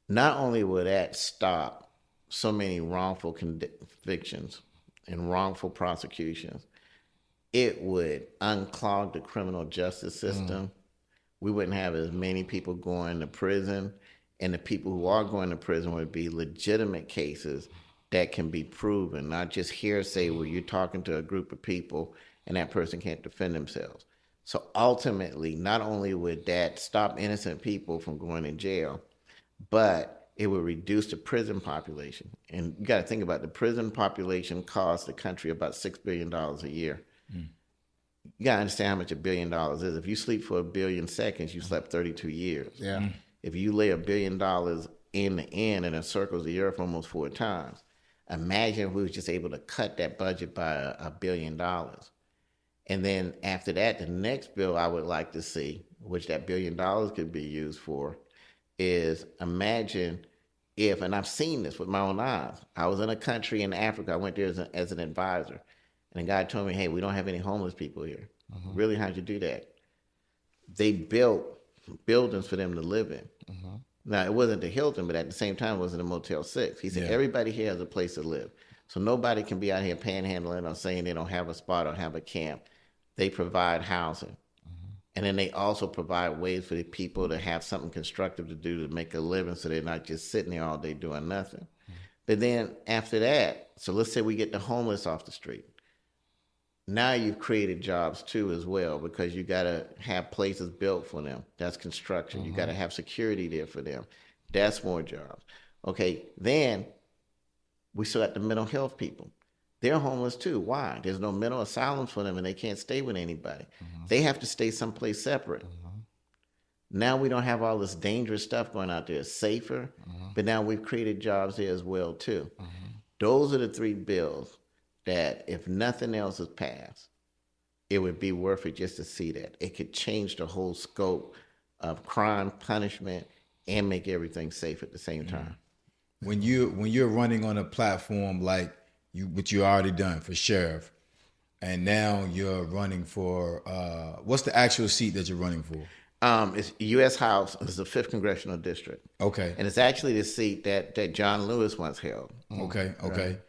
Not only will that stop so many wrongful convictions and wrongful prosecutions, it would unclog the criminal justice system. We wouldn't have as many people going to prison, and the people who are going to prison would be legitimate cases that can be proven, not just hearsay where you're talking to a group of people and that person can't defend themselves. So ultimately, not only would that stop innocent people from going to jail, but it would reduce the prison population. And you got to think about the prison population costs the country about $6 billion a year. You got to understand how much $1 billion is. If you sleep for 1 billion seconds, you slept 32 years. Yeah. If you lay $1 billion in the end and it circles the earth almost 4 times, imagine if we was just able to cut that budget by $1 billion. And then after that, the next bill I would like to see, which that $1 billion could be used for, is imagine if, and I've seen this with my own eyes, I was in a country in Africa, I went there as an advisor, and a guy told me, hey, we don't have any homeless people here. Really, how'd you do that? They built buildings for them to live in. Now, it wasn't the Hilton, but at the same time, it wasn't a Motel 6. He said, everybody here has a place to live. So nobody can be out here panhandling or saying they don't have a spot or have a camp. They provide housing. And then they also provide ways for the people to have something constructive to do to make a living so they're not just sitting there all day doing nothing. But then after that, so let's say we get the homeless off the street. Now you've created jobs too as well, because you got to have places built for them. That's construction. You got to have security there for them. That's more jobs. Okay, then we still got the mental health people. They're homeless too. Why? There's no mental asylums for them and they can't stay with anybody. They have to stay someplace separate. Now we don't have all this dangerous stuff going out there. It's safer, but now we've created jobs there as well too. Those are the 3 bills that if nothing else is passed, it would be worth it just to see that. It could change the whole scope of crime, punishment, and make everything safe at the same time. When you're running on a platform like what you already done for sheriff, and now you're running for what's the actual seat that you're running for? It's U.S. House. It's the 5th Congressional District. Okay. And it's actually the seat that John Lewis once held. Okay. Right.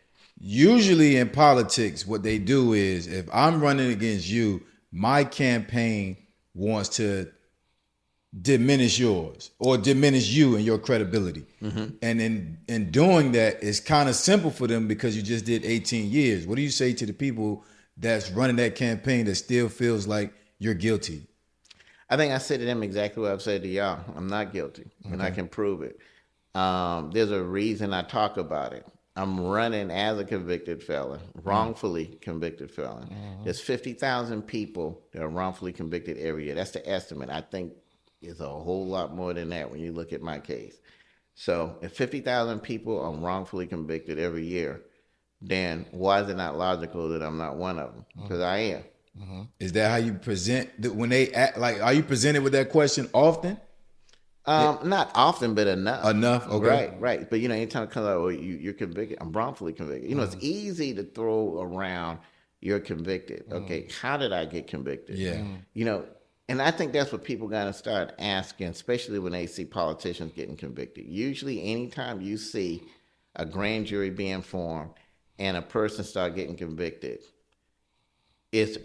Usually in politics, what they do is if I'm running against you, my campaign wants to diminish yours or diminish you and your credibility. And in doing that, it's kind of simple for them because you just did 18 years. What do you say to the people that's running that campaign that still feels like you're guilty? I think I said to them exactly what I've said to y'all. I'm not guilty, and I can prove it. There's a reason I talk about it. I'm running as a convicted felon, wrongfully convicted felon. There's 50,000 people that are wrongfully convicted every year. That's the estimate. I think it's a whole lot more than that when you look at my case. So if 50,000 people are wrongfully convicted every year, then why is it not logical that I'm not one of them? Because I am. Is that how you present when they act? Like, are you presented with that question often? Not often, but enough. Enough, okay. Right. But, anytime it comes out, well, you're convicted, I'm wrongfully convicted. It's easy to throw around, you're convicted. Okay, how did I get convicted? Yeah. And I think that's what people got to start asking, especially when they see politicians getting convicted. Usually, anytime you see a grand jury being formed and a person start getting convicted, it's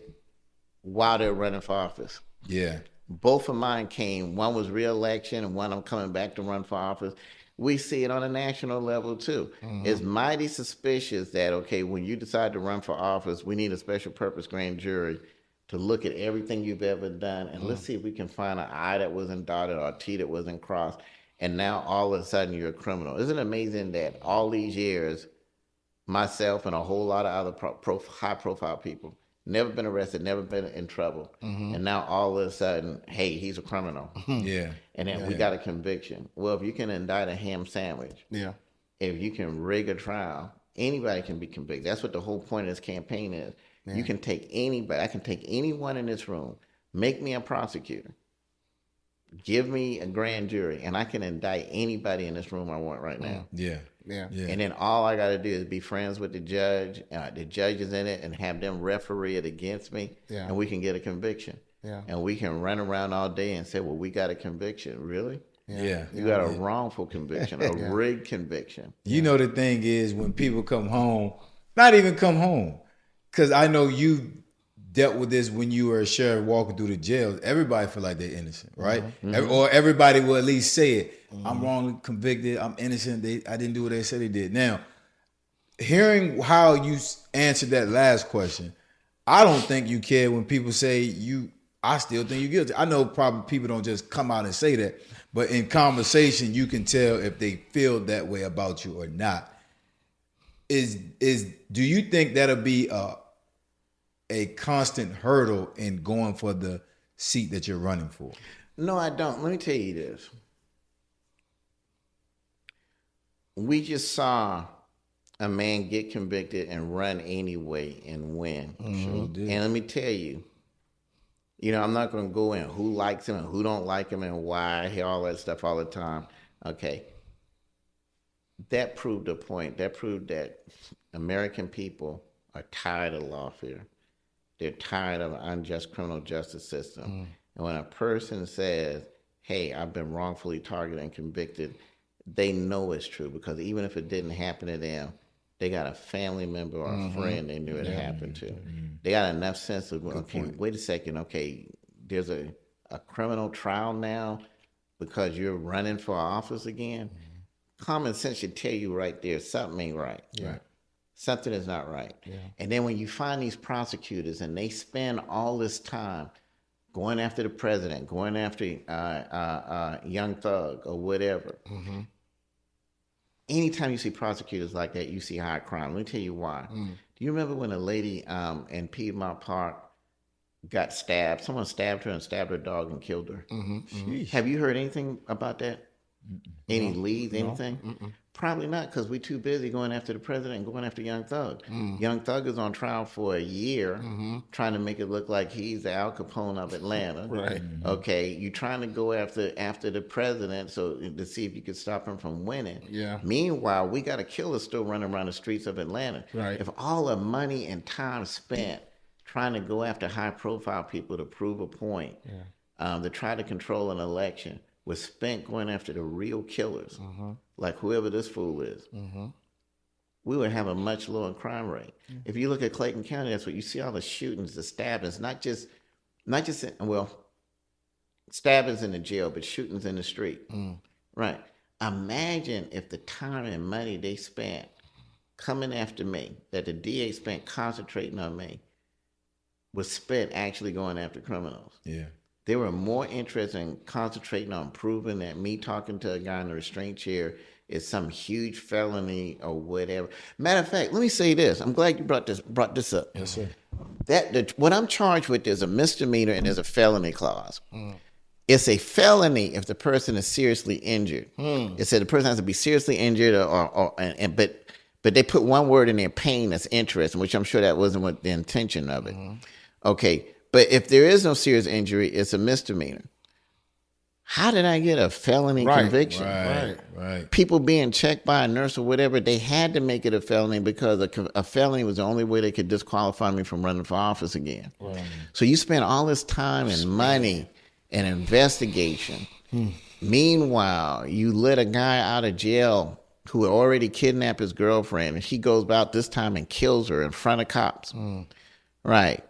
while they're running for office. Yeah. Both of mine came, one was re-election and one I'm coming back to run for office. We see it on a national level too. It's mighty suspicious that, okay, when you decide to run for office, we need a special purpose grand jury to look at everything you've ever done and let's see if we can find an I that wasn't dotted or a T that wasn't crossed. And now all of a sudden you're a criminal. Isn't it amazing that all these years, myself and a whole lot of other high profile people, never been arrested, never been in trouble. And now all of a sudden, hey, he's a criminal. Yeah. And then we got a conviction. Well, if you can indict a ham sandwich, if you can rig a trial, anybody can be convicted. That's what the whole point of this campaign is. Yeah. You can take anybody. I can take anyone in this room, make me a prosecutor, give me a grand jury, and I can indict anybody in this room I want right now. Yeah. And then all I got to do is be friends with the judges in it, and have them referee it against me, and we can get a conviction. And we can run around all day and say, well, we got a conviction. Really? Yeah. You got a wrongful conviction, a rigged conviction. The thing is when people come home, not even come home, because I know you dealt with this when you were a sheriff walking through the jails, everybody feel like they're innocent, right? Or everybody will at least say it. I'm wrongly convicted. I'm innocent. I didn't do what they said they did. Now, hearing how you answered that last question, I don't think you care when people say I still think you're guilty. I know probably people don't just come out and say that, but in conversation, you can tell if they feel that way about you or not. Do you think that'll be a constant hurdle in going for the seat that you're running for? No, I don't. Let me tell you this. We just saw a man get convicted and run anyway and win. Sure did. And let me tell you, I'm not going to go in who likes him and who don't like him and why, I hear all that stuff all the time. Okay. That proved a point. That proved that American people are tired of lawfare. They're tired of an unjust criminal justice system. And when a person says, hey, I've been wrongfully targeted and convicted, they know it's true, because even if it didn't happen to them, they got a family member or a friend they knew it happened to. They got enough sense of, wait a second, okay, there's a criminal trial now because you're running for office again. Common sense should tell you right there, something ain't right. Right. Something is not right. Yeah. And then when you find these prosecutors and they spend all this time going after the president, going after Young Thug or whatever, anytime you see prosecutors like that, you see high crime. Let me tell you why. Do you remember when a lady in Piedmont Park got stabbed? Someone stabbed her and stabbed her dog and killed her. Have you heard anything about that? Any leads, anything? Probably not, because we're too busy going after the president and going after Young Thug. Young Thug is on trial for a year, trying to make it look like he's the Al Capone of Atlanta. Right. Okay, you're trying to go after the president to see if you could stop him from winning. Yeah. Meanwhile, we got a killer still running around the streets of Atlanta. Right. If all the money and time spent trying to go after high-profile people to prove a point, to try to control an election, was spent going after the real killers, like whoever this fool is, we would have a much lower crime rate. If you look at Clayton County, that's what you see, all the shootings, the stabbings, not just stabbings in the jail, but shootings in the street. Right. Imagine if the time and money they spent coming after me, that the DA spent concentrating on me, was spent actually going after criminals. Yeah. They were more interested in concentrating on proving that me talking to a guy in the restraint chair is some huge felony or whatever. Matter of fact, let me say this. I'm glad you brought this up. Yes, sir. What I'm charged with is a misdemeanor and there's a felony clause. It's a felony if the person is seriously injured. It said the person has to be seriously injured, but they put one word in there, pain, that's interesting, which I'm sure that wasn't what the intention of it. Okay. But if there is no serious injury, it's a misdemeanor. How did I get a felony conviction? Right. People being checked by a nurse or whatever, they had to make it a felony because a felony was the only way they could disqualify me from running for office again. Right. So you spend all this time and money and investigation. Meanwhile, you let a guy out of jail who had already kidnapped his girlfriend, and he goes out this time and kills her in front of cops. Right.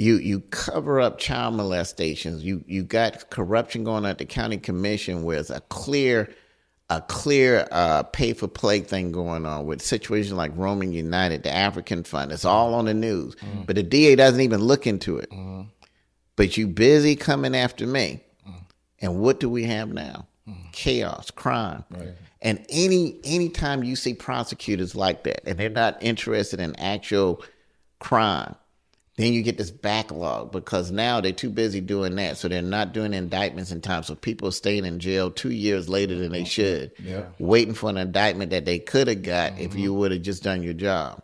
You cover up child molestations. You got corruption going on at the county commission, where it's a clear pay for play thing going on with situations like Roman United, the African Fund. It's all on the news, but the DA doesn't even look into it. But you busy coming after me, and what do we have now? Chaos, crime, and any time you see prosecutors like that, and they're not interested in actual crime. Then you get this backlog because now they're too busy doing that. So they're not doing indictments in time. So people are staying in jail 2 years later than they should, waiting for an indictment that they could have got if you would have just done your job.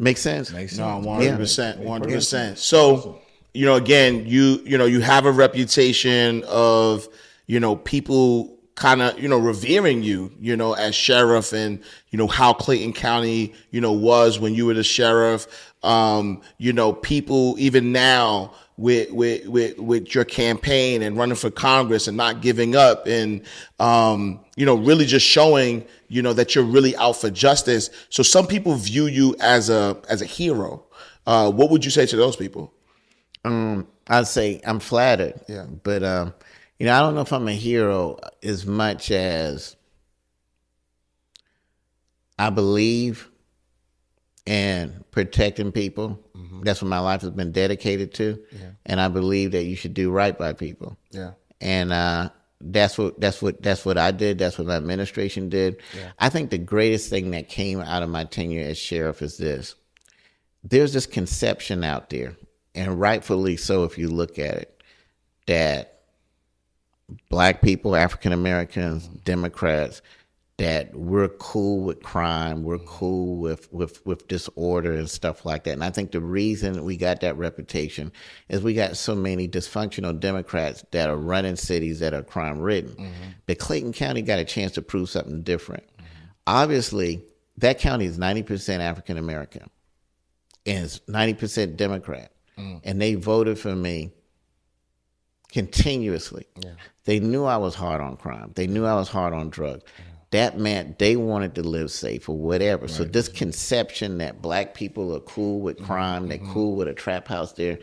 Make sense? No, 100%, 100%. So, again, you have a reputation of, people kind of, revering you, as sheriff, and, how Clayton County, was when you were the sheriff. People even now with your campaign and running for Congress and not giving up and, really just showing, that you're really out for justice. So some people view you as a hero. What would you say to those people? I'd say I'm flattered. Yeah. But I don't know if I'm a hero as much as I believe in protecting people. Mm-hmm. That's what my life has been dedicated to. Yeah. And I believe that you should do right by people. Yeah. And that's what I did. That's what my administration did. Yeah. I think the greatest thing that came out of my tenure as sheriff is this. There's this conception out there, and rightfully so if you look at it, that black people, African Americans, Democrats, that we're cool with crime, we're cool with disorder and stuff like that. And I think the reason we got that reputation is we got so many dysfunctional Democrats that are running cities that are crime-ridden. Mm-hmm. But Clayton County got a chance to prove something different. Mm-hmm. Obviously, that county is 90% African American and it's 90% Democrat. Mm. And they voted for me continuously. Yeah. They knew I was hard on crime. They knew I was hard on drugs. Yeah. That meant they wanted to live safe or whatever. Right. So this conception that black people are cool with crime, they're cool with a trap house there,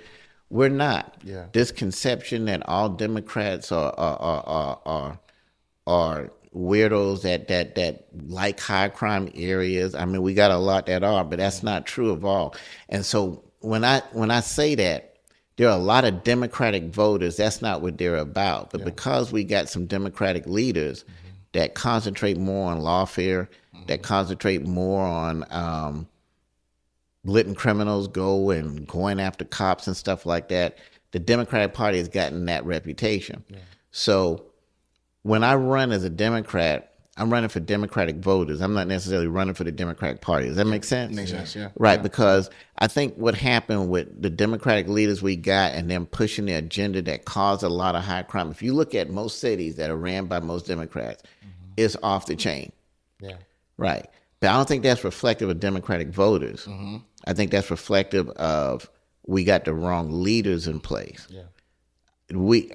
we're not. Yeah. This conception that all Democrats are weirdos that like high crime areas. I mean, we got a lot that are, but that's not true of all. And so when I say that, there are a lot of Democratic voters. That's not what they're about. But because we got some Democratic leaders that concentrate more on lawfare, that concentrate more on letting criminals go and going after cops and stuff like that, the Democratic Party has gotten that reputation. Yeah. So when I run as a Democrat, I'm running for Democratic voters. I'm not necessarily running for the Democratic Party. Does that make sense? Makes sense, yeah. Right, because I think what happened with the Democratic leaders we got and them pushing the agenda that caused a lot of high crime. If you look at most cities that are ran by most Democrats, it's off the chain. Yeah. Right. But I don't think that's reflective of Democratic voters. Mm-hmm. I think that's reflective of we got the wrong leaders in place. Yeah.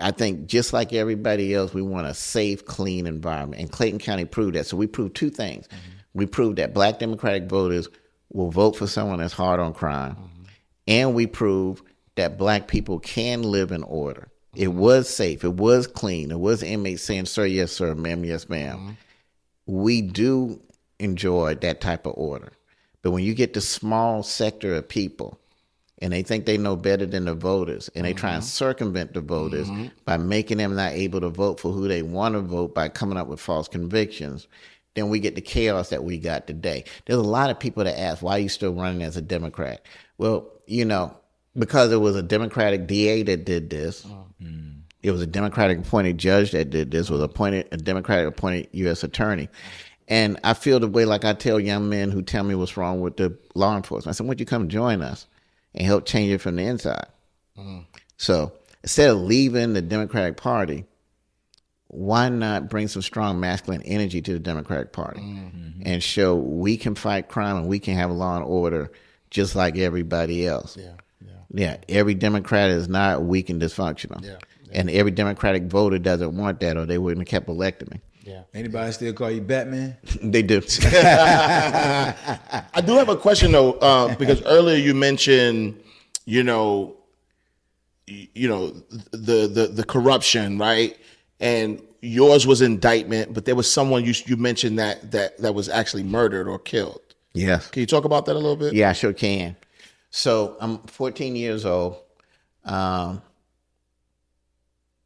I think just like everybody else, we want a safe, clean environment. And Clayton County proved that. So we proved two things. Mm-hmm. We proved that black Democratic voters will vote for someone that's hard on crime. Mm-hmm. And we proved that black people can live in order. Mm-hmm. It was safe. It was clean. It was inmates saying, sir, yes, sir, ma'am, yes, ma'am. Mm-hmm. We do enjoy that type of order. But when you get the small sector of people and they think they know better than the voters, and they try and circumvent the voters by making them not able to vote for who they want to vote by coming up with false convictions, then we get the chaos that we got today. There's a lot of people that ask, why are you still running as a Democrat? Well, because it was a Democratic DA that did this. It was a Democratic appointed judge that did this. It was a Democratic appointed U.S. attorney. And I feel the way like I tell young men who tell me what's wrong with the law enforcement. I said, why don't you come join us and help change it from the inside? So instead of leaving the Democratic Party, why not bring some strong masculine energy to the Democratic Party and show we can fight crime and we can have law and order just like everybody else? Yeah. Every Democrat is not weak and dysfunctional. Yeah. And every Democratic voter doesn't want that, or they wouldn't have kept electing me. Yeah. Anybody still call you Batman? They do. I do have a question though, because earlier you mentioned, the corruption, right? And yours was indictment, but there was someone you mentioned that was actually murdered or killed. Yes. Can you talk about that a little bit? Yeah, I sure can. So I'm 14 years old.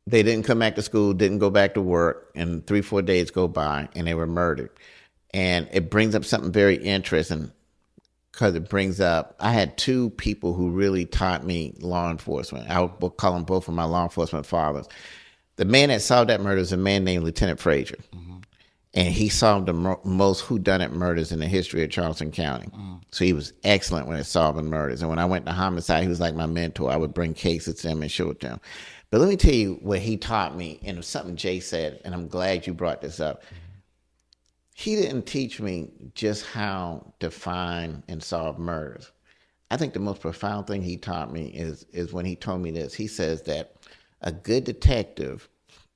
They didn't come back to school, didn't go back to work, and 3-4 days go by, and they were murdered. And it brings up something very interesting because it brings up, I had two people who really taught me law enforcement. I would call them both of my law enforcement fathers. The man that solved that murder is a man named Lieutenant Frazier. And he solved the most whodunit murders in the history of Charleston County. So he was excellent when solving murders. And when I went to homicide, he was like my mentor. I would bring cases to him and show it to him. But let me tell you what he taught me, and it was something Jay said, and I'm glad you brought this up. He didn't teach me just how to find and solve murders. I think the most profound thing he taught me is when he told me this. He says that a good detective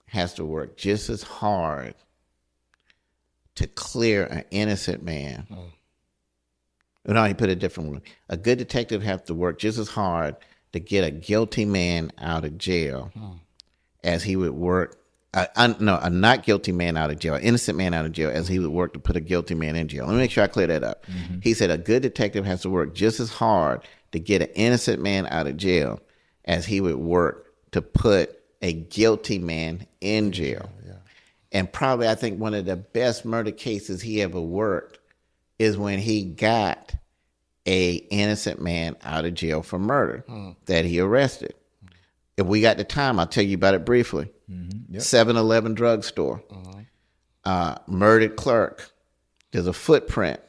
has to work just as hard to clear an innocent man No, he put it differently. A good detective has to work just as hard to get a guilty man out of jail as he would work. A not guilty man out of jail, an innocent man out of jail, as he would work to put a guilty man in jail. Let me make sure I clear that up. He said a good detective has to work just as hard to get an innocent man out of jail as he would work to put a guilty man in jail. And probably, I think one of the best murder cases he ever worked is when he got a innocent man out of jail for murder that he arrested. If we got the time, I'll tell you about it briefly. 7-Eleven drugstore, murdered clerk. There's a footprint.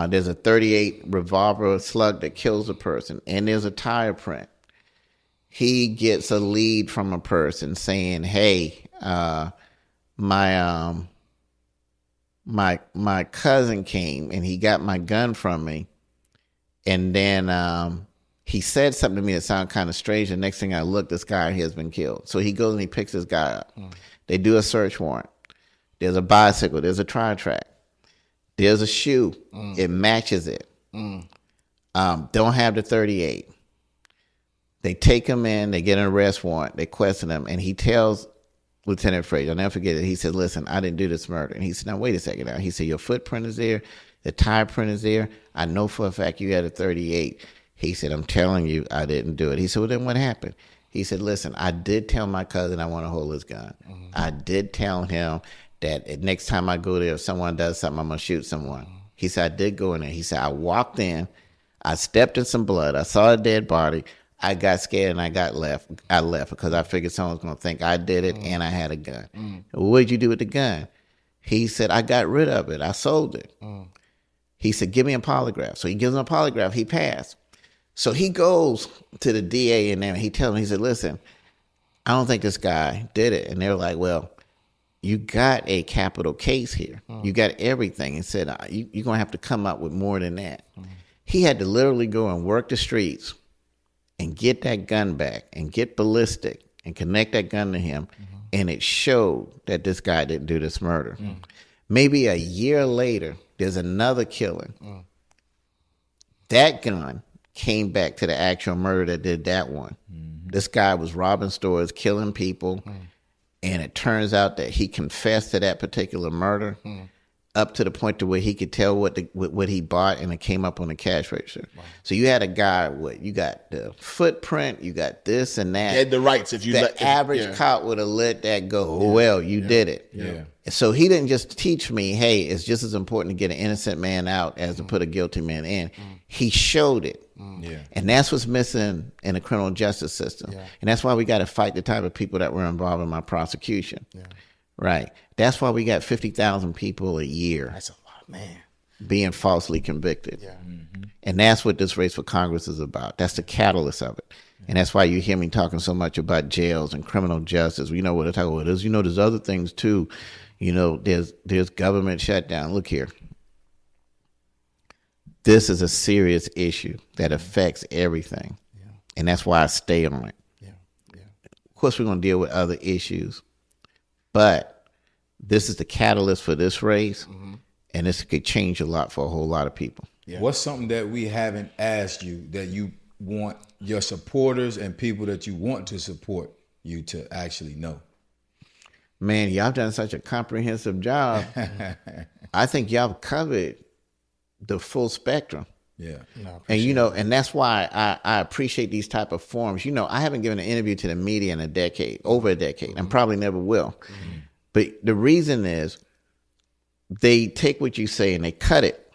There's a .38 revolver slug that kills a person, and there's a tire print. He gets a lead from a person saying, "Hey, my cousin came and he got my gun from me, and then he said something to me that sounded kind of strange. The next thing I look, this guy has been killed." So he goes and he picks this guy up. They do a search warrant. There's a bicycle. There's a tri-track. There's a shoe. It matches it. Don't have the .38. They take him in. They get an arrest warrant. They question him, and he tells Lieutenant Frazier, I'll never forget it. He said, "Listen, I didn't do this murder." And he said, "Now wait a second." Now he said, "Your footprint is there. The tire print is there. I know for a fact you had a .38. He said, "I'm telling you, I didn't do it." He said, "Well, then what happened?" He said, "Listen, I did tell my cousin I want to hold his gun. I did tell him that next time I go there, if someone does something, I'm going to shoot someone." He said, "I did go in there." He said, "I walked in. I stepped in some blood. I saw a dead body. I got scared and I left because I figured someone was going to think I did it and I had a gun." "What did you do with the gun?" He said, "I got rid of it. I sold it." He said, "Give me a polygraph." So he gives him a polygraph. He passed. So he goes to the DA and then he tells him, he said, "Listen, I don't think this guy did it." And they're like, "Well, you got a capital case here. You got everything." And said, you're going to have to come up with more than that." He had to literally go and work the streets and get that gun back and get ballistic and connect that gun to him. And it showed that this guy didn't do this murder. Maybe a year later, there's another killing. That gun came back to the actual murder that did that one. This guy was robbing stores, killing people. And it turns out that he confessed to that particular murder up to the point to where he could tell what he bought, and it came up on the cash register. So you had a guy, you got the footprint, you got this and that. You had the rights. If you the average cop would have let that go. Well, you did it. So he didn't just teach me, hey, it's just as important to get an innocent man out as to put a guilty man in. He showed it. And that's what's missing in the criminal justice system. And that's why we got to fight the type of people that were involved in my prosecution. Right. That's why we got 50,000 people a year. That's a lot, man. Being falsely convicted. And that's what this race for Congress is about. That's the catalyst of it. And that's why you hear me talking so much about jails and criminal justice. We know what I talk about. There's other things too. There's government shutdown. Look here. This is a serious issue that affects everything. And that's why I stay on it. Of course, we're going to deal with other issues. But this is the catalyst for this race. And this could change a lot for a whole lot of people. What's something that we haven't asked you that you want your supporters and people that you want to support you to actually know? Man, y'all done such a comprehensive job. I think y'all covered the full spectrum. And that's why I appreciate these type of forums. I haven't given an interview to the media in over a decade, and probably never will. But the reason is they take what you say and they cut it.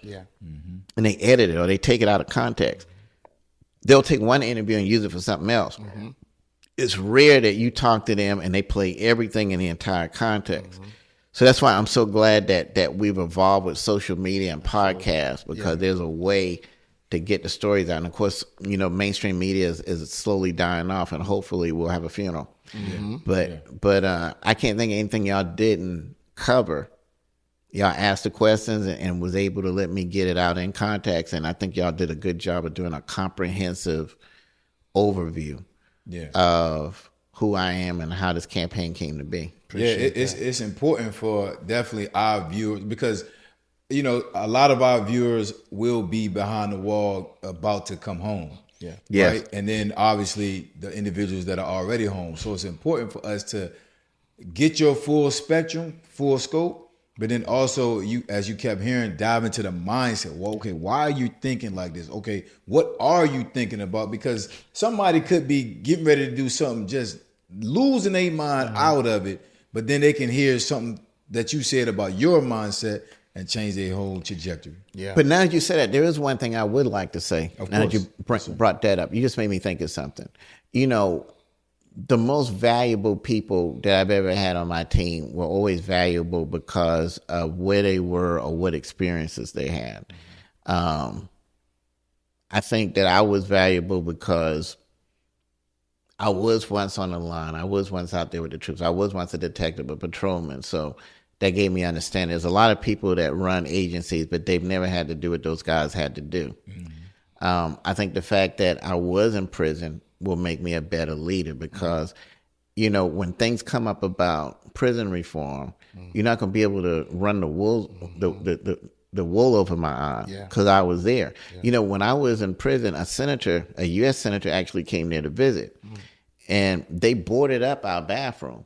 And they edit it or they take it out of context. They'll take one interview and use it for something else. It's rare that you talk to them and they play everything in the entire context. So that's why I'm so glad that we've evolved with social media and podcasts, because there's a way to get the stories out. And of course, mainstream media is slowly dying off, and hopefully we'll have a funeral. But I can't think of anything y'all didn't cover. Y'all asked the questions and was able to let me get it out in context. And I think y'all did a good job of doing a comprehensive overview of who I am and how this campaign came to be. It's important for definitely our viewers, because a lot of our viewers will be behind the wall about to come home. Yeah. Yes. Right? And then obviously the individuals that are already home. So it's important for us to get your full spectrum, full scope, but then also as you kept hearing, dive into the mindset. Well, okay, why are you thinking like this? Okay, what are you thinking about? Because somebody could be getting ready to do something, just losing their mind out of it, but then they can hear something that you said about your mindset and change their whole trajectory. Yeah. But now that you said that, there is one thing I would like to say. Of now that you course. brought that up, you just made me think of something. The most valuable people that I've ever had on my team were always valuable because of where they were or what experiences they had. I think that I was valuable because I was once on the line. I was once out there with the troops. I was once a detective, a patrolman. So that gave me understanding. There's a lot of people that run agencies, but they've never had to do what those guys had to do. I think the fact that I was in prison will make me a better leader because, when things come up about prison reform, you're not going to be able to run the wool over my eyes because I was there. Yeah. When I was in prison, a U.S. senator actually came there to visit, and they boarded up our bathroom.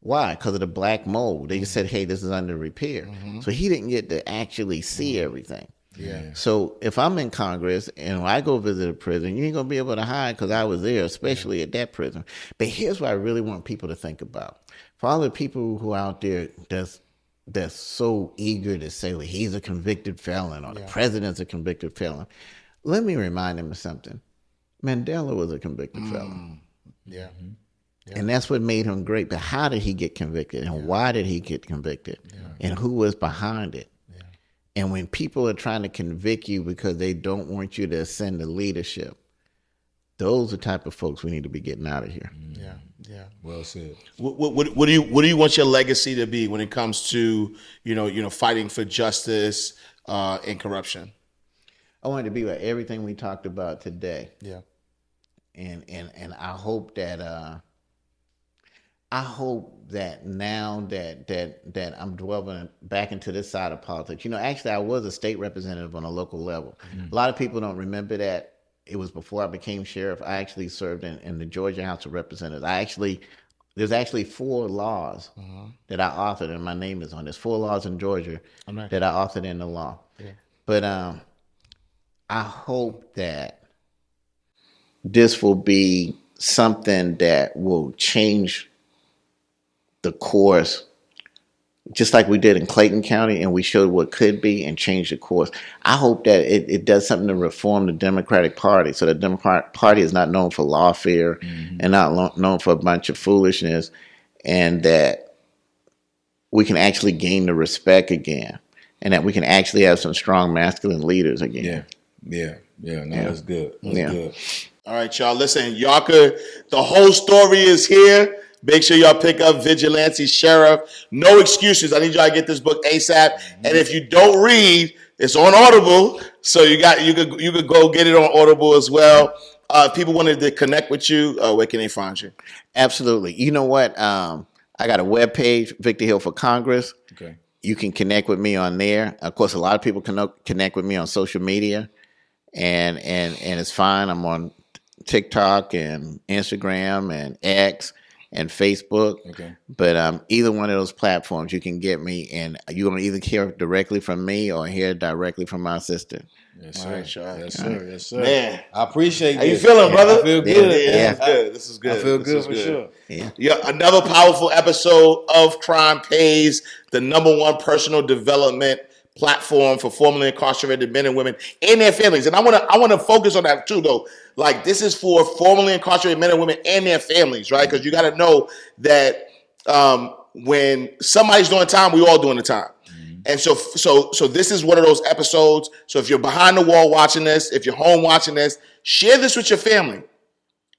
Why? Because of the black mold. They just said, hey, this is under repair. So he didn't get to actually see everything. Yeah. So if I'm in Congress and I go visit a prison, you ain't going to be able to hide because I was there, especially at that prison. But here's what I really want people to think about. For all the people who are out there that's so eager to say, well, he's a convicted felon or the president's a convicted felon, let me remind them of something. Mandela was a convicted felon. Yeah. Yeah. And that's what made him great. But how did he get convicted? And why did he get convicted? And who was behind it? And when people are trying to convict you because they don't want you to ascend to leadership, those are the type of folks we need to be getting out of here. Yeah. Yeah. Well said. What do you want your legacy to be when it comes to fighting for justice and corruption? I want it to be like everything we talked about today. Yeah. And I hope that now that I'm dwelling back into this side of politics, actually I was a state representative on a local level. A lot of people don't remember that. It was before I became sheriff. I actually served in the Georgia House of Representatives. There's actually 4 laws that I authored, and my name is on. There's 4 laws in Georgia that I authored in the law. Yeah. But I hope that this will be something that will change the course, just like we did in Clayton County, and we showed what could be and change the course. I hope that it does something to reform the Democratic Party, so the Democratic Party is not known for lawfare and not known for a bunch of foolishness, and that we can actually gain the respect again, and that we can actually have some strong masculine leaders again. Yeah. That's good. That's good. All right, y'all. Listen, the whole story is here. Make sure y'all pick up Vigilante Sheriff. No excuses. I need y'all to get this book ASAP. And if you don't read, it's on Audible. So you could go get it on Audible as well. If people wanted to connect with you, where can they find you? Absolutely. You know what? I got a webpage, Victor Hill for Congress. Okay. You can connect with me on there. Of course, a lot of people can connect with me on social media, and it's fine. I'm on TikTok and Instagram and X and Facebook. Okay. But either one of those platforms, you can get me, and you're going to either hear directly from me or hear directly from my assistant. Yes, sir. All right, Sean. Yes, sir. Yes, sir. Man, I appreciate how you this. feeling, brother? I feel good. Yeah. This is good. I feel good for sure. Yeah. Another powerful episode of Crime Pays, the #1 personal development platform for formerly incarcerated men and women and their families. And I want to focus on that too, though. Like, this is for formerly incarcerated men and women and their families, right? Because you got to know that when somebody's doing time, we all doing the time. And so this is one of those episodes. So if you're behind the wall watching this, if you're home watching this, share this with your family,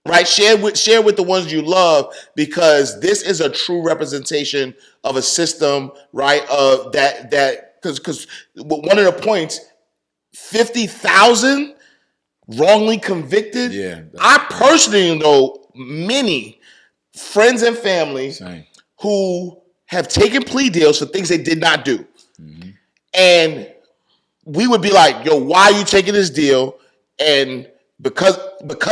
right? Share with the ones you love, because this is a true representation of a system, right? Because one of the points, 50,000 wrongly convicted. Yeah. I personally know many friends and family who have taken plea deals for things they did not do. And we would be like, yo, why are you taking this deal? And because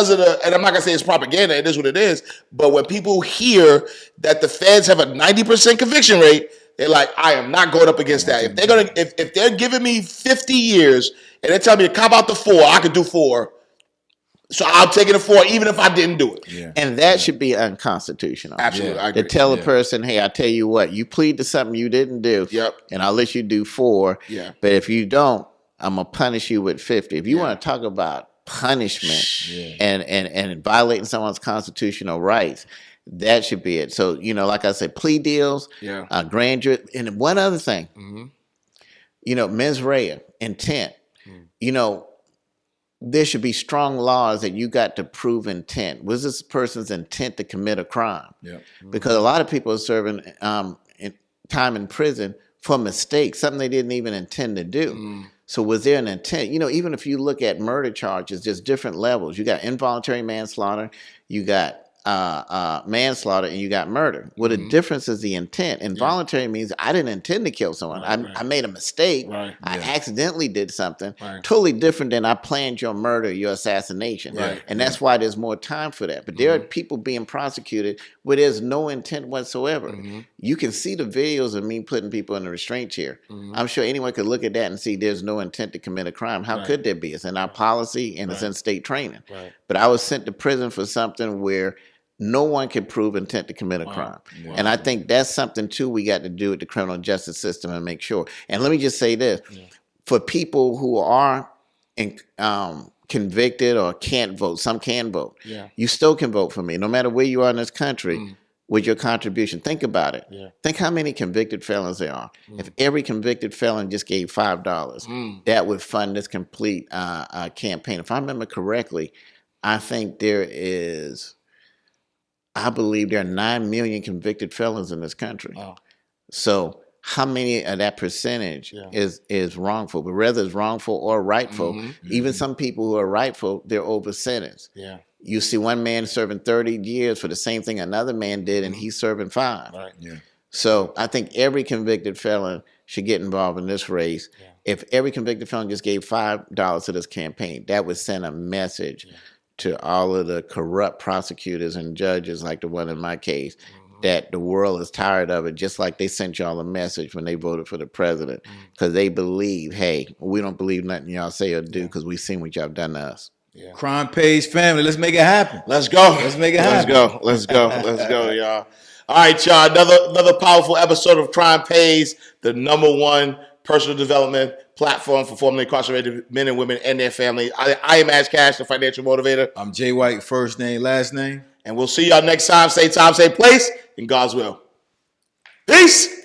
of and I'm not gonna say it's propaganda, it is what it is, but when people hear that the feds have a 90% conviction rate, they're like, I am not going up against that. If they're giving me 50 years and they tell me to cop out the 4, I could do 4. So I'll take it to 4 even if I didn't do it. Yeah. And that should be unconstitutional. Absolutely. I agree. To tell a person, hey, I tell you what, you plead to something you didn't do. Yep. And I'll let you do 4. Yeah. But if you don't, I'm gonna punish you with 50. If you want to talk about punishment and violating someone's constitutional rights, that should be it. So, like I said, plea deals, grand jury, and one other thing, mens rea, intent. There should be strong laws that you got to prove intent. Was this person's intent to commit a crime? Yeah. Because a lot of people are serving time in prison for mistakes, something they didn't even intend to do. So was there an intent? Even if you look at murder charges, there's different levels. You got involuntary manslaughter, you got manslaughter, and you got murder. Well, the difference is the intent. Involuntary means I didn't intend to kill someone. I made a mistake. I accidentally did something. Totally different than I planned your murder, your assassination. And that's why there's more time for that. But there are people being prosecuted where there's no intent whatsoever. You can see the videos of me putting people in the restraint chair. I'm sure anyone could look at that and see there's no intent to commit a crime. How could there be? It's in our policy and it's in state training. But I was sent to prison for something where no one can prove intent to commit a crime. And I think that's something, too, we got to do with the criminal justice system and make sure. And let me just say this. For people who are convicted or can't vote, some can vote. You still can vote for me, no matter where you are in this country, with your contribution. Think about it. Think how many convicted felons there are. If every convicted felon just gave $5, that would fund this complete campaign. If I remember correctly, I believe there are 9 million convicted felons in this country. So how many of that percentage is wrongful? But whether it's wrongful or rightful, even some people who are rightful, they're over sentenced. You see one man serving 30 years for the same thing another man did, and he's serving 5. So I think every convicted felon should get involved in this race. If every convicted felon just gave $5 to this campaign, that would send a message to all of the corrupt prosecutors and judges, like the one in my case, that the world is tired of it, just like they sent y'all a message when they voted for the president, because they believe, hey, we don't believe nothing y'all say or do because we've seen what y'all done to us. Crime pays family. Let's make it happen. Let's go. Let's make it happen. Let's go, y'all. All right, y'all. Another powerful episode of Crime Pays, the #1 personal development platform for formerly incarcerated men and women and their families. I am Ash Cash, the financial motivator. I'm Jay White, first name, last name. And we'll see y'all next time. Same time, same place. In God's will. Peace.